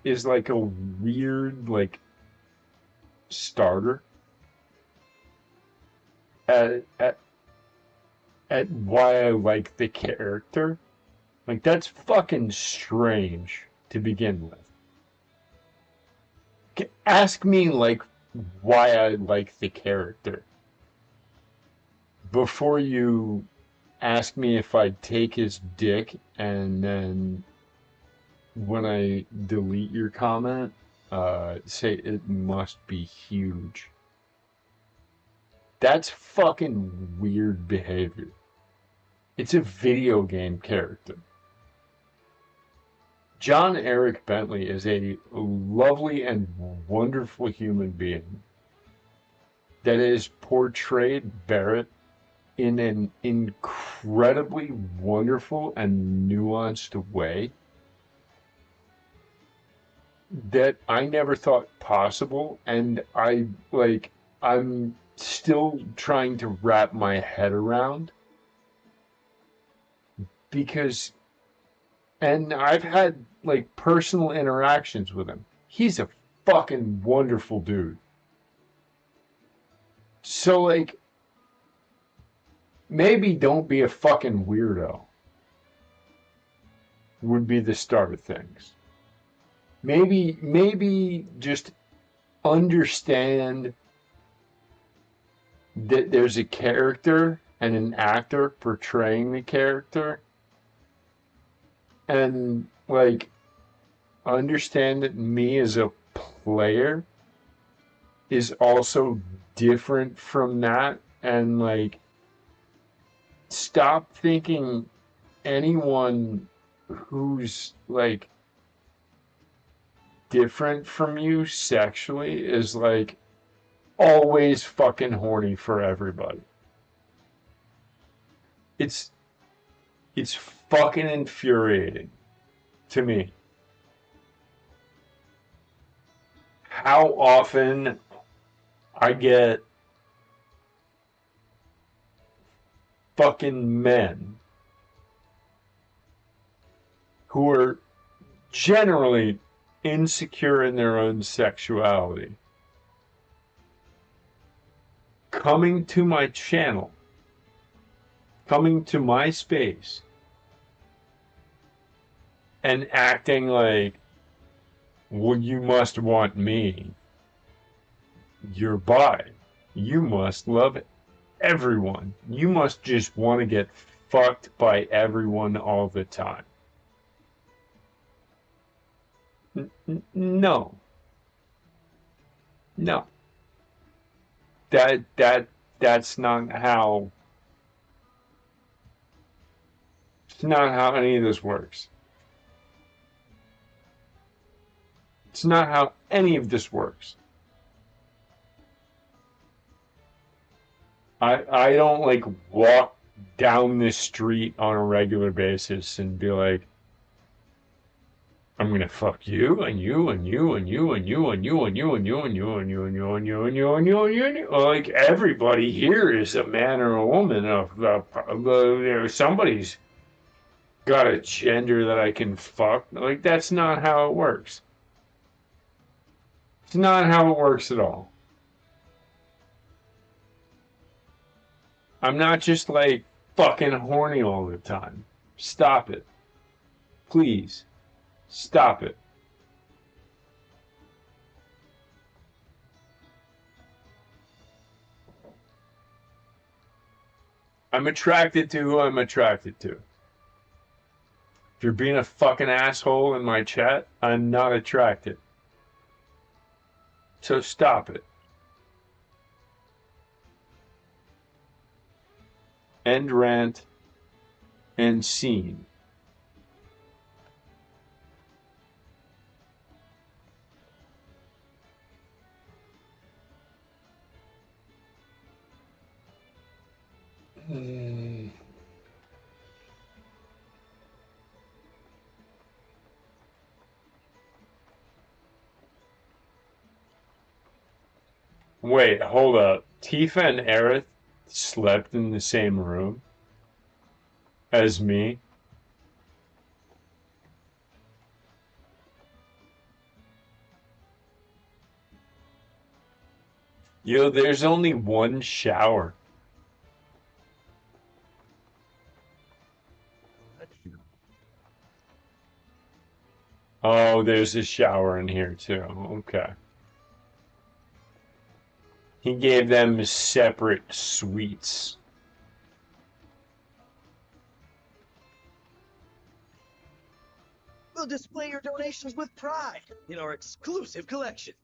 A: Is like a weird like starter at at why I like the character. Like, that's fucking strange to begin with. Ask me like why I like the character before you ask me if I'd take his dick, and then when I delete your comment, say it must be huge. That's fucking weird behavior. It's a video game character. John Eric Bentley is a lovely and wonderful human being that has portrayed Barrett in an incredibly wonderful and nuanced way that I never thought possible, and I'm still trying to wrap my head around, because and I've had like personal interactions with him. He's a fucking wonderful dude. So like, maybe don't be a fucking weirdo would be the start of things. Maybe just understand that there's a character and an actor portraying the character, and like understand that me as a player is also different from that, and like stop thinking anyone who's like different from you sexually is like always fucking horny for everybody. It's fucking infuriating to me how often I get fucking men who are generally insecure in their own sexuality coming to my channel, coming to my space, and acting like, well, you must want me. You're bi. You must love everyone. You must just want to get fucked by everyone all the time. No. No. That's not how. It's not how any of this works. It's not how any of this works. I don't like walk down the street on a regular basis and be like, I'm gonna fuck you and you and you and you and you and you and you and you and you and you and you and you and you and you and you and you. Like, everybody here is a man or a woman. Somebody's got a gender that I can fuck. Like, that's not how it works. It's not how it works at all. I'm not just like fucking horny all the time. Stop it. Please. Stop it. I'm attracted to who I'm attracted to. If you're being a fucking asshole in my chat, I'm not attracted. So stop it. End rant. End scene. Wait, hold up. Tifa and Aerith slept in the same room as me? Yo, there's only one shower. Oh, there's a shower in here too. Okay. He gave them separate suites.
P: We'll display your donations with pride in our exclusive collection.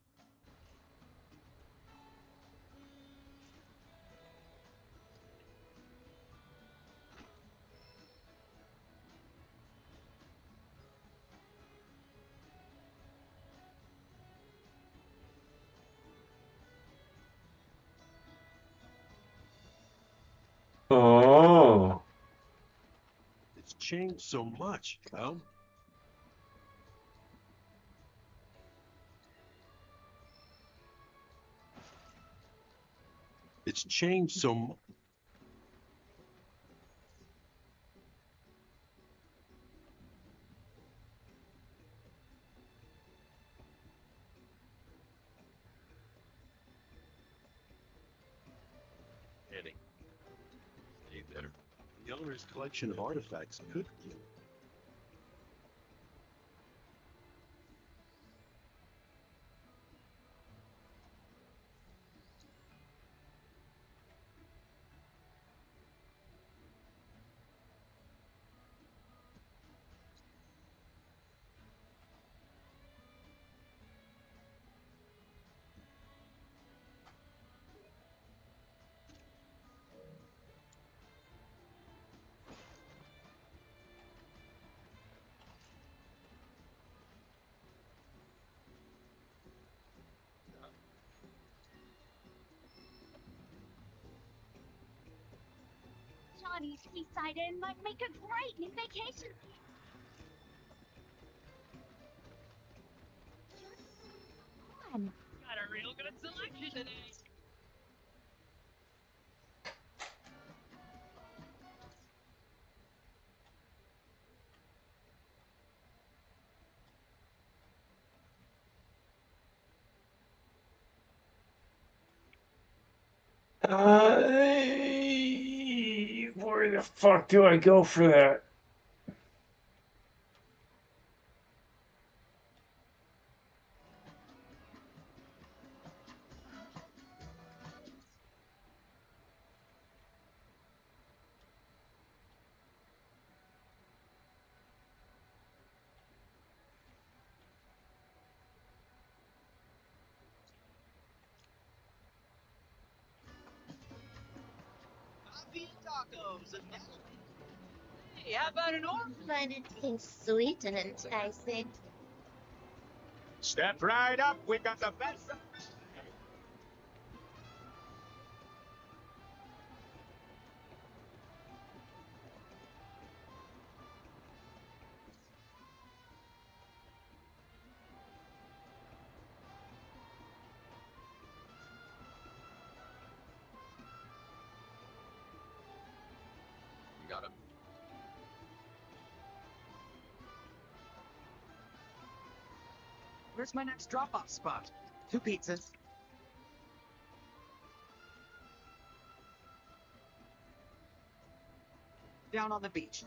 A: Oh.
H: It's changed so much, Cal. It's changed so much. Annie, stay there. The owner's collection of artifacts could.
R: Johnny's seaside inn might make a great new vacation. Fun.
P: Got a real good selection today.
A: Where the fuck do I go for that?
P: Coffee and tacos. Hey, how about an order?
L: But it tastes sweet and enticing.
I: Step right up. We got the best.
K: You got him.
E: Where's my next drop-off spot? 2 pizzas. Down on the beach.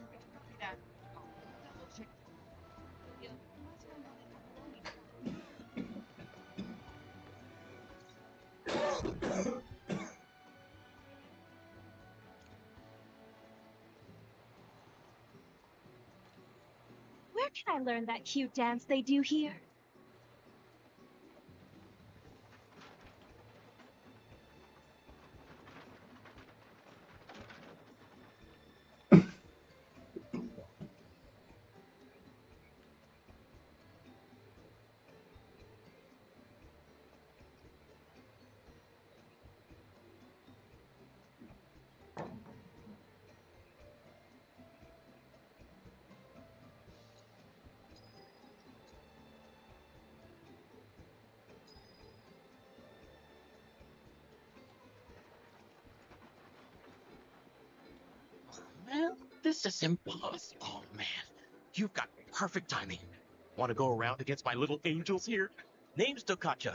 R: Where can I learn that cute dance they do here?
S: This is impossible. Oh, man. You've got perfect timing. Want to go around against my little angels here? Name's Tokacha.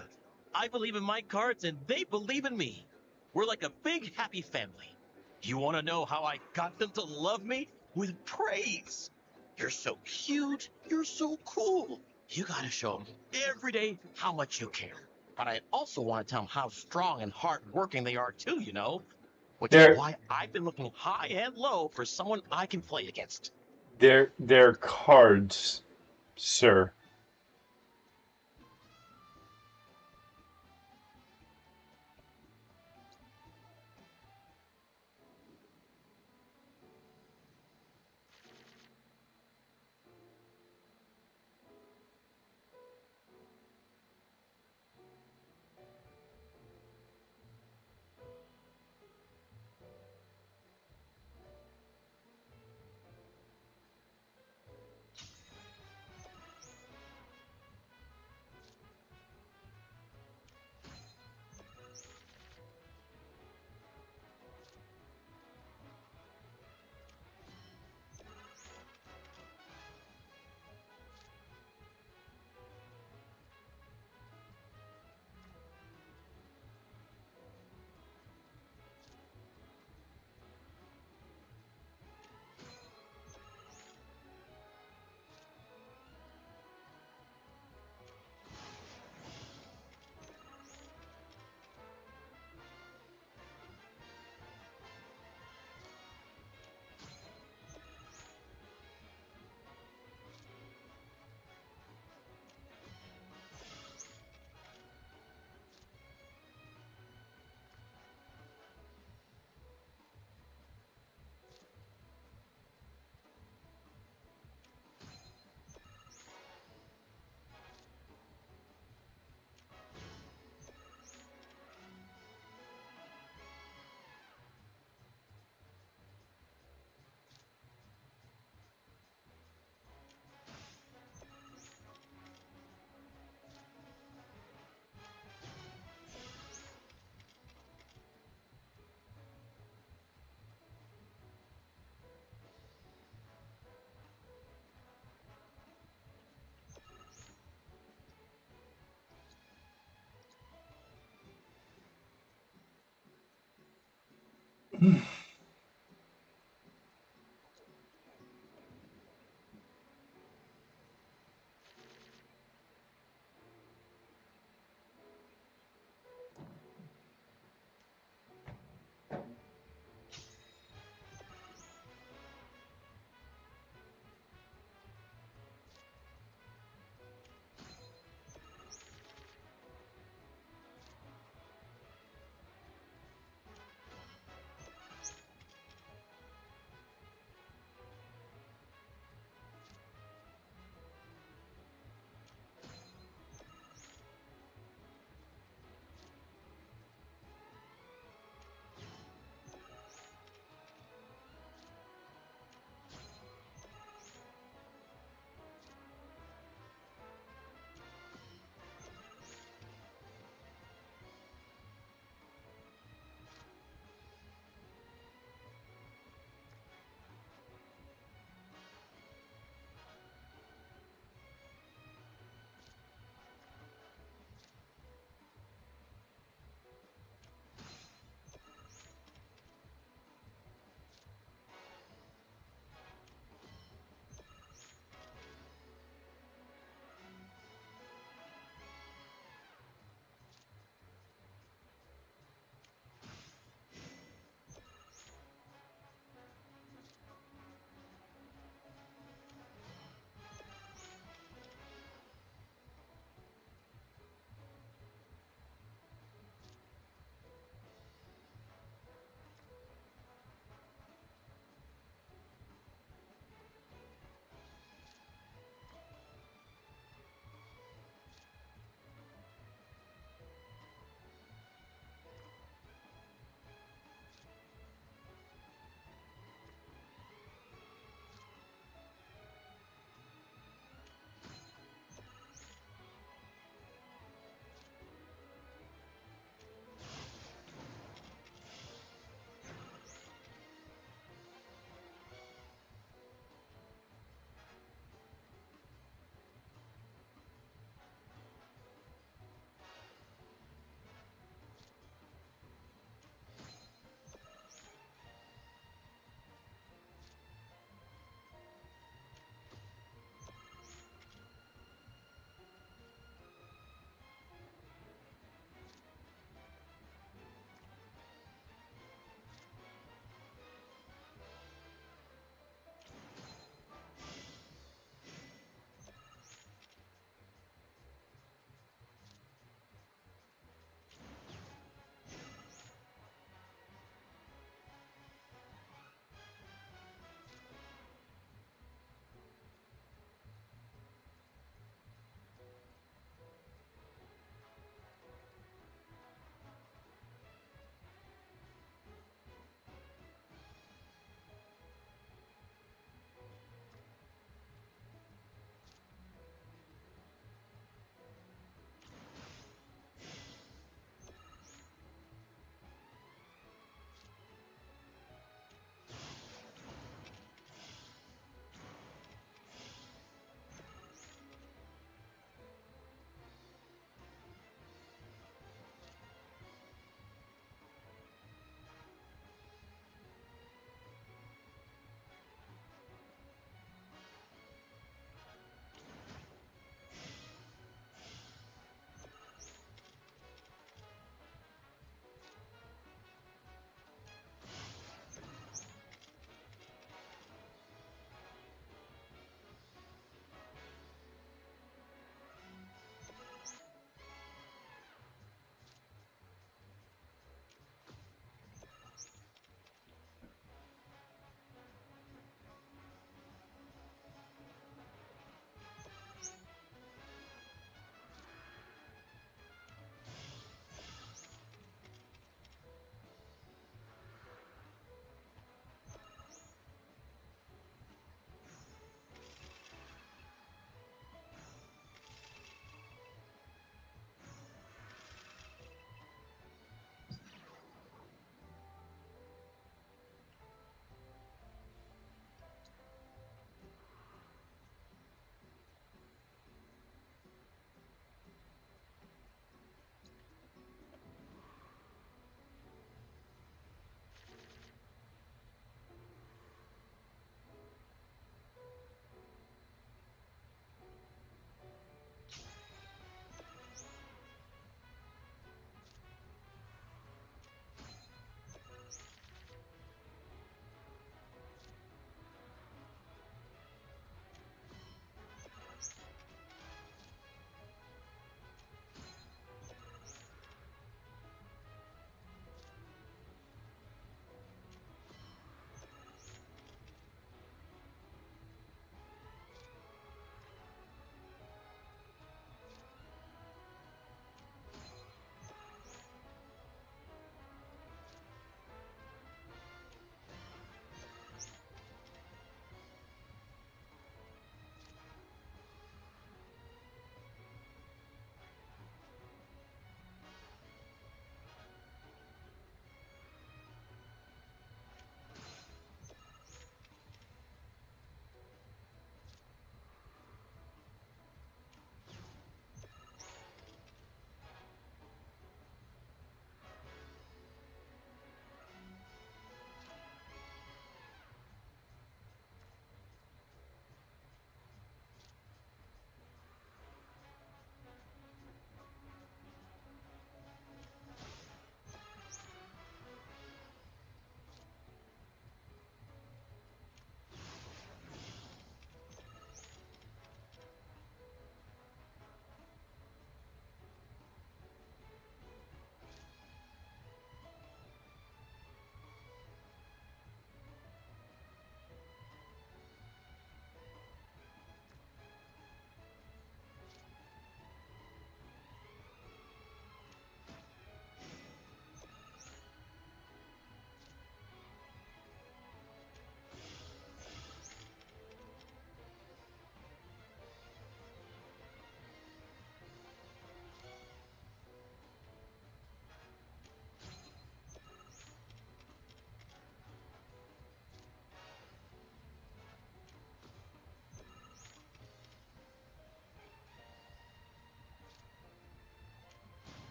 S: I believe in my cards and they believe in me. We're like a big happy family. You want to know how I got them to love me? With praise. You're so cute. You're so cool. You gotta show them every day how much you care. But I also want to tell them how strong and hardworking they are too, you know? Which is
A: They're
S: why I've been looking high and low for someone I can play against.
A: they're cards, sir.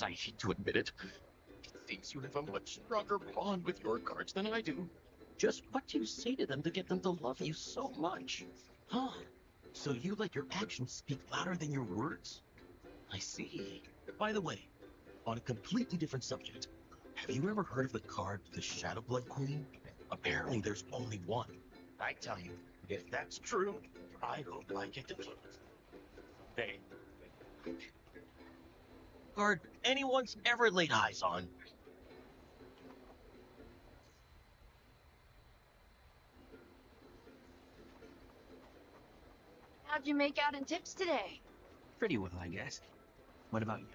S: course I hate to admit it. It seems you have a much stronger bond with your cards than I do. Just what do you say to them to get them to love you so much? Huh? So you let your actions speak louder than your words? I see. By the way, on a completely different subject, have you ever heard of the card the Shadow Blood Queen? Apparently there's only one. I tell you, if that's true, I hope I get to keep it. Hey. Card anyone's ever laid eyes on.
L: How'd you make out in tips today?
E: Pretty well, I guess. What about you?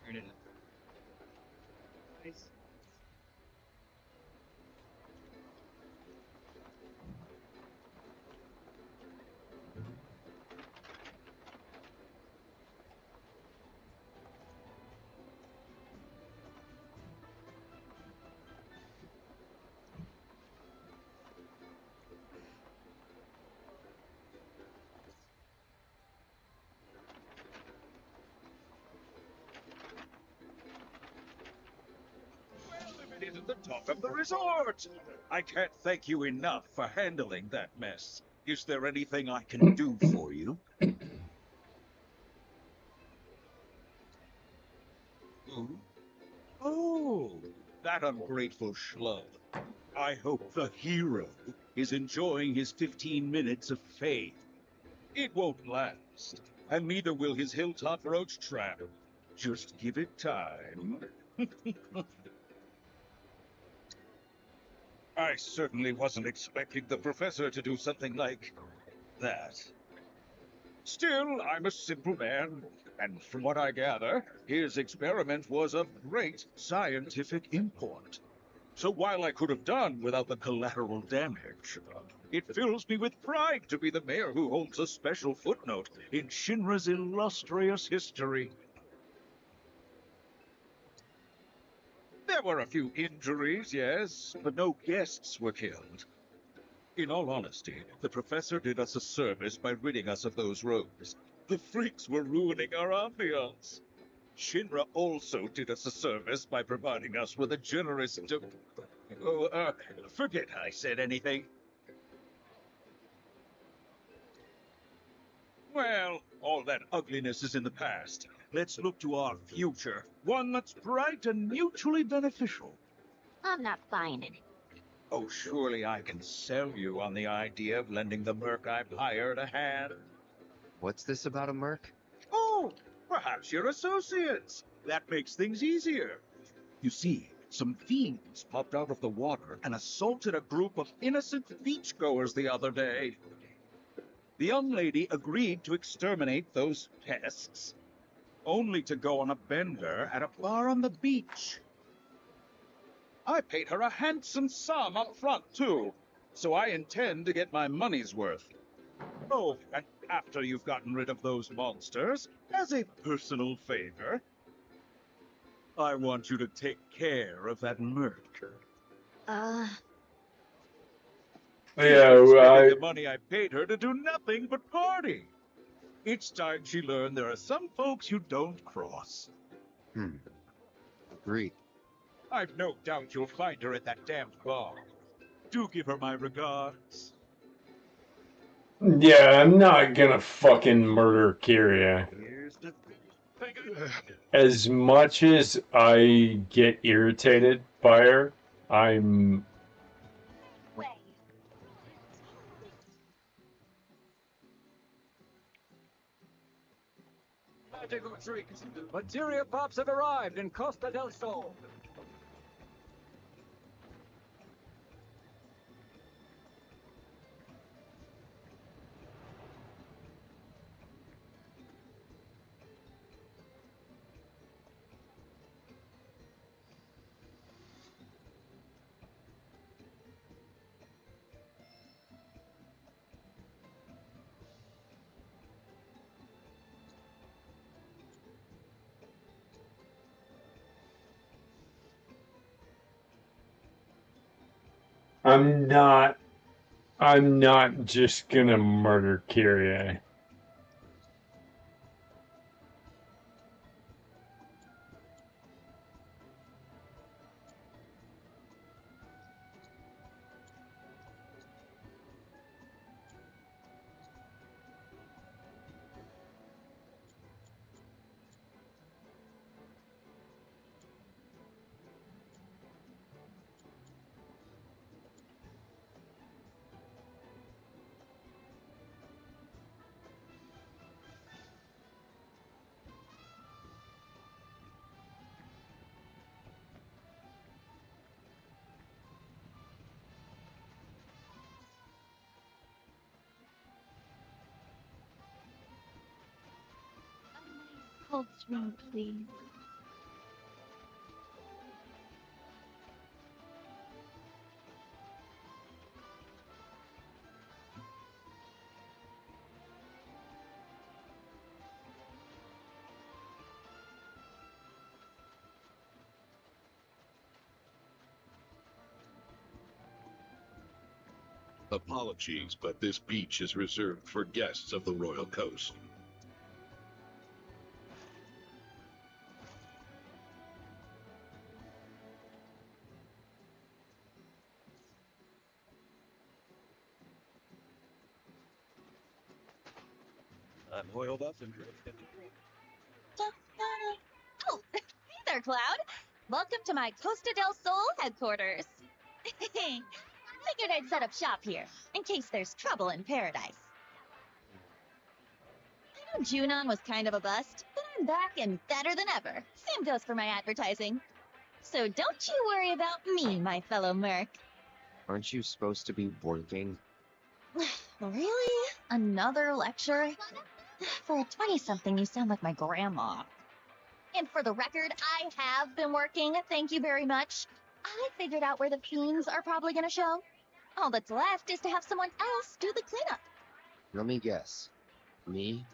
E: Turn it up. Nice.
I: It isn't the talk of the resort. I can't thank you enough for handling that mess. Is there anything I can do for you? Who? Oh, that ungrateful schlub. I hope the hero is enjoying his 15 minutes of fame. It won't last, and neither will his hilltop roach trap. Just give it time. I certainly wasn't expecting the professor to do something like that. Still, I'm a simple man, and from what I gather, his experiment was of great scientific import. So while I could have done without the collateral damage, it fills me with pride to be the mayor who holds a special footnote in Shinra's illustrious history. There were a few injuries, yes, but no guests were killed. In all honesty, the professor did us a service by ridding us of those rogues. The freaks were ruining our ambiance. Shinra also did us a service by providing us with a generous forget I said anything. Well, all that ugliness is in the past. Let's look to our future, one that's bright and mutually beneficial.
C: I'm not buying it.
I: Oh, surely I can sell you on the idea of lending the merc I've hired a hand.
M: What's this about a merc?
I: Oh, perhaps you're associates. That makes things easier. You see, some fiends popped out of the water and assaulted a group of innocent beachgoers the other day. The young lady agreed to exterminate those pests, only to go on a bender at a bar on the beach. I paid her a handsome sum up front, too, so I intend to get my money's worth. Oh, and after you've gotten rid of those monsters, as a personal favor, I want you to take care of that merc.
A: Yeah,
I: She spending the money I paid her to do nothing but party. It's time she learned there are some folks you don't cross.
M: Agreed.
I: I've no doubt you'll find her at that damned bar. Do give her my regards.
A: Yeah, I'm not gonna fucking murder Kyria.
I: Here's the
A: As much as I get irritated by her, I'm...
P: Magical treat. Materia Pops have arrived in Costa del Sol.
A: I'm not I'm not just gonna murder Kyrie.
R: Cold drink, please.
N: Apologies, but this beach is reserved for guests of the Royal Coast.
K: I'm oiled up and ready.
J: Oh, hey there, Cloud. Welcome to my Costa del Sol headquarters. Figured I'd set up shop here, in case there's trouble in paradise. I know Junon was kind of a bust, but I'm back and better than ever. Same goes for my advertising. So don't you worry about me, my fellow merc.
M: Aren't you supposed to be working?
J: Really? Another lecture? For a 20-something, you sound like my grandma. And for the record, I have been working, thank you very much. I figured out where the fiends are probably gonna show. All that's left is to have someone else do the cleanup.
M: Let me guess. Me?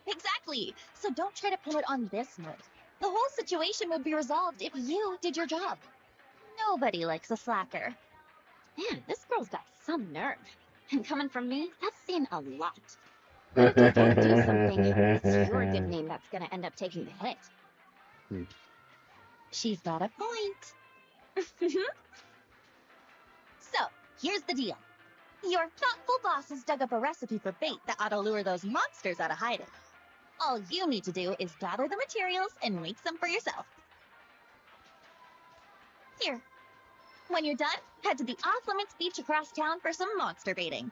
J: Exactly. So don't try to pin it on this note. The whole situation would be resolved if you did your job. Nobody likes a slacker.
R: Man, this girl's got some nerve. And coming from me, that's saying a lot. But if you don't do something, it's your good name that's gonna end up taking the hit.
J: She's got a point. So, here's the deal. Your thoughtful bosses dug up a recipe for bait that ought to lure those monsters out of hiding. All you need to do is gather the materials and make some for yourself. Here. When you're done, head to the off-limits beach across town for some monster baiting.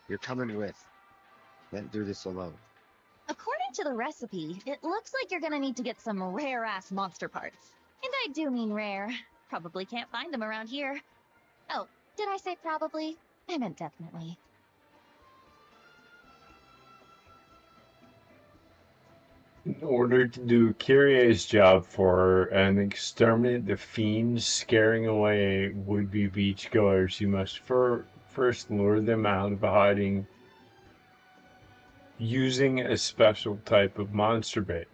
M: You're coming with. Can't do this alone.
J: According to the recipe, it looks like you're gonna need to get some rare-ass monster parts. And I do mean rare. Probably can't find them around here. Oh, did I say probably? I meant definitely.
A: In order to do Kyrie's job for her and exterminate the fiends scaring away would-be beachgoers, you must first lure them out of hiding using a special type of monster bait.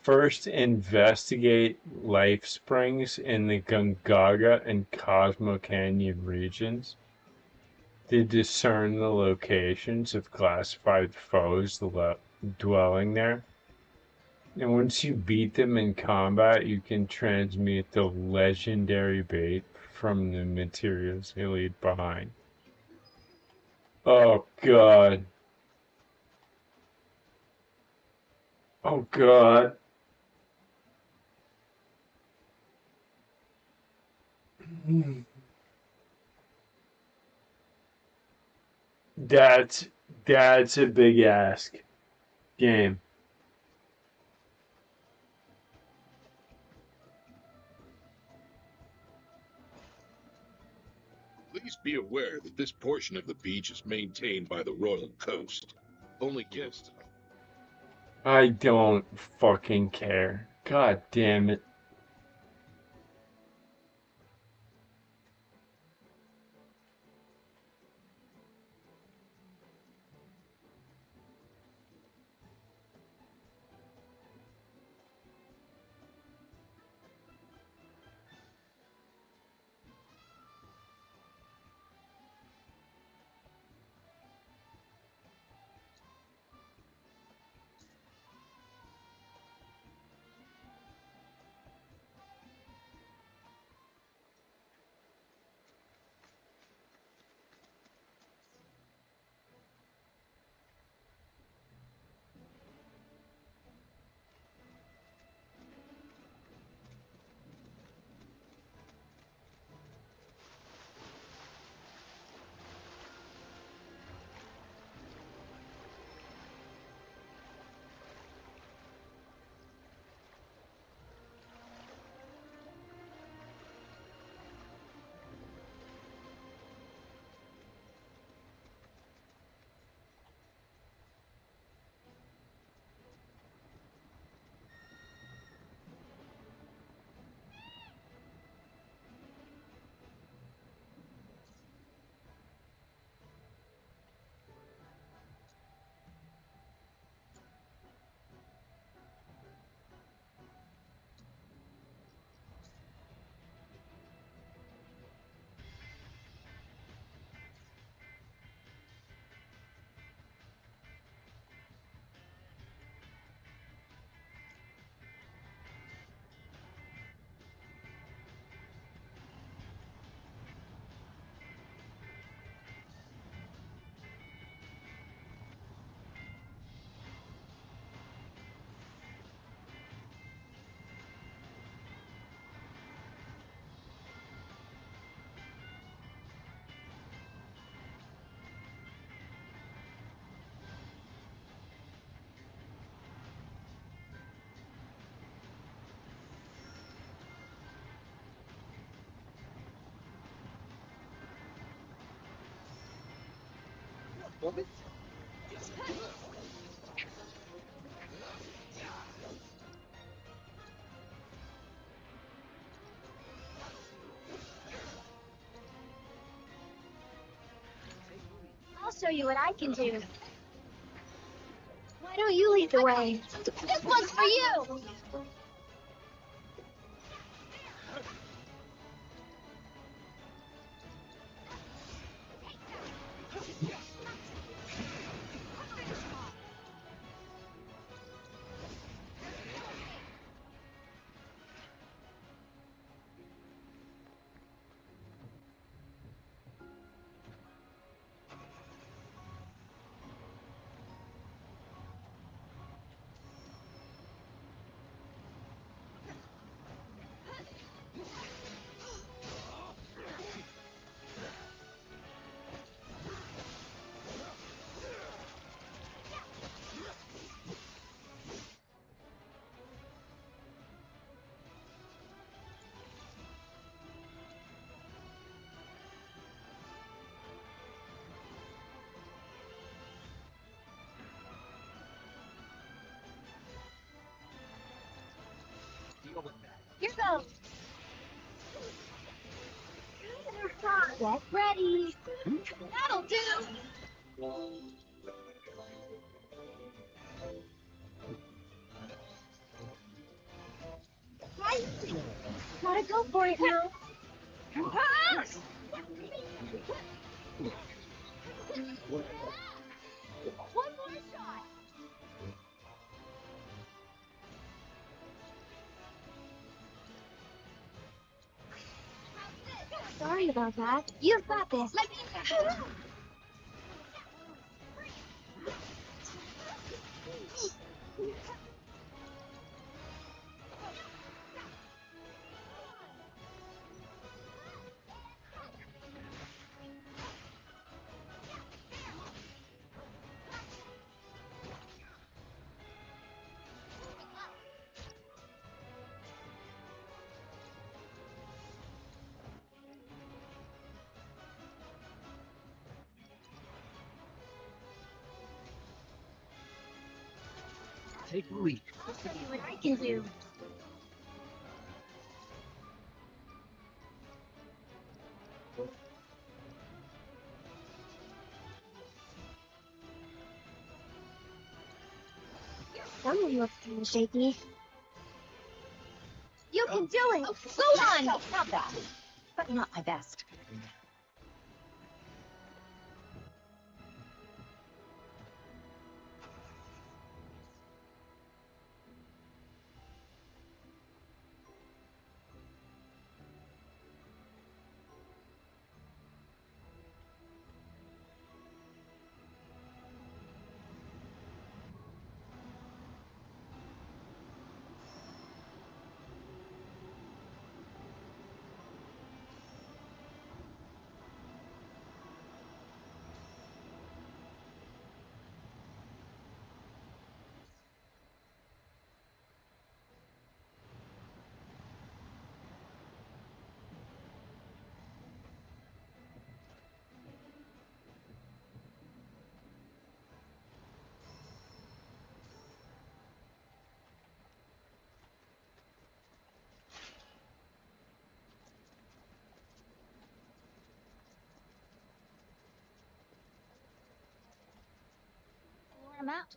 A: First, investigate life springs in the Gongaga and Cosmo Canyon regions to discern the locations of classified foes dwelling there. And once you beat them in combat, you can transmute the legendary bait from the materials they leave behind. Oh god. Oh god. That's a big ask. Game.
N: Please be aware that this portion of the beach is maintained by the Royal Coast. Only guests.
A: I don't fucking care. God damn it.
P: Woman?
L: I'll show you what I can do. Why don't you lead the way? This one's for you!
P: Deal with that.
L: Here goes! Get ready! That'll do! Right? Gotta go for it now! One more shot! Sorry about that. You've got this. Let me...
P: Take the lead.
L: I'll show you what I can do. Someone looks kind of shaky. You can do it! Go on!
J: Not bad, but not my best.
R: Where I'm at?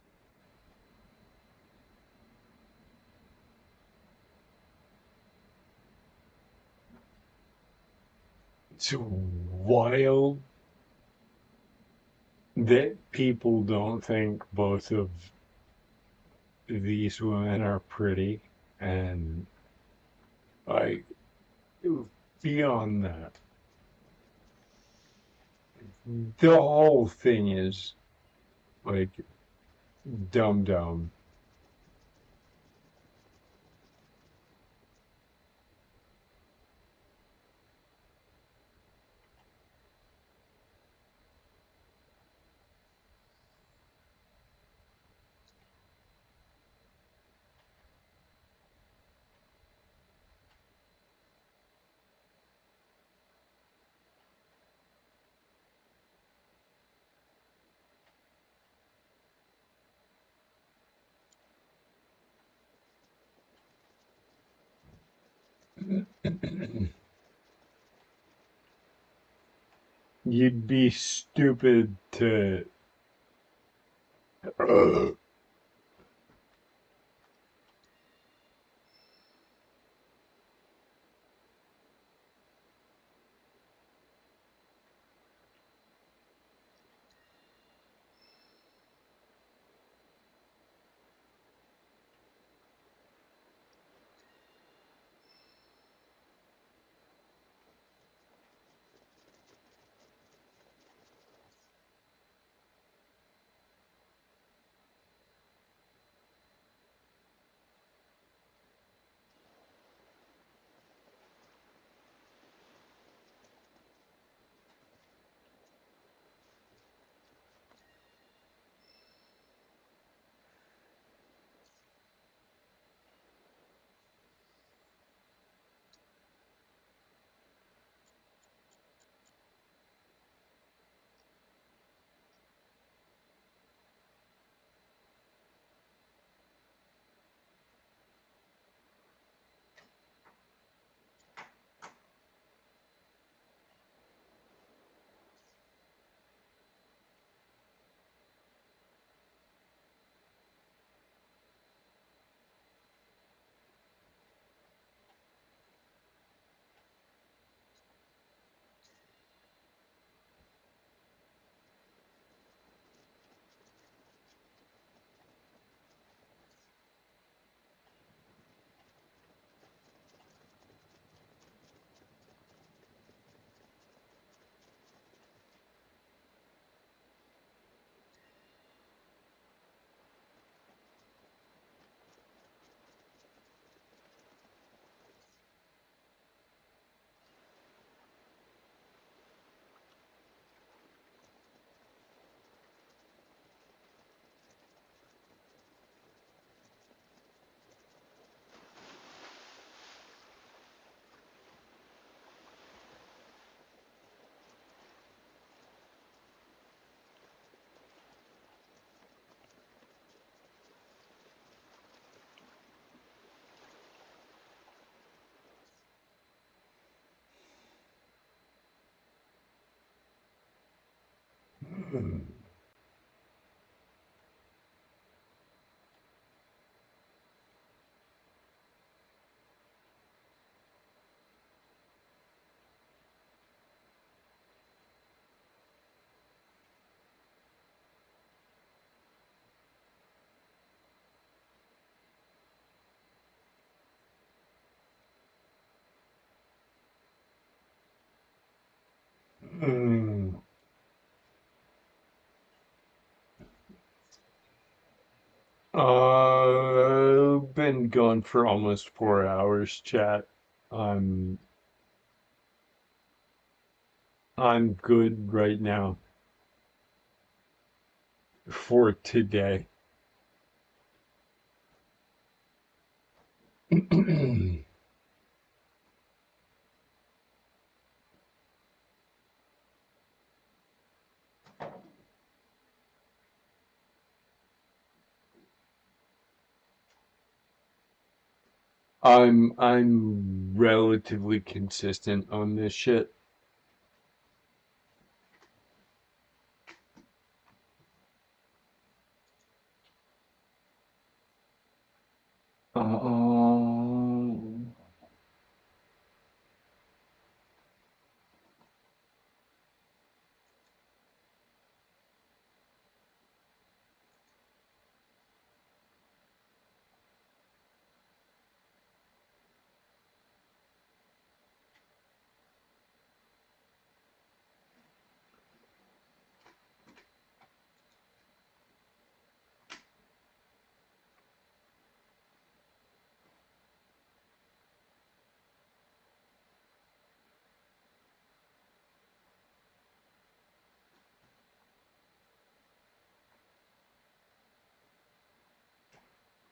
A: It's wild that people don't think both of these women are pretty, and like beyond that, the whole thing is like dumb. You'd be stupid to. Been going for almost 4 hours, chat. I'm I'm good right now for today. I'm relatively consistent on this shit. Um,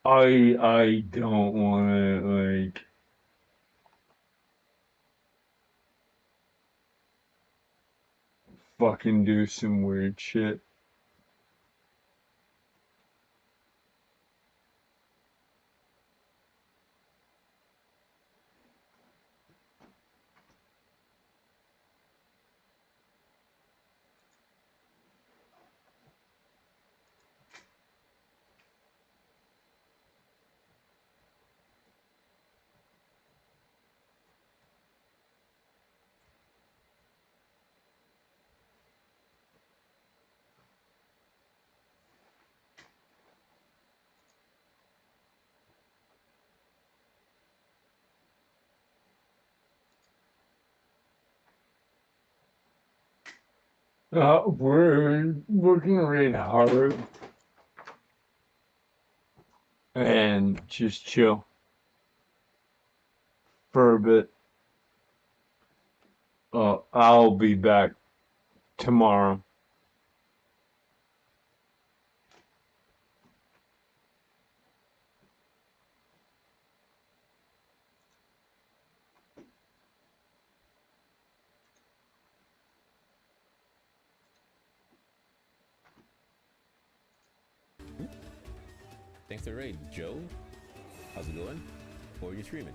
A: I don't want to like fucking do some weird shit. We're working really hard and just chill for a bit. I'll be back tomorrow.
T: Thanks for the raid, Joe. How's it going? Or are you streaming?